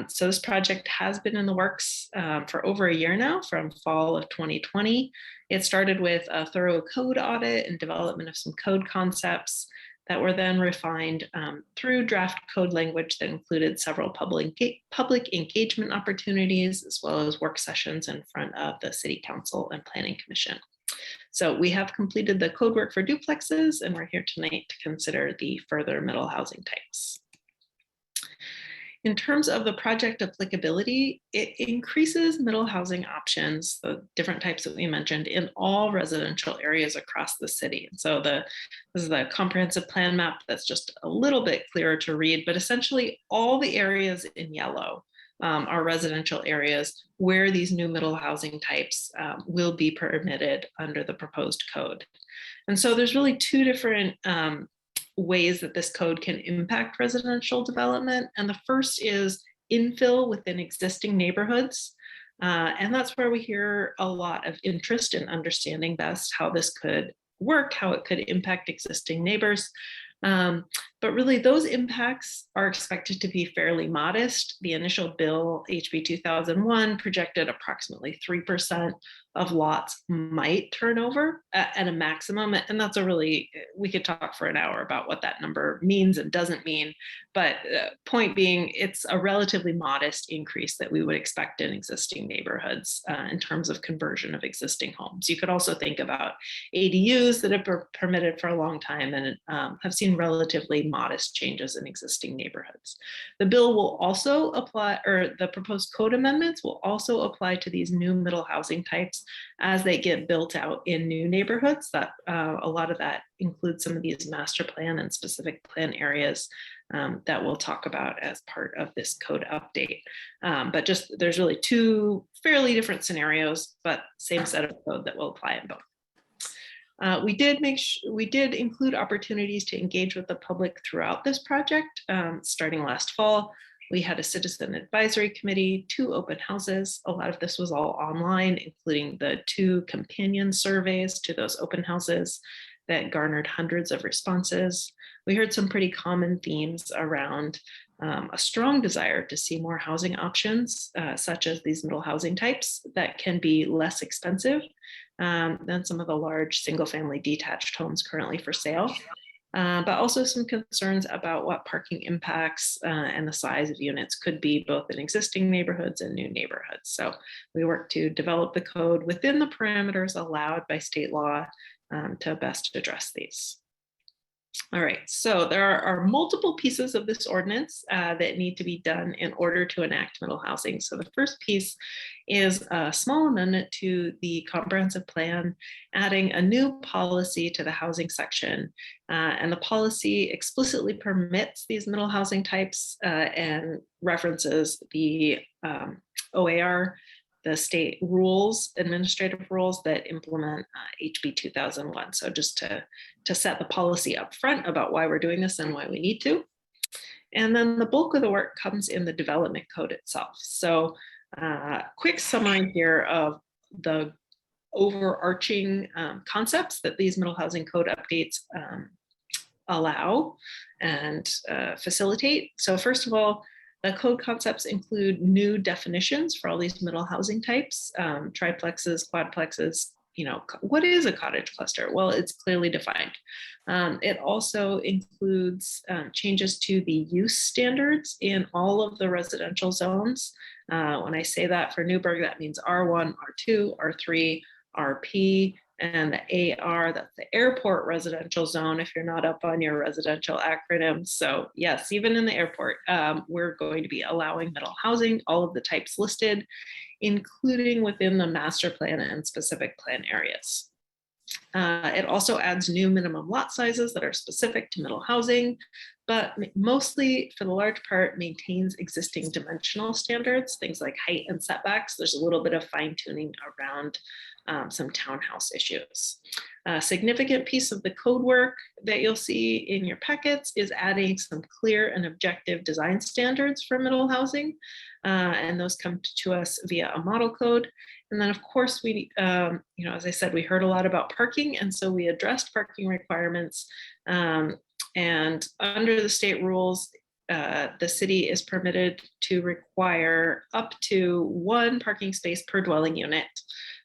So this project has been in the works for over a year now, from fall of 2020. It started with a thorough code audit and development of some code concepts that were then refined through draft code language that included several public engagement opportunities, as well as work sessions in front of the City Council and Planning Commission. So we have completed the code work for duplexes, and we're here tonight to consider the further middle housing types. In terms of the project applicability, it increases middle housing options, the different types that we mentioned, in all residential areas across the city. And so this is the comprehensive plan map that's just a little bit clearer to read, but essentially all the areas in yellow are residential areas where these new middle housing types will be permitted under the proposed code. And so there's really two different ways that this code can impact residential development. And the first is infill within existing neighborhoods. And that's where we hear a lot of interest in understanding best how this could work, how it could impact existing neighbors. But really those impacts are expected to be fairly modest. The initial bill, HB 2001, projected approximately 3% of lots might turn over at a maximum. And that's we could talk for an hour about what that number means and doesn't mean. But point being, it's a relatively modest increase that we would expect in existing neighborhoods in terms of conversion of existing homes. You could also think about ADUs that have been permitted for a long time and have seen relatively modest changes in existing neighborhoods. The bill will also apply, or the proposed code amendments will also apply to these new middle housing types as they get built out in new neighborhoods. That a lot of that includes some of these master plan and specific plan areas that we'll talk about as part of this code update. But there's really two fairly different scenarios, but same set of code that will apply in both. We did include opportunities to engage with the public throughout this project. Starting last fall, we had a citizen advisory committee, 2 open houses. A lot of this was all online, including the 2 companion surveys to those open houses that garnered hundreds of responses. We heard some pretty common themes around a strong desire to see more housing options, such as these middle housing types that can be less expensive than some of the large single-family detached homes currently for sale. But also some concerns about what parking impacts and the size of units could be both in existing neighborhoods and new neighborhoods. So we work to develop the code within the parameters allowed by state law to best address these. All right, so there are multiple pieces of this ordinance that need to be done in order to enact middle housing. So the first piece is a small amendment to the comprehensive plan, adding a new policy to the housing section. And the policy explicitly permits these middle housing types and references the OAR, the state rules, administrative rules that implement HB 2001. So just to set the policy up front about why we're doing this and why we need to. And then the bulk of the work comes in the development code itself. So quick summary here of the overarching concepts that these middle housing code updates allow and facilitate. So first of all, the code concepts include new definitions for all these middle housing types, triplexes, quadplexes. You know, what is a cottage cluster? Well, it's clearly defined. It also includes changes to the use standards in all of the residential zones. When I say that for Newburgh, that means R1, R2, R3, RP, and the AR, that's the airport residential zone, if you're not up on your residential acronyms. So yes, even in the airport, we're going to be allowing middle housing, all of the types listed, including within the master plan and specific plan areas. It also adds new minimum lot sizes that are specific to middle housing, but mostly for the large part maintains existing dimensional standards, things like height and setbacks. There's a little bit of fine tuning around some townhouse issues. A significant piece of the code work that you'll see in your packets is adding some clear and objective design standards for middle housing. And those come to us via a model code. And then of course, we, as I said, we heard a lot about parking. And so we addressed parking requirements. And under the state rules, the city is permitted to require up to 1 parking space per dwelling unit.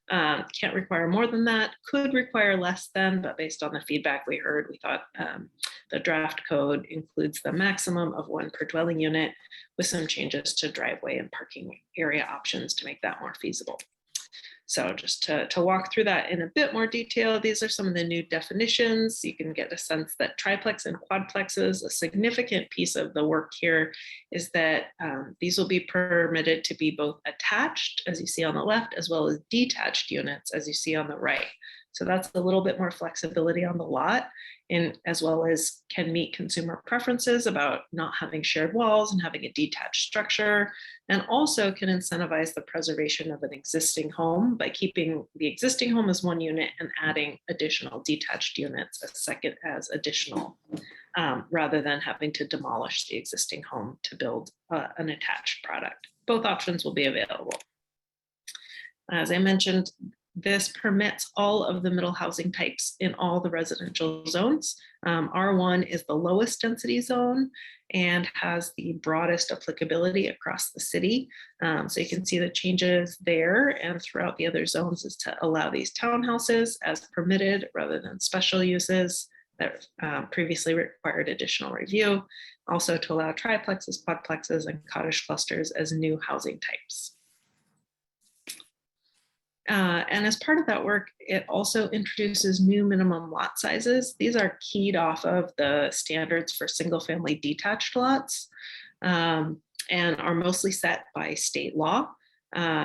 Can't require more than that, could require less than, but based on the feedback we heard, we thought the draft code includes the maximum of 1 per dwelling unit with some changes to driveway and parking area options to make that more feasible. So just to walk through that in a bit more detail, these are some of the new definitions. You can get a sense that triplex and quadplexes, a significant piece of the work here is that these will be permitted to be both attached, as you see on the left, as well as detached units, as you see on the right. So that's a little bit more flexibility on the lot, and as well as can meet consumer preferences about not having shared walls and having a detached structure, and also can incentivize the preservation of an existing home by keeping the existing home as 1 unit and adding additional detached units as additional, rather than having to demolish the existing home to build an attached product. Both options will be available. As I mentioned, this permits all of the middle housing types in all the residential zones. R1 is the lowest density zone and has the broadest applicability across the city. So you can see the changes there, and throughout the other zones is to allow these townhouses as permitted rather than special uses that previously required additional review. Also to allow triplexes, quadplexes, and cottage clusters as new housing types. And as part of that work, it also introduces new minimum lot sizes. These are keyed off of the standards for single family detached lots and are mostly set by state law.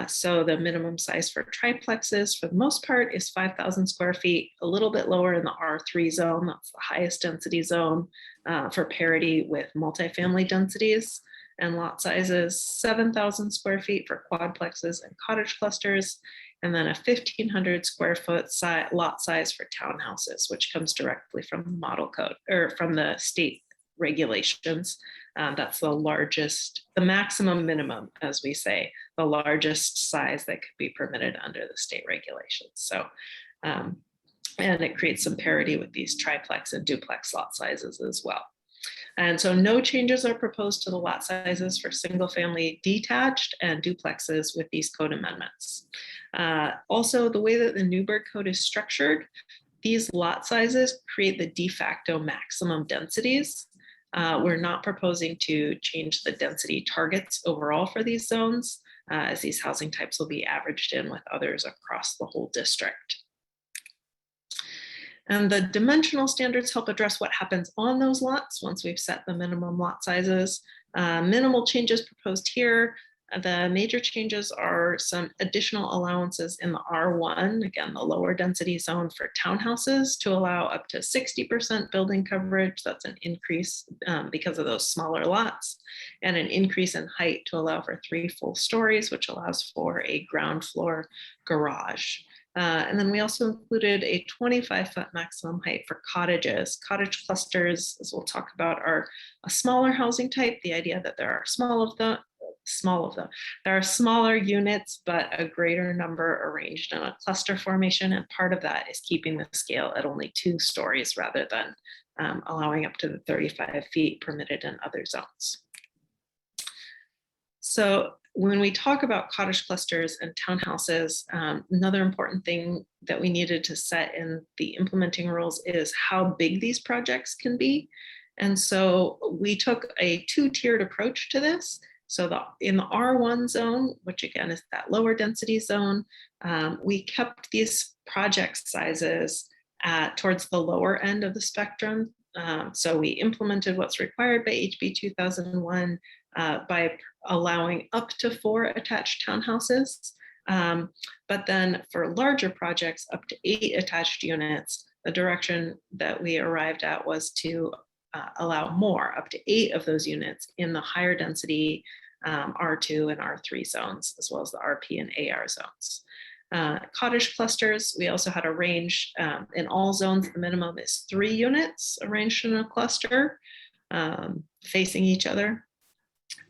So the minimum size for triplexes for the most part is 5,000 square feet, a little bit lower in the R3 zone. That's the highest density zone for parity with multifamily densities. And lot sizes 7,000 square feet for quadplexes and cottage clusters. and then a 1,500 square foot lot size for townhouses, which comes directly from the model code or from the state regulations. That's the largest, the maximum minimum, as we say, the largest size that could be permitted under the state regulations. So, and it creates some parity with these triplex and duplex lot sizes as well. And so no changes are proposed to the lot sizes for single family detached and duplexes with these code amendments. Also, the way that the Newberg code is structured, these lot sizes create the de facto maximum densities. We're not proposing to change the density targets overall for these zones, as these housing types will be averaged in with others across the whole district. And the dimensional standards help address what happens on those lots once we've set the minimum lot sizes. Minimal changes proposed here. The major changes are some additional allowances in the R1, again, the lower density zone for townhouses, to allow up to 60% building coverage. That's an increase because of those smaller lots, and an increase in height to allow for 3 full stories, which allows for a ground floor garage. And then we also included a 25-foot maximum height for cottages. Cottage clusters, as we'll talk about, are a smaller housing type. The idea that there are there are smaller units, but a greater number arranged in a cluster formation. And part of that is keeping the scale at only 2 stories rather than allowing up to the 35 feet permitted in other zones. So when we talk about cottage clusters and townhouses, another important thing that we needed to set in the implementing rules is how big these projects can be. And so we took a 2-tiered approach to this. So in the R1 zone, which again is that lower density zone, we kept these project sizes towards the lower end of the spectrum. So we implemented what's required by HB 2001 by allowing up to 4 attached townhouses. But then for larger projects, up to 8 attached units, the direction that we arrived at was to allow more, up to 8 of those units in the higher density R2 and R3 zones, as well as the RP and AR zones. Cottage clusters, we also had a range in all zones. The minimum is 3 units arranged in a cluster facing each other.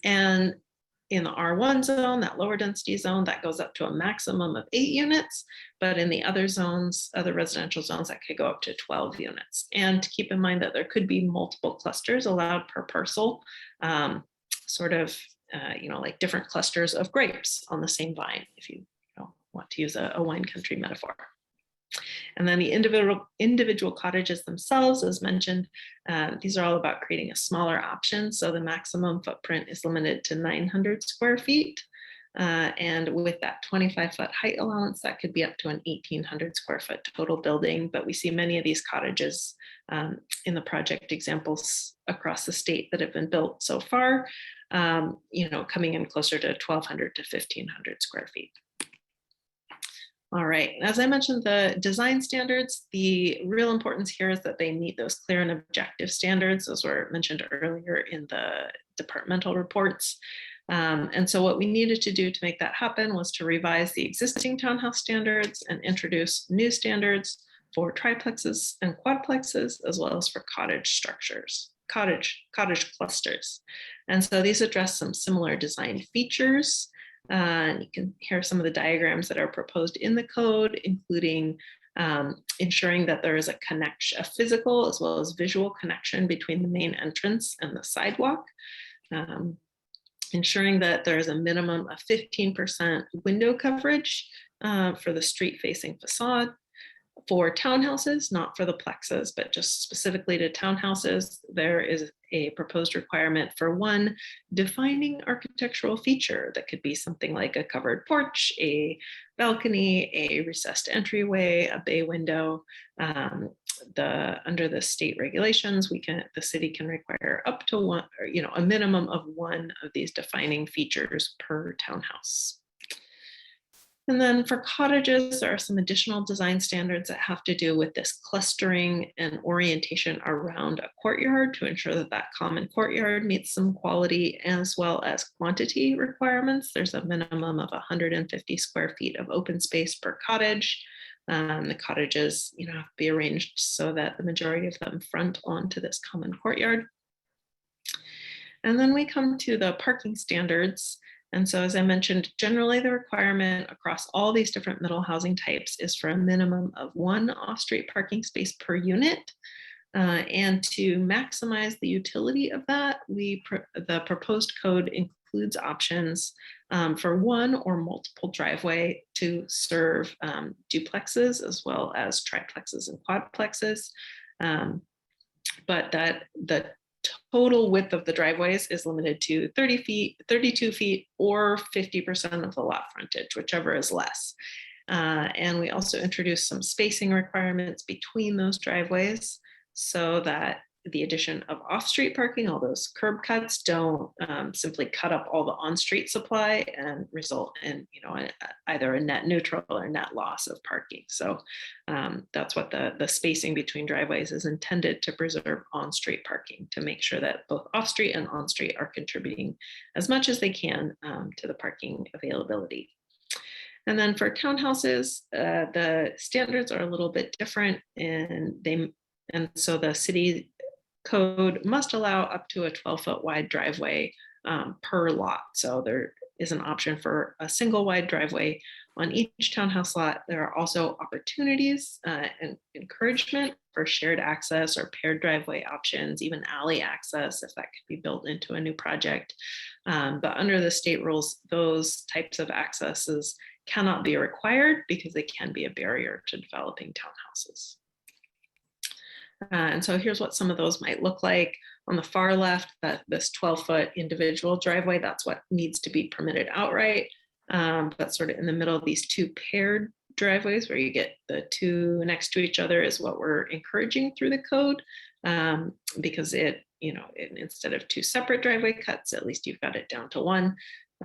And in the R1 zone, that lower density zone, that goes up to a maximum of 8 units. But in the other zones, other residential zones, that could go up to 12 units. And to keep in mind that there could be multiple clusters allowed per parcel, like different clusters of grapes on the same vine, if you want to use a wine country metaphor. And then the individual cottages themselves, as mentioned, these are all about creating a smaller option. So the maximum footprint is limited to 900 square feet. And with that 25-foot height allowance, that could be up to an 1,800 square foot total building. But we see many of these cottages in the project examples across the state that have been built so far, coming in closer to 1,200 to 1,500 square feet. All right, as I mentioned, the design standards, the real importance here is that they meet those clear and objective standards, as were mentioned earlier in the departmental reports. And so what we needed to do to make that happen was to revise the existing townhouse standards and introduce new standards for triplexes and quadplexes, as well as for cottage structures, cottage clusters. And so these address some similar design features. And you can hear some of the diagrams that are proposed in the code, including ensuring that there is a physical as well as visual connection between the main entrance and the sidewalk. Ensuring that there is a minimum of 15% window coverage for the street facing facade. For townhouses, not for the plexes, but just specifically to townhouses, there is a proposed requirement for one defining architectural feature that could be something like a covered porch, a balcony, a recessed entryway, a bay window. Under the state regulations, the city can require up to one, a minimum of one of these defining features per townhouse. And then for cottages, there are some additional design standards that have to do with this clustering and orientation around a courtyard to ensure that that common courtyard meets some quality as well as quantity requirements. There's a minimum of 150 square feet of open space per cottage. The cottages, have to be arranged so that the majority of them front onto this common courtyard. And then we come to the parking standards. And so, as I mentioned, generally the requirement across all these different middle housing types is for a minimum of 1 off-street parking space per unit. And to maximize the utility of that, the proposed code includes options for 1 or multiple driveway to serve duplexes as well as triplexes and quadplexes. But that the total width of the driveways is limited to 30 feet, 32 feet, or 50% of the lot frontage, whichever is less. And we also introduced some spacing requirements between those driveways so that the addition of off-street parking, all those curb cuts, don't simply cut up all the on-street supply and result in either a net neutral or net loss of parking. So that's what the spacing between driveways is intended to preserve on-street parking, to make sure that both off-street and on-street are contributing as much as they can to the parking availability. And then for townhouses, the standards are a little bit different, and so the city code must allow up to a 12-foot wide driveway per lot. So there is an option for a single wide driveway on each townhouse lot. There are also opportunities and encouragement for shared access or paired driveway options, even alley access if that could be built into a new project. But under the state rules, those types of accesses cannot be required because they can be a barrier to developing townhouses. And so here's what some of those might look like. On the far left, this 12-foot individual driveway, that's what needs to be permitted outright. But sort of in the middle of these 2 paired driveways where you get the 2 next to each other is what we're encouraging through the code, because instead of 2 separate driveway cuts, at least you've got it down to 1.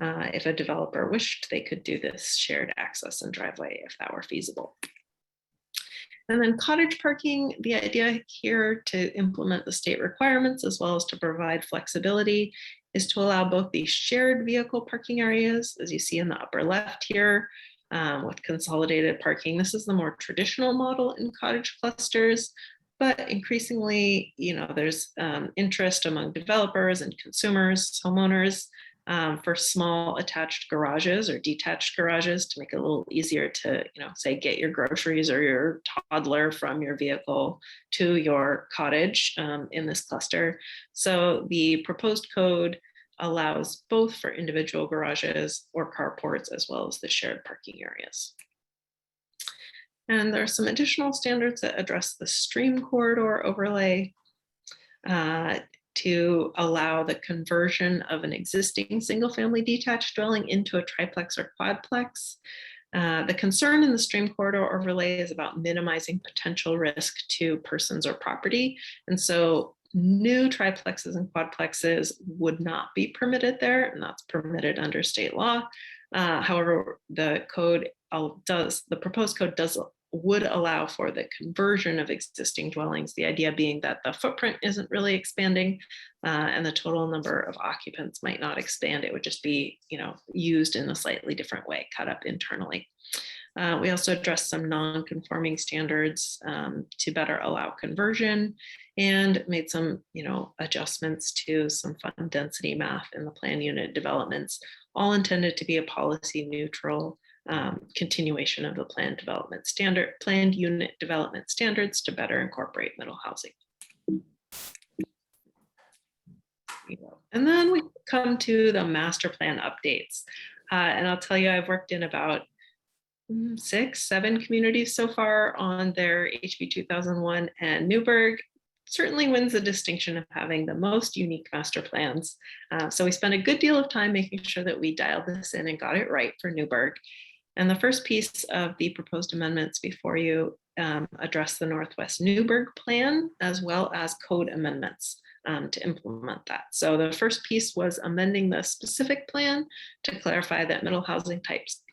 If a developer wished, they could do this shared access and driveway if that were feasible. And then cottage parking, the idea here to implement the state requirements as well as to provide flexibility is to allow both these shared vehicle parking areas, as you see in the upper left here, with consolidated parking. This is the more traditional model in cottage clusters, but increasingly, there's interest among developers and consumers, homeowners, for small attached garages or detached garages to make it a little easier to, say, get your groceries or your toddler from your vehicle to your cottage in this cluster. So the proposed code allows both for individual garages or carports as well as the shared parking areas. And there are some additional standards that address the stream corridor overlay to allow the conversion of an existing single-family detached dwelling into a triplex or quadplex. The concern in the stream corridor overlay is about minimizing potential risk to persons or property. And so new triplexes and quadplexes would not be permitted there, and that's permitted under state law. However, the proposed code would allow for the conversion of existing dwellings, the idea being that the footprint isn't really expanding and the total number of occupants might not expand. It would just be, used in a slightly different way, cut up internally. We also addressed some non-conforming standards to better allow conversion and made some, adjustments to some fund density math in the plan unit developments, all intended to be a policy neutral continuation of the planned unit development standards to better incorporate middle housing. And then we come to the master plan updates. And I'll tell you, I've worked in about 6, 7 communities so far on their HB 2001, and Newburgh certainly wins the distinction of having the most unique master plans. So we spent a good deal of time making sure that we dialed this in and got it right for Newburgh. And the first piece of the proposed amendments before you address the Northwest Newburgh plan, as well as code amendments to implement that. So the first piece was amending the specific plan to clarify that middle housing types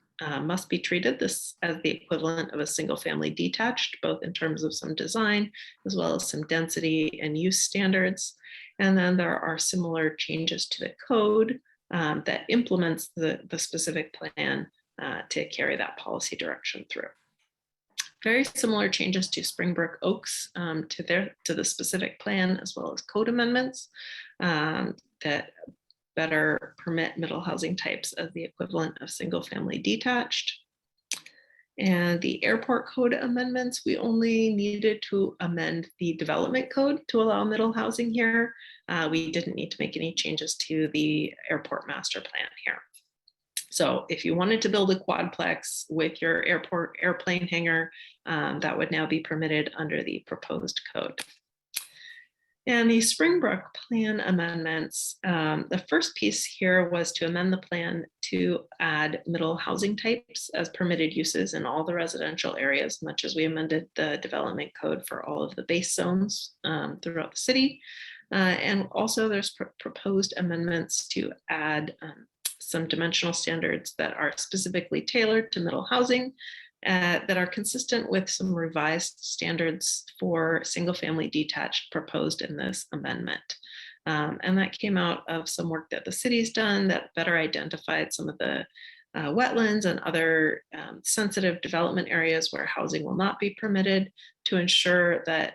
must be treated this as the equivalent of a single family detached, both in terms of some design as well as some density and use standards. And then there are similar changes to the code that implements the specific plan to carry that policy direction through. Very similar changes to Springbrook Oaks to the specific plan, as well as code amendments that better permit middle housing types as the equivalent of single family detached. And the airport code amendments, we only needed to amend the development code to allow middle housing here. We didn't need to make any changes to the airport master plan here. So if you wanted to build a quadplex with your airport airplane hangar, that would now be permitted under the proposed code. And the Springbrook plan amendments, the first piece here was to amend the plan to add middle housing types as permitted uses in all the residential areas, much as we amended the development code for all of the base zones throughout the city. And also there's proposed amendments to add some dimensional standards that are specifically tailored to middle housing that are consistent with some revised standards for single family detached proposed in this amendment. And that came out of some work that the city's done that better identified some of the wetlands and other sensitive development areas where housing will not be permitted, to ensure that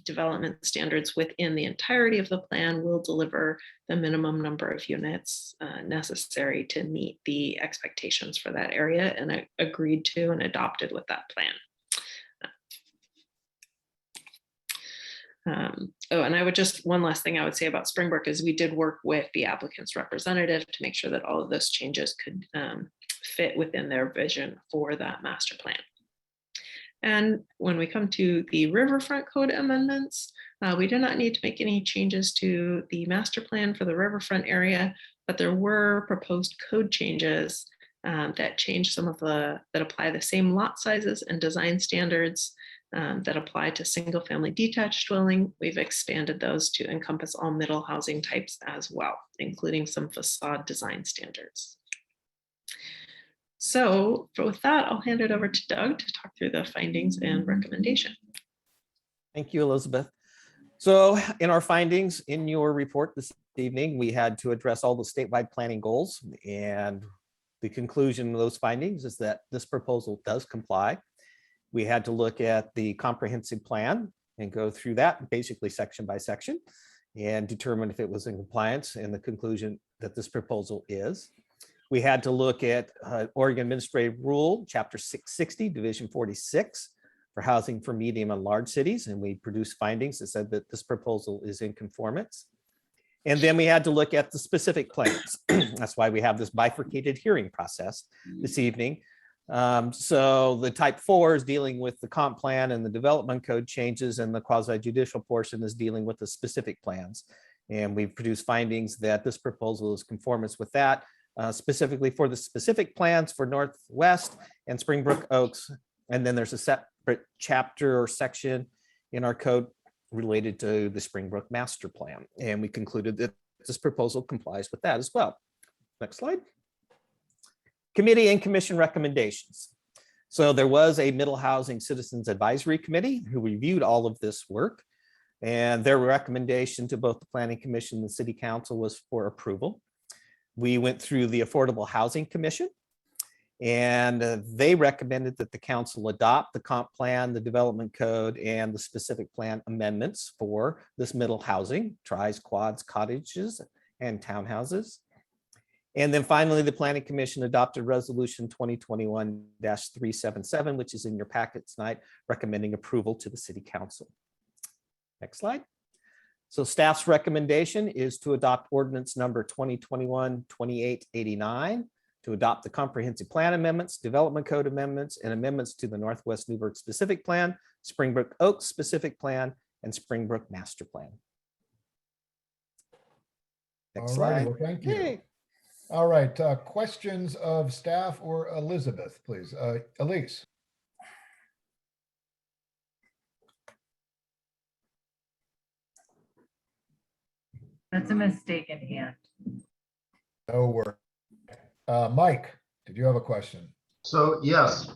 development standards within the entirety of the plan will deliver the minimum number of units necessary to meet the expectations for that area, and I agreed to and adopted with that plan. Oh, and I would just, one last thing I would say about Springbrook is we did work with the applicant's representative to make sure that all of those changes could fit within their vision for that master plan. And when we come to the riverfront code amendments, we do not need to make any changes to the master plan for the riverfront area, but there were proposed code changes that change some of that apply the same lot sizes and design standards that apply to single family detached dwelling. We've expanded those to encompass all middle housing types as well, including some facade design standards. So with that, I'll hand it over to Doug to talk through the findings and recommendation. Thank you, Elizabeth. So in our findings in your report this evening, we had to address all the statewide planning goals, and the conclusion of those findings is that this proposal does comply. We had to look at the comprehensive plan and go through that basically section by section and determine if it was in compliance, and the conclusion that this proposal is. We had to look at Oregon Administrative Rule, Chapter 660, Division 46, for housing for medium and large cities, and we produced findings that said that this proposal is in conformance. And then we had to look at the specific plans. That's why we have this bifurcated hearing process this evening. So the type 4 is dealing with the comp plan and the development code changes, and the quasi-judicial portion is dealing with the specific plans. And we've produced findings that this proposal is conformance with that, specifically for the specific plans for Northwest and Springbrook Oaks. And then there's a separate chapter or section in our code related to the Springbrook Master Plan. And we concluded that this proposal complies with that as well. Next slide. Committee and commission recommendations. So there was a Middle Housing Citizens Advisory Committee who reviewed all of this work, and their recommendation to both the Planning Commission and the City Council was for approval. We went through the Affordable Housing Commission, and they recommended that the council adopt the comp plan, the development code, and the specific plan amendments for this middle housing, tris, quads, cottages, and townhouses. And then finally, the Planning Commission adopted Resolution 2021-377, which is in your packet tonight, recommending approval to the City Council. Next slide. So staff's recommendation is to adopt ordinance number 2021-2889, to adopt the comprehensive plan amendments, development code amendments, and amendments to the Northwest Newburgh specific plan, Springbrook Oaks specific plan, and Springbrook master plan. Next All righty, slide. well, thank you. Hey. All right, questions of staff or Elizabeth, please. Elise. That's a mistaken hand. No worries. Mike, did you have a question? So yes,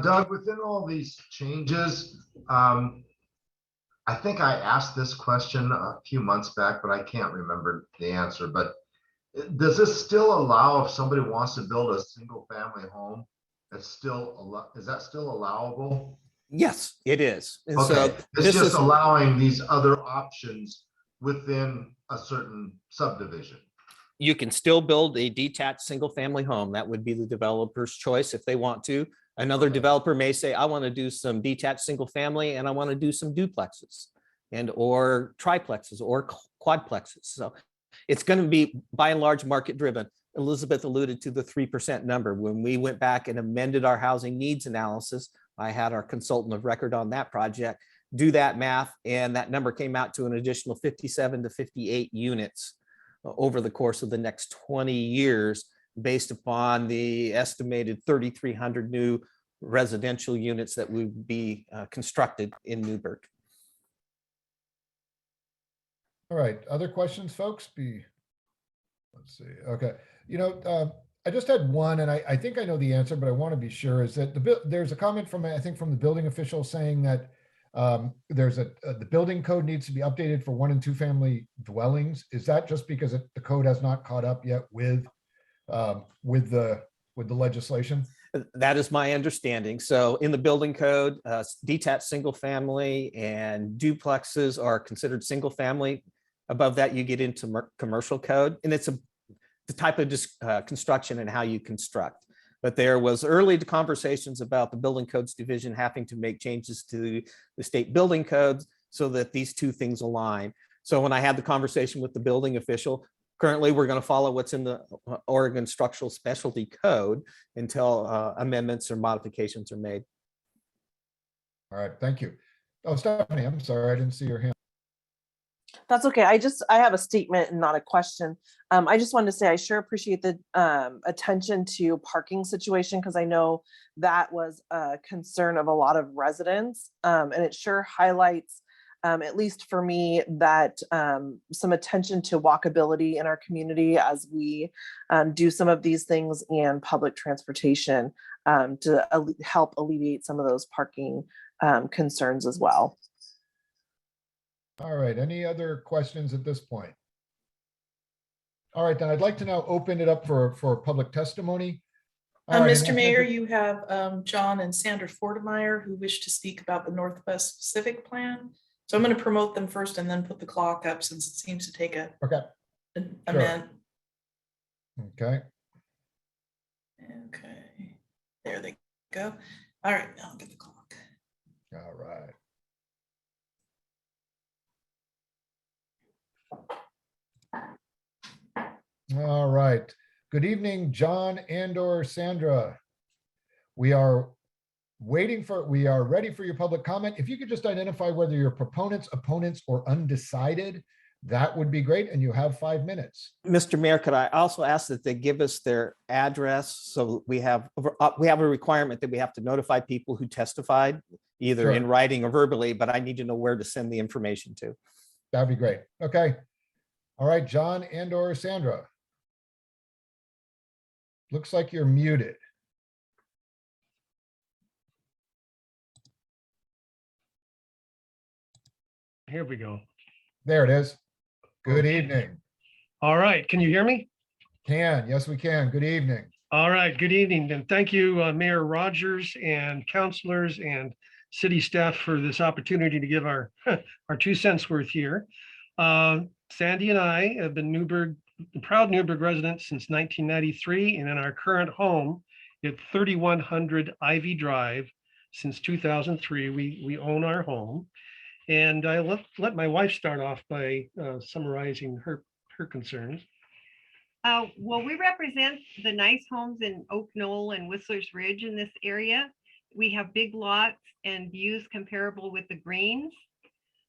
Doug, within all these changes, I think I asked this question a few months back, but I can't remember the answer. But does this still allow if somebody wants to build a single family home? Is that still allowable? Yes, it is. And Okay, so it's this just is, allowing these other options within a certain subdivision. you can still build a detached single family home. That would be the developer's choice if they want to. Another Okay. developer may say, I want to do some detached single family and I want to do some duplexes and or triplexes or quadplexes. So it's going to be by and large market driven. Elizabeth alluded to the 3% number. When we went back and amended our housing needs analysis, I had our consultant of record on that project do that math, and that number came out to an additional 57 to 58 units over the course of the next 20 years, based upon the estimated 3,300 new residential units that would be constructed in Newburgh. All right, other questions, folks? Let's see, okay. I just had one, and I think I know the answer, but I want to be sure, is that there's a comment from, I think from the building official saying that the building code needs to be updated for 1 and 2 family dwellings. Is that just because the code has not caught up yet with the legislation? That is my understanding. So in the building code, detached single family and duplexes are considered single family. Above that, you get into commercial code, and it's the type of construction and how you construct. But there was early conversations about the building codes division having to make changes to the state building codes so that these two things align. So when I had the conversation with the building official, currently we're going to follow what's in the Oregon Structural Specialty Code until amendments or modifications are made. All right, thank you. Oh, Stephanie, I'm sorry, I didn't see your hand. That's okay. I have a statement and not a question. I just wanted to say I sure appreciate the attention to parking situation, because I know that was a concern of a lot of residents. And it sure highlights, at least for me, that some attention to walkability in our community as we do some of these things, and public transportation to help alleviate some of those parking concerns as well. All right, any other questions at this point? All right, then I'd like to now open it up for public testimony. All right, Mr. Mayor, you have John and Sandra Fortemeyer who wish to speak about the Northwest Pacific Plan. So I'm going to promote them first and then put the clock up, since it seems to take a minute. Okay. Okay, there they go. All right, now I'll get the clock. All right. All right. Good evening, John and/or Sandra. We are ready for your public comment. If you could just identify whether you're proponents, opponents, or undecided, that would be great. And you have 5 minutes. Mr. Mayor, could I also ask that they give us their address? So we have a requirement that we have to notify people who testified, either in writing or verbally, but I need to know where to send the information to. That'd be great. Okay. All right, John and/or Sandra. Looks like you're muted. Here we go. There it is. Good Okay. evening. All right. Can you hear me? Yes, we can. Good evening. All right. Good evening. And thank you, Mayor Rogers and councilors and city staff for this opportunity to give our 2 cents worth here. Sandy and I have been proud Newberg residents since 1993, and in our current home at 3100 Ivy Drive since 2003. We own our home. And I let my wife start off by summarizing her concerns. Well, we represent the nice homes in Oak Knoll and Whistler's Ridge in this area. We have big lots and views comparable with the greens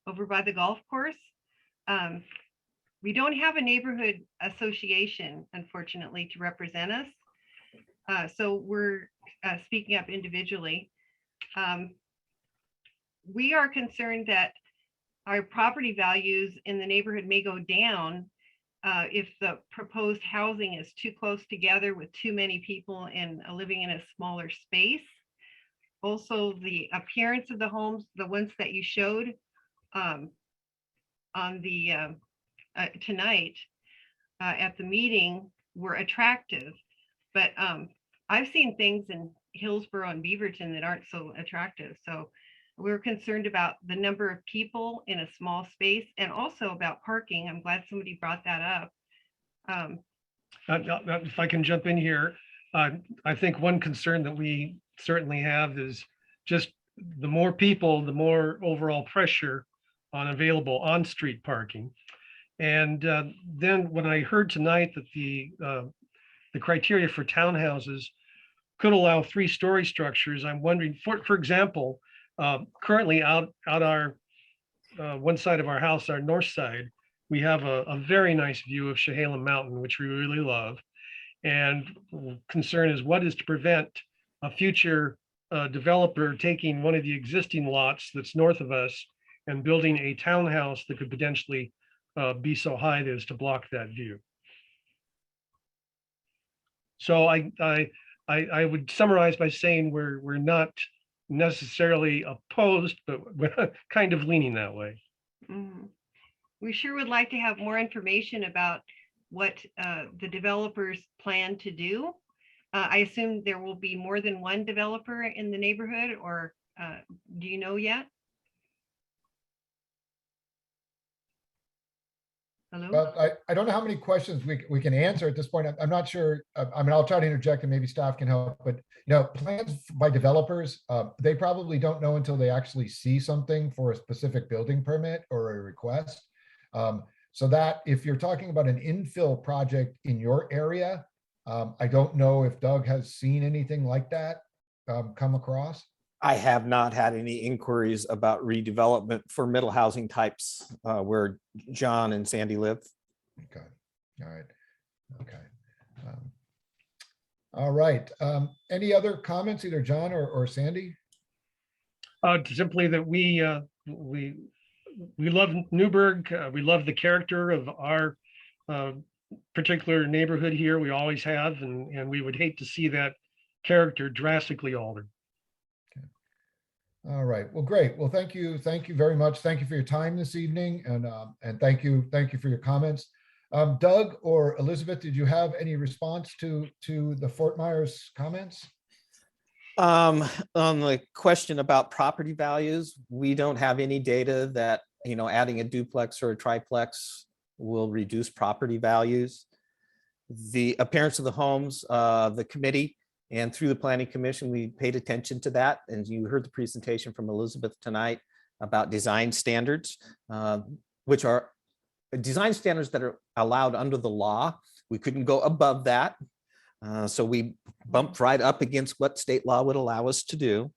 over by the golf course. We don't have a neighborhood association, unfortunately, to represent us. So we're speaking up individually. We are concerned that our property values in the neighborhood may go down if the proposed housing is too close together with too many people and living in a smaller space. Also, the appearance of the homes, the ones that you showed on the tonight at the meeting were attractive, but I've seen things in Hillsborough and Beaverton that aren't so attractive. So we're concerned about the number of people in a small space and also about parking. I'm glad somebody brought that up. If I can jump in here, I think one concern that we certainly have is just the more people, the more overall pressure on available on-street parking. And then when I heard tonight that the criteria for townhouses could allow 3-story structures, I'm wondering, for example, currently out our one side of our house, our north side, we have a very nice view of Shahilam Mountain, which we really love. And concern is what is to prevent a future developer taking one of the existing lots that's north of us and building a townhouse that could potentially be so high as to block that view. So I would summarize by saying we're not necessarily opposed, but we're kind of leaning that way. Mhm. We sure would like to have more information about what the developers plan to do. I assume there will be more than one developer in the neighborhood, or do you know yet? Hello? Well, I don't know how many questions we can answer at this point. I'm not sure. I mean, I'll try to interject and maybe staff can help, but plans by developers, they probably don't know until they actually see something for a specific building permit or a request. So that if you're talking about an infill project in your area, I don't know if Doug has seen anything like that come across. I have not had any inquiries about redevelopment for middle housing types where John and Sandy live. Okay. All right. Okay. All right. Any other comments, either John or Sandy? Simply that we love Newberg. We love the character of our particular neighborhood here. We always have, and we would hate to see that character drastically altered. All right. Well, great. Well, thank you. Thank you very much. Thank you for your time this evening, and thank you for your comments. Doug or Elizabeth, did you have any response to the Fort Myers comments? On the question about property values, we don't have any data that adding a duplex or a triplex will reduce property values. The appearance of the homes, the committee and through the Planning Commission, we paid attention to that. And you heard the presentation from Elizabeth tonight about design standards, which are design standards that are allowed under the law. We couldn't go above that. So we bumped right up against what state law would allow us to do.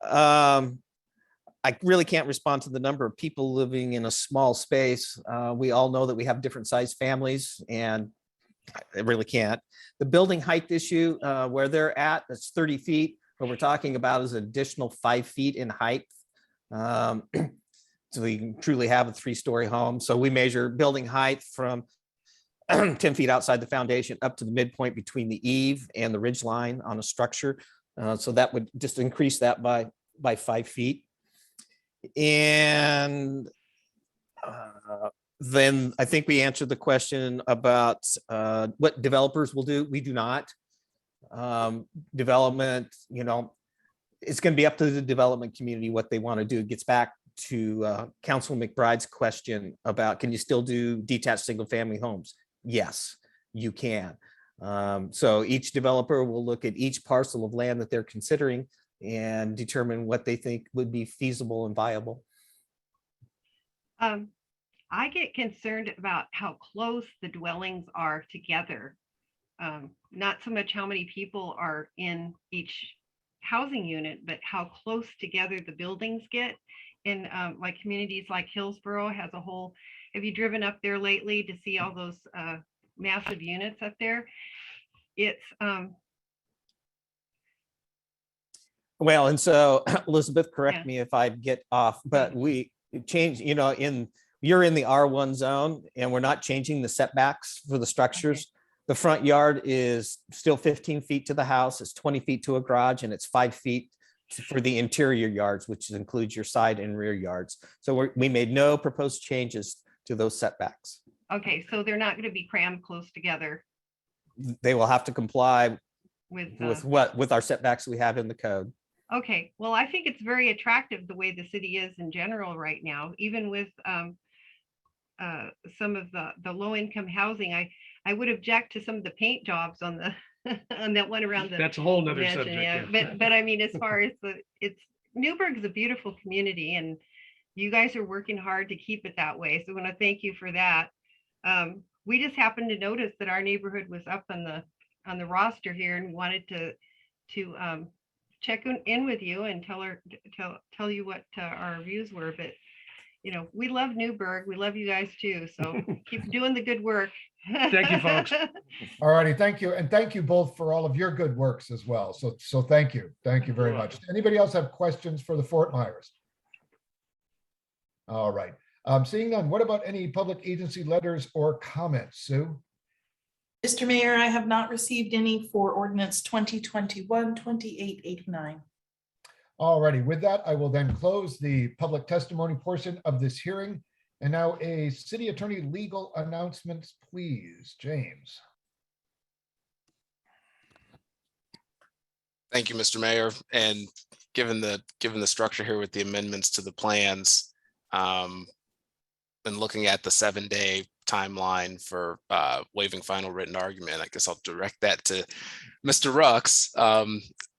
I really can't respond to the number of people living in a small space. We all know that we have different sized families, and I really can't. The building height issue, where they're at, that's 30 feet. What we're talking about is an additional 5 feet in height. So you can truly have a 3-story home. So we measure building height from 10 feet outside the foundation up to the midpoint between the eave and the ridge line on a structure. So that would just increase that by 5 feet. And then I think we answered the question about what developers will do. We do not. Development, it's going to be up to the development community what they want to do. It gets back to Council McBride's question about, can you still do detached single family homes? Yes, you can. So each developer will look at each parcel of land that they're considering and determine what they think would be feasible and viable. I get concerned about how close the dwellings are together. Not so much how many people are in each housing unit, but how close together the buildings get. In like communities like Hillsborough has a whole, have you driven up there lately to see all those massive units up there? It's well, and so Elizabeth, correct me if I get off, but we change, in you're in the R1 zone and we're not changing the setbacks for the structures. The front yard is still 15 feet to the house, it's 20 feet to a garage, and it's 5 feet for the interior yards, which includes your side and rear yards. So we made no proposed changes to those setbacks. Okay, so they're not going to be crammed close together They will have to comply with, with our setbacks we have in the code. okay, well, I think it's very attractive the way the city is in general right now, even with some of the low income housing. I would object to some of the paint jobs on the on that one around the That's a whole nother mansion, subject. yeah. Yeah. But I mean, as far as Newburgh is a beautiful community, and you guys are working hard to keep it that way. So I want to thank you for that. We just happened to notice that our neighborhood was up on the roster here and wanted to check in with you and tell you what our views were. But you know, we love Newburgh. We love you guys too. So keep doing the good work. Thank you, folks. All righty, thank you. And thank you both for all of your good works as well. So thank you. Thank you very much. Anybody else have questions for the Fort Myers? All right. Seeing none, what about any public agency letters or comments, Sue? Mr. Mayor, I have not received any for ordinance 2021-2889. All righty, with that, I will then close the public testimony portion of this hearing. And now a city attorney legal announcements, please, James. Thank you, Mr. Mayor. And given the structure here with the amendments to the plans, and looking at the 7-day timeline for waiving final written argument, I guess I'll direct that to Mr. Rux.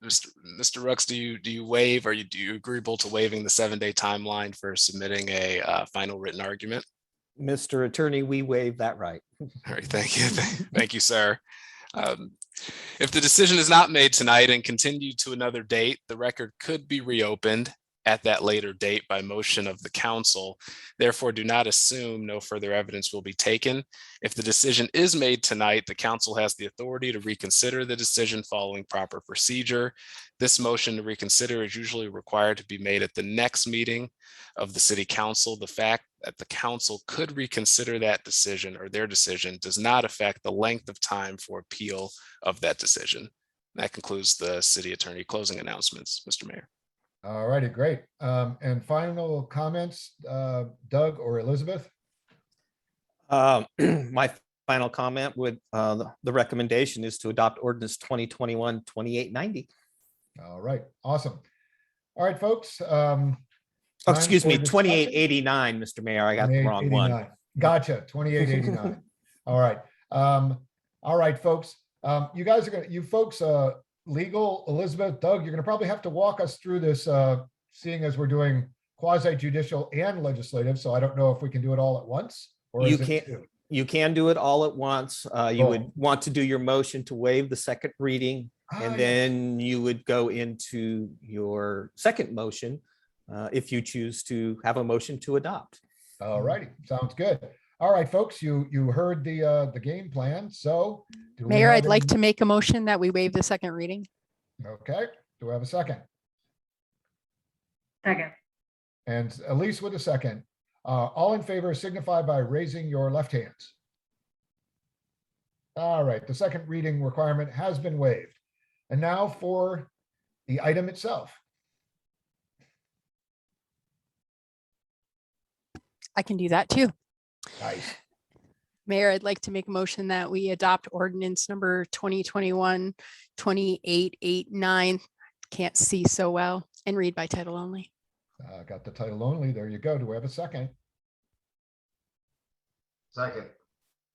Mr. Rux, do you waive, or do you agreeable to waiving the 7-day timeline for submitting a final written argument? Mr. Attorney, we waive that right. All right, thank you. Thank you, sir. If the decision is not made tonight and continued to another date, the record could be reopened at that later date by motion of the council. Therefore, do not assume no further evidence will be taken. If the decision is made tonight, the council has the authority to reconsider the decision following proper procedure. This motion to reconsider is usually required to be made at the next meeting of the city council. The fact that the council could reconsider that decision or their decision does not affect the length of time for appeal of that decision. That concludes the city attorney closing announcements, Mr. Mayor. All righty, great. And final comments, Doug or Elizabeth? My final comment would, the recommendation is to adopt ordinance 2021-2890. All right, awesome. All right, folks. Oh, excuse me, time for discussion. 2889, Mr. Mayor. I got the wrong one. 2889. Gotcha, 2889. All right. All right, folks. You guys are gonna, you folks, legal, Elizabeth, Doug, you're gonna probably have to walk us through this, seeing as we're doing quasi judicial and legislative. So I don't know if we can do it all at once. Or You is it can't. two? You can do it all at once. You would want to do your motion to waive the second reading, and then you would go into your second motion if you choose to have a motion to adopt. All righty, sounds good. All right, folks, you heard the game plan. So do we Mayor, have I'd like any- to make a motion that we waive the second reading. Okay, do we have a second? Second. And Elise with a second. All in favor signify by raising your left hands. All right, the second reading requirement has been waived. And now for the item itself. I can do that too. Nice. Mayor, I'd like to make a motion that we adopt ordinance number 2021-2889. Can't see so well, and read by title only. Got the title only. There you go. Do we have a second? Second.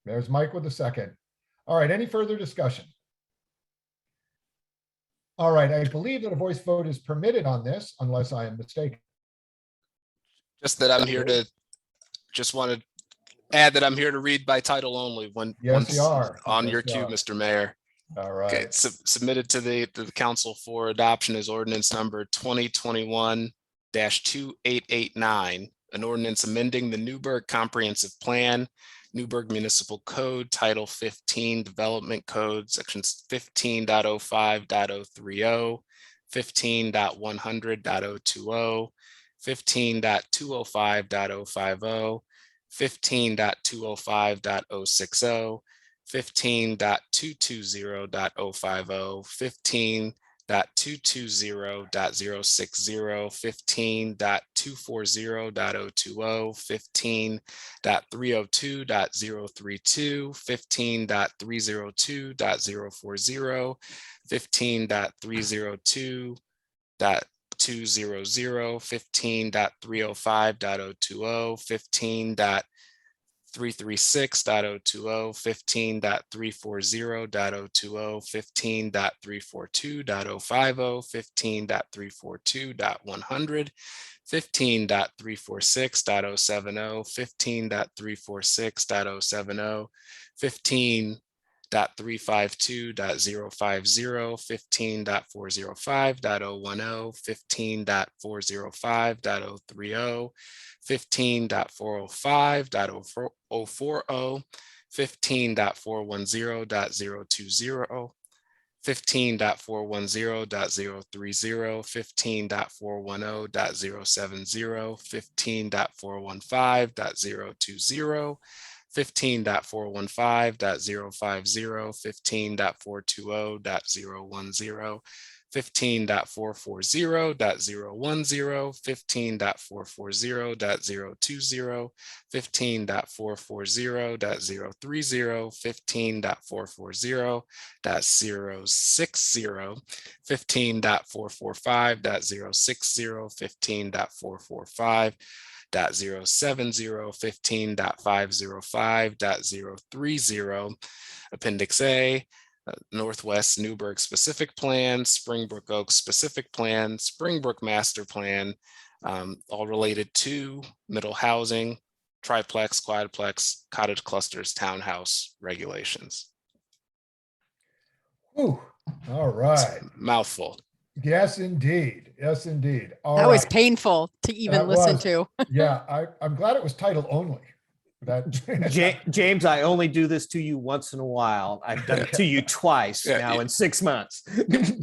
There's Mike with a second. All right, any further discussion? All right, I believe that a voice vote is permitted on this unless I am mistaken. Just that I'm here to, just want to add that I'm here to read by title only when Yes, once you are. on Yes, your you cue, are. Mr. Mayor. All Okay, right. submitted to the council for adoption is ordinance number 2021-2889, an ordinance amending the Newburgh Comprehensive Plan, Newburgh Municipal Code, Title 15, Development Code, Sections 15.05.030, 15.100.020, 15.205.050, 15.205.060, 15.220.050, 15.220.060, 15.240.020, 15.302.032, 15.302.040, 15.302.200, 15.305.020, 15.336.020, 15.340.020, 15.342.050, 15.342.100, 15.346.070, 15.346.070, 15.352.050, 15.405.010, 15.405.030, 15.405.040, 15.410.020, 15.410.030, 15.410.070, 15.415.020, 15.415.050, 15.420.010, 15.440.010, 15.440.020, 15.440.030, 15.440.060, 15.445.060, 15.445.070, 15.505.030, Appendix A, Northwest Newburgh specific plan, Springbrook Oaks specific plan, Springbrook master plan, all related to middle housing, triplex, quadplex, cottage clusters, townhouse regulations. Whew. All It's right. a mouthful. Yes, indeed. Yes, indeed. All That was right. painful to even That listen was. to. Yeah, I'm glad it was title only. That James, I only do this to you once in a while. I've done it to you twice Yeah, now in 6 months.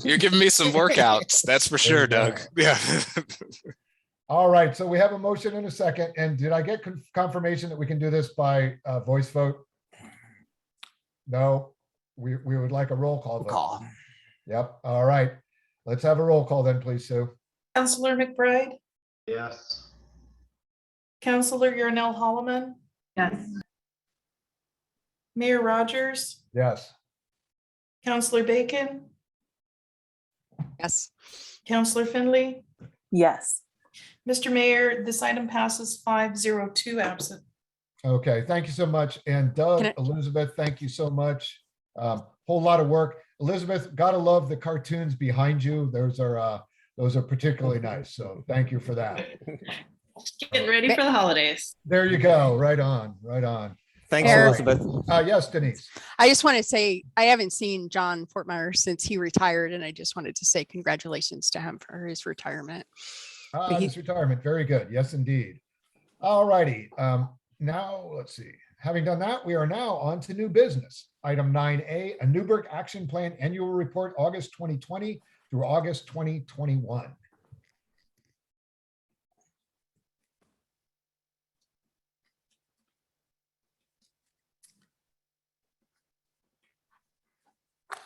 You're giving me some workouts, that's for There you sure, Doug. go. Yeah. All right, so we have a motion in a second. And did I get confirmation that we can do this by voice vote? No, we would like a roll call vote. Call. Yep. All right. Let's have a roll call then, please, Sue. Counselor McBride, Yes. Counselor Yarnell Holloman, Yes. Mayor Rogers, Yes. Counselor Bacon, Yes. Counselor Finley. Yes. Mr. Mayor, this item passes 502 absent. Okay, thank you so much. And Doug, Can I- Elizabeth, thank you so much. Whole lot of work. Elizabeth, gotta love the cartoons behind you. Those are particularly nice. So thank you for that. Getting ready for the holidays. There you go. Right on, right on. Thanks, All right. Elizabeth. Yes, Denise. I just want to say, I haven't seen John Fortmeyer since he retired, and I just wanted to say congratulations to him for his retirement. But His retirement. Very good. Yes, indeed. All righty. Now, let's see. Having done that, we are now on to new business. Item 9A, a Newburgh Action Plan Annual Report, August 2020 through August 2021.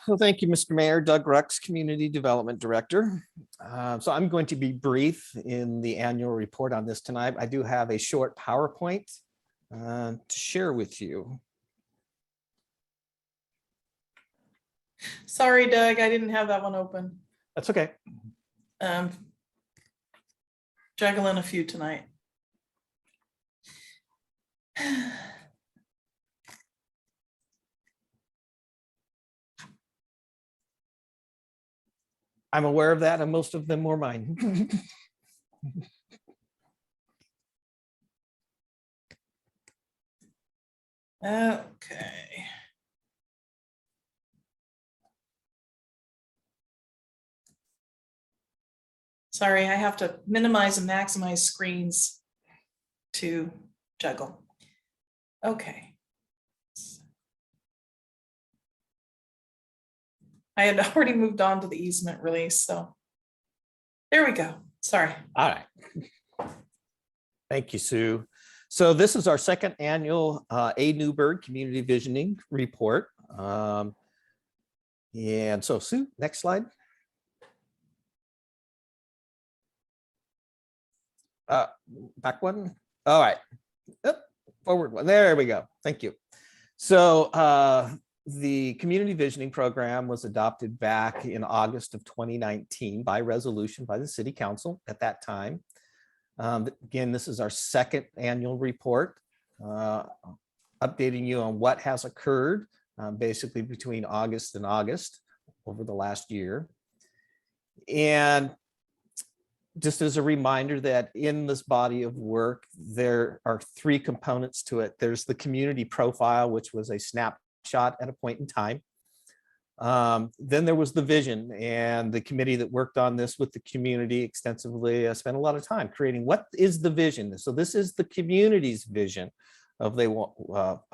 So thank you, Mr. Mayor. Doug Rux, Community Development Director. So I'm going to be brief in the annual report on this tonight. I do have a short PowerPoint to share with you. Sorry, Doug, I didn't have that one open. That's okay. Juggling a few tonight. I'm aware of that, and most of them were mine. Okay. Sorry, I have to minimize and maximize screens to juggle. Okay. I had already moved on to the easement release, so there we go. Sorry. All right. Thank you, Sue. So this is our second annual A Newberg Community Visioning Report. And so Sue, next slide. Back one. All right. Oop, forward one. There we go. Thank you. So the Community Visioning Program was adopted back in August of 2019 by resolution by the City Council at that time. Again, this is our second annual report, updating you on what has occurred basically between August and August over the last year. And just as a reminder that in this body of work, there are three components to it. There's the community profile, which was a snapshot at a point in time. Then there was the vision, and the committee that worked on this with the community extensively spent a lot of time creating what is the vision. So this is the community's vision of they want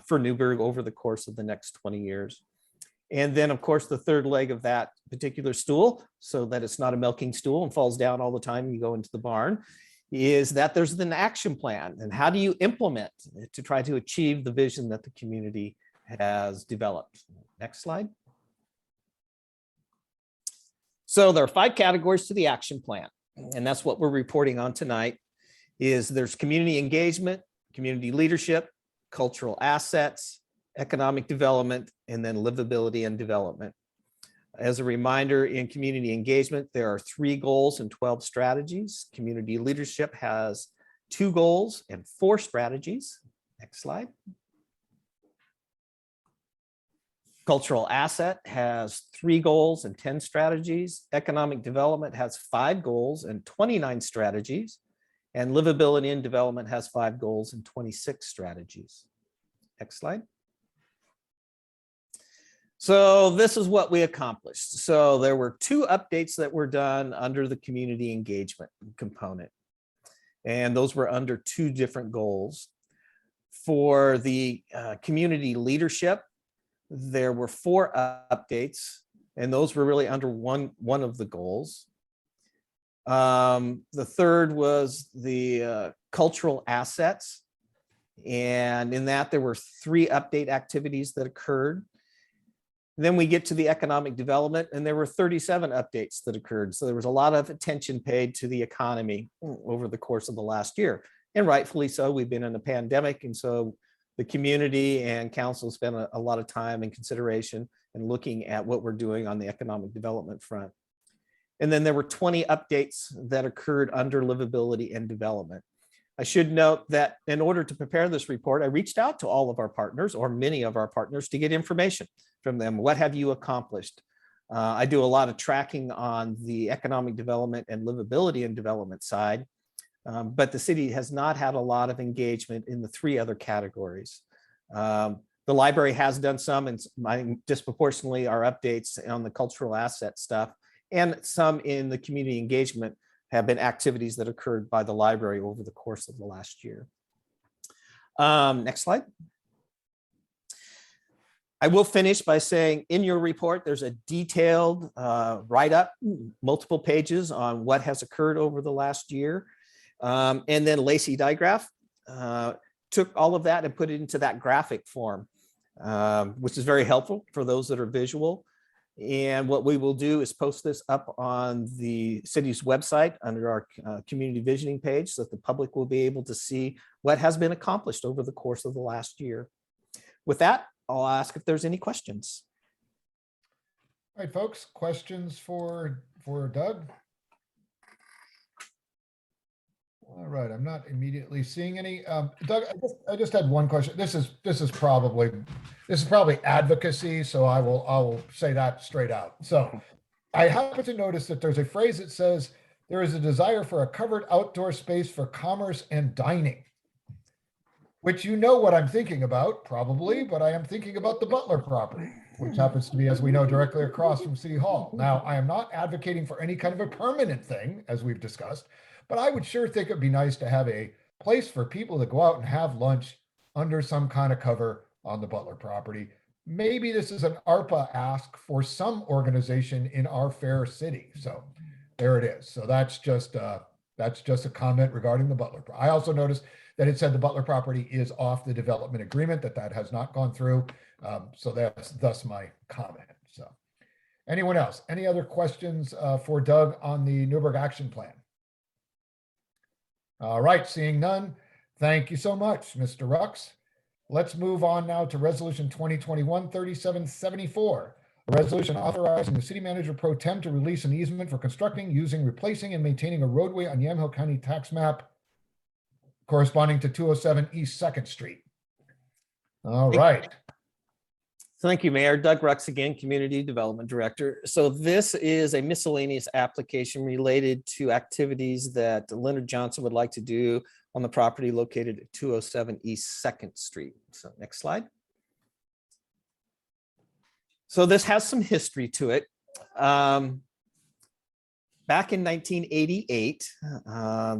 for Newburgh over the course of the next 20 years. And then, of course, the third leg of that particular stool, so that it's not a milking stool and falls down all the time you go into the barn, is that there's an action plan. And how do you implement to try to achieve the vision that the community has developed? Next slide. So there are 5 categories to the action plan, and that's what we're reporting on tonight. Is there's community engagement, community leadership, cultural assets, economic development, and then livability and development. As a reminder, in community engagement, there are 3 goals and 12 strategies. Community leadership has 2 goals and 4 strategies. Next slide. Cultural asset has 3 goals and 10 strategies. Economic development has 5 goals and 29 strategies. And livability and development has 5 goals and 26 strategies. Next slide. So this is what we accomplished. So there were 2 updates that were done under the community engagement component. And those were under 2 different goals. For the community leadership, there were 4 updates, and those were really under one of the goals. The third was the cultural assets. And in that, there were 3 update activities that occurred. Then we get to the economic development, and there were 37 updates that occurred. So there was a lot of attention paid to the economy over the course of the last year. And rightfully so, we've been in a pandemic. And so the community and council spent a lot of time and consideration and looking at what we're doing on the economic development front. And then there were 20 updates that occurred under livability and development. I should note that in order to prepare this report, I reached out to all of our partners, or many of our partners, to get information from them. What have you accomplished? I do a lot of tracking on the economic development and livability and development side, but the city has not had a lot of engagement in the 3 other categories. The library has done some, and disproportionately our updates on the cultural asset stuff, and some in the community engagement have been activities that occurred by the library over the course of the last year. Next slide. I will finish by saying in your report, there's a detailed write-up, multiple pages on what has occurred over the last year. And then Lacey Digraph took all of that and put it into that graphic form, which is very helpful for those that are visual. And what we will do is post this up on the city's website under our community visioning page, so that the public will be able to see what has been accomplished over the course of the last year. With that, I'll ask if there's any questions. All right, folks, questions for Doug? All right, I'm not immediately seeing any. Doug, I just had one question. This is probably advocacy, so I will say that straight out. So I happen to notice that there's a phrase that says there is a desire for a covered outdoor space for commerce and dining, which you know what I'm thinking about, probably, but I am thinking about the Butler property, which happens to be, as we know, directly across from City Hall. Now, I am not advocating for any kind of a permanent thing, as we've discussed, but I would sure think it'd be nice to have a place for people to go out and have lunch under some kind of cover on the Butler property. Maybe this is an ARPA ask for some organization in our fair city. So there it is. So that's just a comment regarding the Butler. I also noticed that it said the Butler property is off the development agreement, that has not gone through. So that's thus my comment. So anyone else, any other questions for Doug on the Newburgh action plan? All right, seeing none. Thank you so much, Mr. Rux. Let's move on now to Resolution 2021-3774. A resolution authorizing the city manager pro tem to release an easement for constructing, using, replacing, and maintaining a roadway on Yamhill County tax map corresponding to 207 East 2nd Street. All right. Thank you, Mayor. Doug Rux again, Community Development Director. So this is a miscellaneous application related to activities that Leonard Johnson would like to do on the property located at 207 East 2nd Street. So next slide. So this has some history to it. Back in 1988,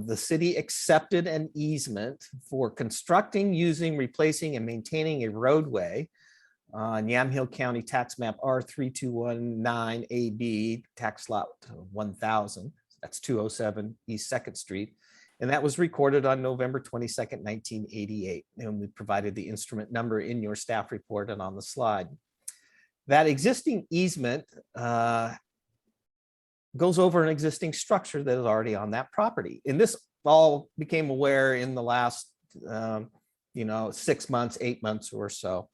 the city accepted an easement for constructing, using, replacing, and maintaining a roadway on Yamhill County tax map R3219AB, tax lot 1000. That's 207 East 2nd Street. And that was recorded on November 22nd, 1988. And we provided the instrument number in your staff report and on the slide. That existing easement goes over an existing structure that is already on that property. And this all became aware in the last, 6 months, 8 months or so.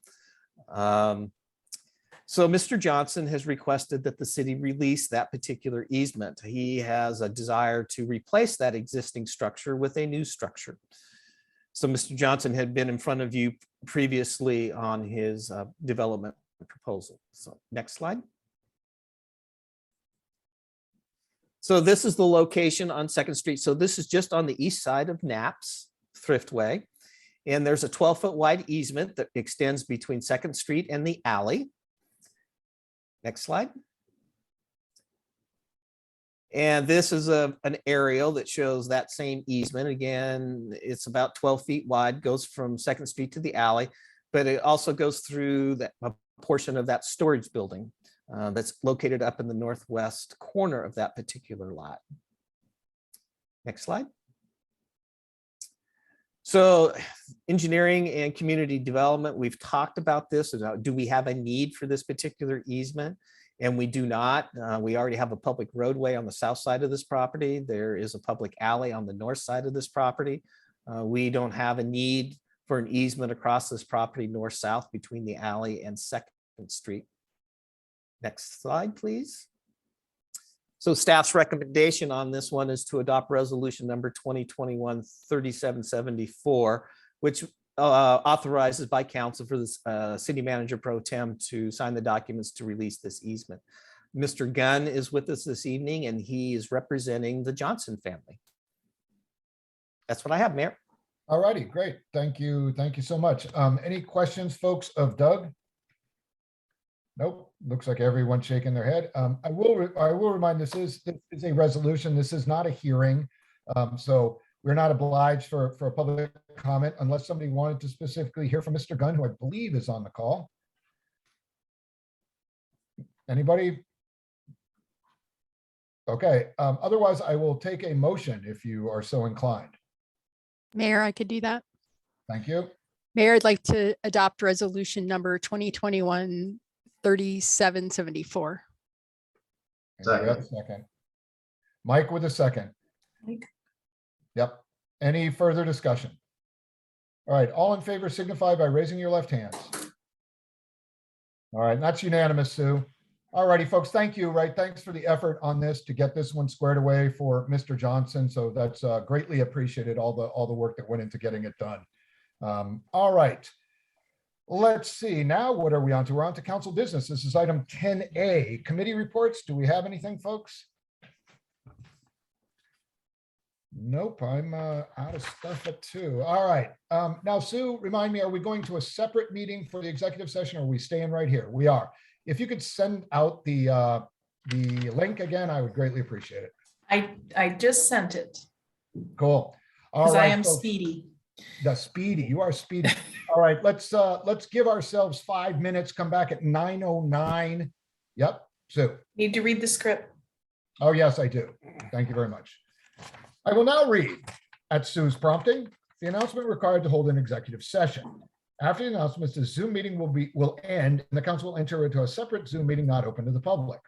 So Mr. Johnson has requested that the city release that particular easement. He has a desire to replace that existing structure with a new structure. So Mr. Johnson had been in front of you previously on his development proposal. So next slide. So this is the location on 2nd Street. So this is just on the east side of Knapp's Thriftway. And there's a 12-foot wide easement that extends between 2nd Street and the alley. Next slide. And this is an aerial that shows that same easement. Again, it's about 12 feet wide, goes from 2nd Street to the alley, but it also goes through a portion of that storage building that's located up in the northwest corner of that particular lot. Next slide. So engineering and community development, we've talked about this. Do we have a need for this particular easement? And we do not. We already have a public roadway on the south side of this property. There is a public alley on the north side of this property. We don't have a need for an easement across this property north-south between the alley and 2nd Street. Next slide, please. So staff's recommendation on this one is to adopt resolution number 2021-3774, which authorizes by council for the city manager pro tem to sign the documents to release this easement. Mr. Gunn is with us this evening and he is representing the Johnson family. That's what I have, Mayor. All righty, great. Thank you. Thank you so much. Any questions, folks, of Doug? Nope. Looks like everyone's shaking their head. I will remind this is a resolution. This is not a hearing. So we're not obliged for a public comment unless somebody wanted to specifically hear from Mr. Gunn, who I believe is on the call. Anybody? Okay. Otherwise, I will take a motion if you are so inclined. Mayor, I could do that. Thank you. Mayor, I'd like to adopt resolution number 2021-3774. Second. Mike with a second. Mike. Yep. Any further discussion? All right. All in favor signify by raising your left hands. All right. That's unanimous, Sue. All righty, folks. Thank you. Right. Thanks for the effort on this to get this one squared away for Mr. Johnson. So that's greatly appreciated, all the work that went into getting it done. All right. Let's see. Now, what are we on to? We're on to council business. This is item 10A, committee reports. Do we have anything, folks? Nope, I'm out of stuff at 2. All right. Now, Sue, remind me, are we going to a separate meeting for the executive session or are we staying right here? We are. If you could send out the link again, I would greatly appreciate it. I just sent it Cool. All because I right, am folks. speedy. The speedy, you are speedy. All right, let's give ourselves 5 minutes. Come back at 9:09. Yep, Sue. Need to read the script. Oh yes, I do. Thank you very much. I will now read, at Sue's prompting, the announcement required to hold an executive session. After the announcements, the Zoom meeting will end and the council will enter into a separate Zoom meeting not open to the public.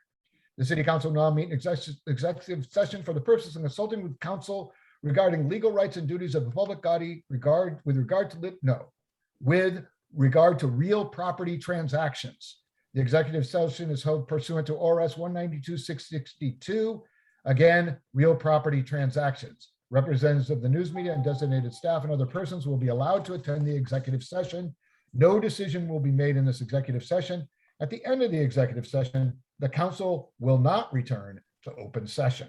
The city council will now meet in executive session for the purpose of consulting with council regarding legal rights and duties of the public body with regard to real property transactions. The executive session is held pursuant to ORS 192-662. Again, real property transactions. Representatives of the news media and designated staff and other persons will be allowed to attend the executive session. No decision will be made in this executive session. At the end of the executive session, the council will not return to open session.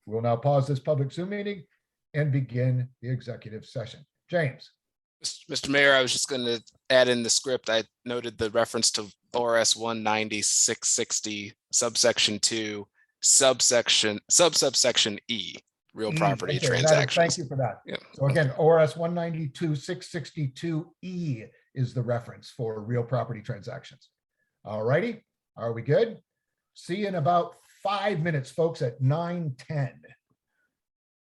We will now pause this public Zoom meeting and begin the executive session. James. Mr. Mayor, I was just going to add in the script. I noted the reference to ORS 190-660 subsection 2, subsection E, real property Okay, transactions. thank you for that. Yeah. So again, ORS 192-662E is the reference for real property transactions. All righty, are we good? See you in about 5 minutes, folks, at 9:10.